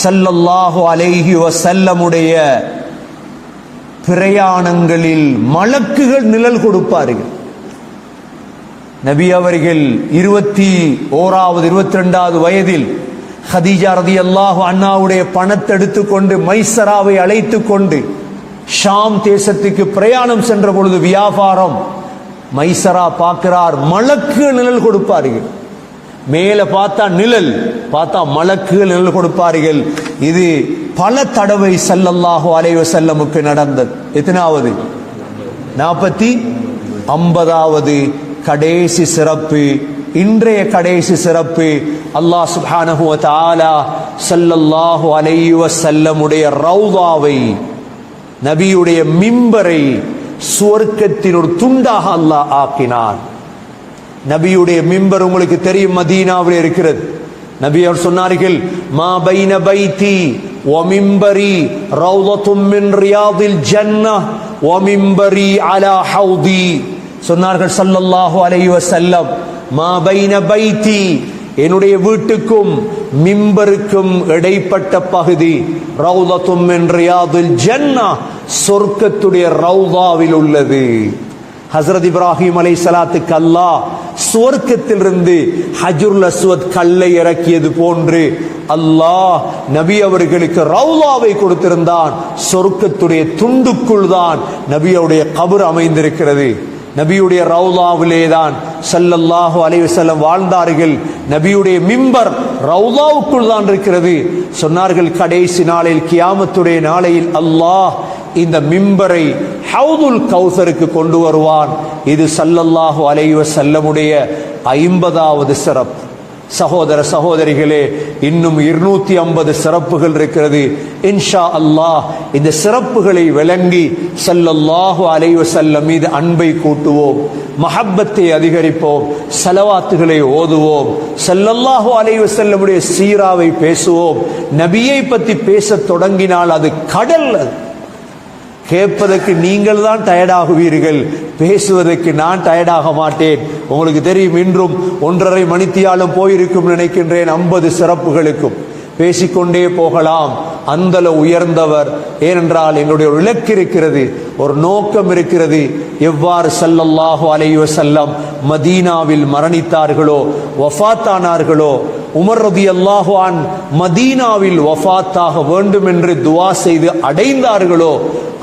ஸல்லல்லாஹு அலைஹி வஸல்லமுடைய பிரயாணங்களில் மலக்குகள் நிழல் கொடுப்பார்கள். நபி அவர்கள் 21வது 22வது வயதில் ஹதீஜா ரலியல்லாஹு அன்ஹாவுடைய பணத்தை எடுத்துக்கொண்டு மைசராவை அழைத்துக் கொண்டு ஷாம் தேசத்துக்கு பிரயாணம் சென்ற பொழுது வியாபாரம், மைசரா பார்க்கிறார், மலக்குகள் நிழல் கொடுப்பார்கள். மேல பார்த்தா நிழல், பார்த்தா மலக்குகள் நிழல் கொடுப்பார்கள். இது பல தடவை ஸல்லல்லாஹு அலைஹி வஸல்லமுக்கு நடந்தது. எத்தனாவது? 50வது கடைசி சிறப்பு, இன்றைய கடைசி சிறப்பு. அல்லாஹ் சுப்ஹானஹு வ தஆலா ஸல்லல்லாஹு அலைஹி வஸல்லமுடைய ரௌதாவை, நபியுடைய மிம்பரை சுவர்க்கத்தின் ஒரு துண்டாக அல்லாஹ் ஆக்கினார். நபியுடைய மிம்பர் உங்களுக்கு தெரியும், மதீனாவில் இருக்கிறது. நபி அவர் சொன்னார்கள், மா பைன பைத்தி வ மிம்பரி ரௌதத்தும் மின் ரியாதில் ஜன்னஹ் வ மிம்பரி அலா ஹௌதி. சொன்னார்கள் ஸல்லல்லாஹு அலைஹி வஸல்லம், மா பைன பைத்தி, என்னுடைய வீட்டுக்கும் மிம்பருக்கும் இடைப்பட்ட பகுதி, ரௌதத்தும் மின் ரியாதில் ஜன்னஹ், சொர்க்கத்துடைய ரௌதாவில் உள்ளது. ஹஸ்ரத் இப்ராஹிம் அலைஹிஸ்ஸலாத்துக்கு அல்லாஹ் சுவர்க்கத்திலிருந்து ஹஜ்ருல் அஸ்வத் கல்லை இறக்கியது போன்று அல்லாஹ் நபி அவர்களுக்கு ரௌலாவை கொடுத்திருந்தான். சொர்க்கத்துடைய துண்டுக்குள் தான் நபியுடைய கபர் அமைந்திருக்கிறது. நபியுடைய ரௌலாவிலே தான் ஸல்லல்லாஹு அலைஹி வஸல்லம் வாழ்ந்தார்கள். நபியுடைய மிம்பர் ரௌலாவுக்குள் தான் இருக்கிறது. சொன்னார்கள், கடைசி நாளில், கியாமத்துடைய நாளையில் அல்லாஹ் இந்த மிம்பரை ஹவுதுல் கௌசருக்கு கொண்டு வருவான். இது ஸல்லல்லாஹு அலைஹி வஸல்லமுடைய 50வது சிறப்பு. சகோதர சகோதரிகளே, இன்னும் 250 சிறப்புகள் இருக்கிறது. இன்ஷா அல்லாஹ் இந்த சிறப்புகளை விளங்கி ஸல்லல்லாஹு அலைஹி வஸல்லம் மீது அன்பை கூட்டுவோம், மஹப்பத்தை அதிகரிப்போம், ஸலவாத்துகளை ஓதுவோம், ஸல்லல்லாஹு அலைஹி வஸல்லமுடைய சீராவை பேசுவோம். நபியை பற்றி பேசத் தொடங்கினால் அது கடல். கேட்பதற்கு நீங்கள் தான் டயர்டாகுவீர்கள், பேசுவதற்கு நான் டயர்டாக மாட்டேன். உங்களுக்கு தெரியும், இன்றும் 1.5 மணித்தியாலும் போயிருக்கும் நினைக்கின்றேன். 50 சிறப்புகளுக்கும் பேசிக்கொண்டே போகலாம். அந்தல உயர்ந்தவர். ஏனென்றால் எங்களுடைய ஒரு இலக்கு இருக்கிறது, ஒரு நோக்கம் இருக்கிறது. எவ்வாறு ஸல்லல்லாஹு அலைஹி வஸல்லம் மதீனாவில் மரணித்தார்களோ, வஃபாத்தானார்களோ, உமர் ரலியல்லாஹு அன்ஹு மதீனாவில் வஃபாத்தாக வேண்டும் என்று துஆ செய்து அடைந்தார்களோ,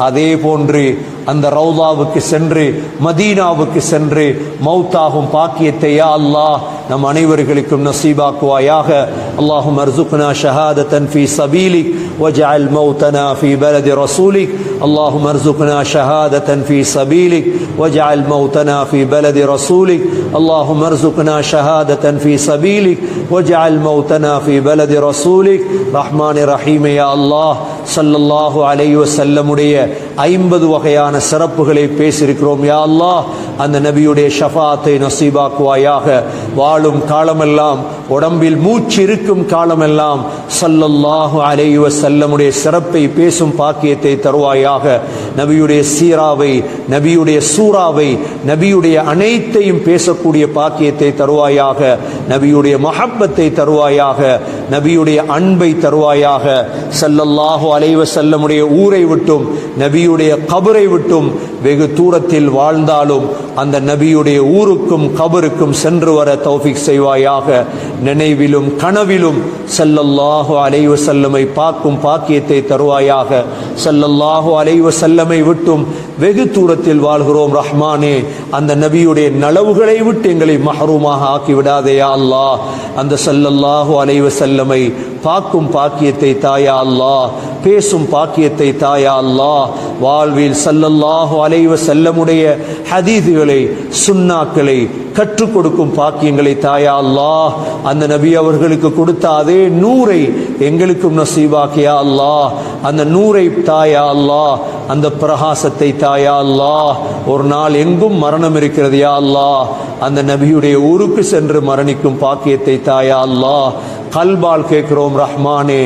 அதே போன்று அந்த ரவுதாவுக்கு சென்று மதீனாவுக்கு சென்று மௌத்தாகும் பாக்கியத்தை யா அல்லாஹ் நம் அனைவர்களுக்கும் நசீபாக்குவாயாக. அல்லாஹும்ம அர்சுக்னா ஷஹாதத்தன் ஃபீ சபீலிக் வஜஅல் மௌத்தனா ஃபீ பலதி ரசூலிக். அல்லாஹும்ம அர்சுக்னா ஷஹாதத்தன் ஃபீ சபீலிக் வஜஅல் மௌத்தனா ஃபீ பலதி ரசூலிக். அல்லாஹும்ம அர்சுக்னா ஷஹாதத்தன் ஃபீ சபீலிக் வஜஅல் மௌத்தனா ஃபீ பலதி ரசூலிக். ரஹ்மானே ரஹீமே யா அல்லாஹ், ஸல்லல்லாஹு அலைஹி வஸல்லமுடைய 50 வகையான சிறப்புகளை பேசியிருக்கிறோம். யா அல்லாஹ், அந்த நபியுடைய ஷஃபாத்தை நசீபாக்குவாயாக. வாழும் காலமெல்லாம், உடம்பில் மூச்சு இருக்கும் காலமெல்லாம் ஸல்லல்லாஹு அலைஹி வஸல்லமுடைய சிறப்பை பேசும் பாக்கியத்தை தருவாயாக. நபியுடைய சீராவை, நபியுடைய சூறாவை, நபியுடைய அனைத்தையும் பேசக்கூடிய பாக்கியத்தை தருவாயாக. நபியுடைய மஹப்பத்தை தருவாயாக, நபியுடைய அன்பை தருவாயாக. ஸல்லல்லாஹு அலைஹி வஸல்லமுடைய ஊரை விட்டும் நபியுடைய கபரை விட்டும் வெகு தூரத்தில் வாழ்ந்தாலும் அந்த நபியுடைய ஊருக்கும் கபருக்கும் சென்று வர தௌஃபீக் செய்வாயாக. நினைவிலும் கனவிலும் ஸல்லல்லாஹு அலைஹி வஸல்லமை பார்க்கும் பாக்கியத்தை தருவாயாக. ஸல்லல்லாஹு அலைஹி வஸல்லமை விட்டும் வெகு தூரத்தில் வாழ்கிறோம் ரஹ்மானே, அந்த நபியுடைய நலவுகளை விட்டு எங்களை மஹ்ரூமாக ஆக்கிவிடாதே யா அல்லாஹ். அந்த ஸல்லல்லாஹு அலைஹி வஸல்லமை பார்க்கும் பாக்கியத்தை தாயா அல்லாஹ், பேசும் பாக்கியத்தை தாயா அல்லாஹ். வாழ்வில் ஸல்லல்லாஹு அலைஹி வஸல்லமுடைய ஹதீதுகளை, சுன்னாக்களை கற்றுக் கொடுக்கும் பாக்கியங்களை தாயா அல்லாஹ். அந்த நபி அவர்களுக்கு கொடுத்த அதே நூரை எங்களுக்கும் நசீபாக்கியா அல்லாஹ். அந்த நூரை தாயா அல்லாஹ், அந்த பிரகாசத்தை தாயா அல்லாஹ். ஒரு நாள் எங்கும் மரணம் இருக்கிறது யா அல்லாஹ், அந்த நபியுடைய ஊருக்கு சென்று மரணிக்கும் பாக்கியத்தை தாயா அல்லாஹ். கல்பால் கேட்கிறோம் ரஹ்மானே,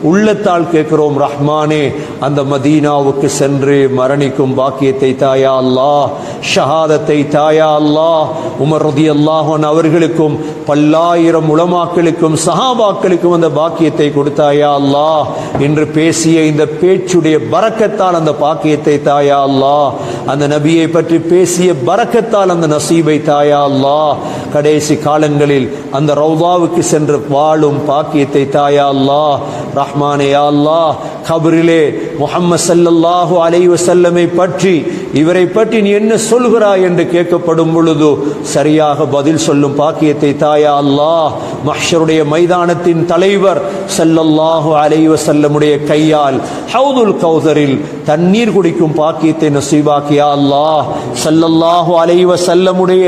உள்ளத்தால் கேட்கிறோம் ரஹ்மானே, அந்த மதீனாவுக்கு சென்று மரணிக்கும் பாக்கியத்தை தாயா அல்லாஹ். ஷஹாதத்தை தாயா அல்லாஹ். உமர் ரலியல்லாஹு அன்ஹு அவர்களுக்கும் பல்லாயிரம் உலமாக்களுக்கும் சஹாபாக்களுக்கும் அந்த பாக்கியத்தை கொடுத்தாயா அல்லாஹ். இன்று பேசிய இந்த பேச்சுடைய பரக்கத்தால் அந்த பாக்கியத்தை தாயா அல்லாஹ். அந்த நபியை பற்றி பேசிய பரக்கத்தால் அந்த நசீபை தாயா அல்லாஹ். கடைசி காலங்களில் அந்த ரவுதாவுக்கு சென்று வாழும் பாக்கியத்தை தாயா அல்லாஹ். ரஹ்மானே யா அல்லாஹ், கபரிலே முஹம்மது ஸல்லல்லாஹு அலைஹி வஸல்லமை பற்றி, இவரை பற்றி நீ என்ன சொல்கிறாய் என்று கேட்கப்படும் பொழுது சரியாக பதில் சொல்லும் பாக்கியத்தை தாயா அல்லாஹ். மஹ்ஷருடைய மைதானத்தின் தலைவர் ஸல்லல்லாஹு அலைஹி வஸல்லமுடைய கையால் ஹவுதுல் கௌதரில் தண்ணீர் குடிக்கும் பாக்கியத்தை நசீபாக்கியா அல்லாஹ். ஸல்லல்லாஹு அலைஹி வஸல்லமுடைய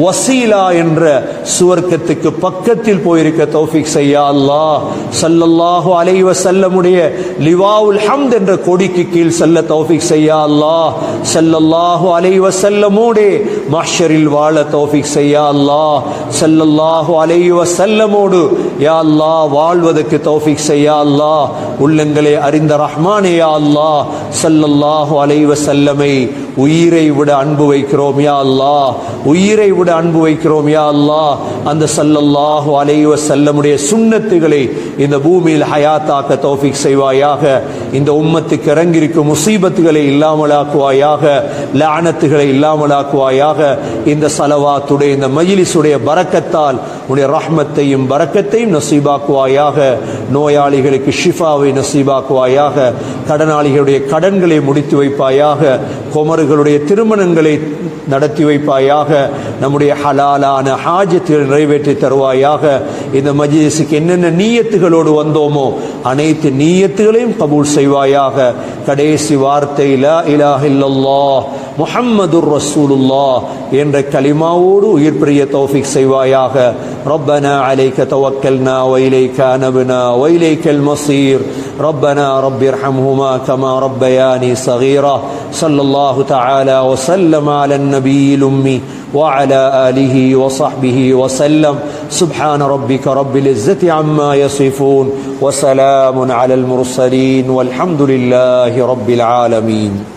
வசீலா என்ற சுவர்க்கத்துக்கு பக்கத்தில் போயிருக்க தௌஃபீக் செய்யா அல்லாஹ். ஸல்லல்லாஹு அலைஹி வஸல்லமுடைய லிவாவுல் ஹம்த் என்ற கொடிக்கு கீழ் செல்ல தௌஃபீக் செய்யா அல்லாஹ். ஸல்லல்லாஹு அலைஹி வஸல்லமோடு மஹ்ஷரில் வாழ தௌஃபீக் செய்யா அல்லாஹ். ஸல்லல்லாஹு அலைஹி வஸல்லமோடு யா அல்லாஹ் வாழ்வதற்கு தௌஃபீக் செய்யா அல்லாஹ். உள்ளங்களை அறிந்த ரஹ்மானே யா அல்லாஹ், ஸல்லல்லாஹு அலைஹி வஸல்லமை உயிரை விட அன்பு வைக்கிறோம் யா அல்லாஹ், உயிரை விட அன்பு வைக்கிறோம் யா அல்லாஹ். அந்த ஸல்லல்லாஹு அலைஹி வஸல்லமுடைய சுன்னத்துகளை இந்த பூமியில் ஹயாத்தாக்க தௌஃபீக் செய்வாயாக. இந்த உம்மத்துக்கு இறங்கியிருக்கும் முசீபத்துகளை இல்லாமலாக்குவாயாக, லஅனத்துகளை இல்லாமலாக்குவாயாக. இந்த ஸலவாத்துடைய, இந்த மஜ்லிஸுடைய பரக்கத்தால் உடைய ரஹ்மத்தையும் பரக்கத்தையும் நசீபாக்குவாயாக. நோயாளிகளுக்கு ஷிஃபாவை நசீபாக்குவாயாக. கடனாளிகளுடைய கடன்களை முடித்து வைப்பாயாக. குமர்களுடைய திருமணங்களை நடத்தி வைப்பாயாக. நம்முடைய ஹலாலான ஹாஜத்துகளை நிறைவேற்றி தருவாயாக. இந்த மஜ்லிஸுக்கு என்னென்ன நீயத்துகளோடு வந்தோமோ அனைத்து நீயத்துகளையும் கபூல் செய்வாயாக. கடைசி வார்த்தை லா இலாஹ இல்லல்லாஹ் முஹம்மதுர் ரசூலுல்லாஹ் என்ற கலிமாவோடு உயிர் பிரிய தௌஃபீக் செய்வாயாக. ரப்பனா அலைக தவக்கல்னா வ இலைக அனப்னா வ இலைக்கல் மஸீர். ரப்பனா ரப்பிர்ஹம்ஹுமா கமா ரப்பயானி ஸகீரா. ஸல்லல்லாஹு தஆலா வ ஸல்லம அலன் நபியில் உம்மி وعلى آله وصحبه وسلم. سبحان ربك رب العزة عما يصفون وسلام على المرسلين والحمد لله رب العالمين.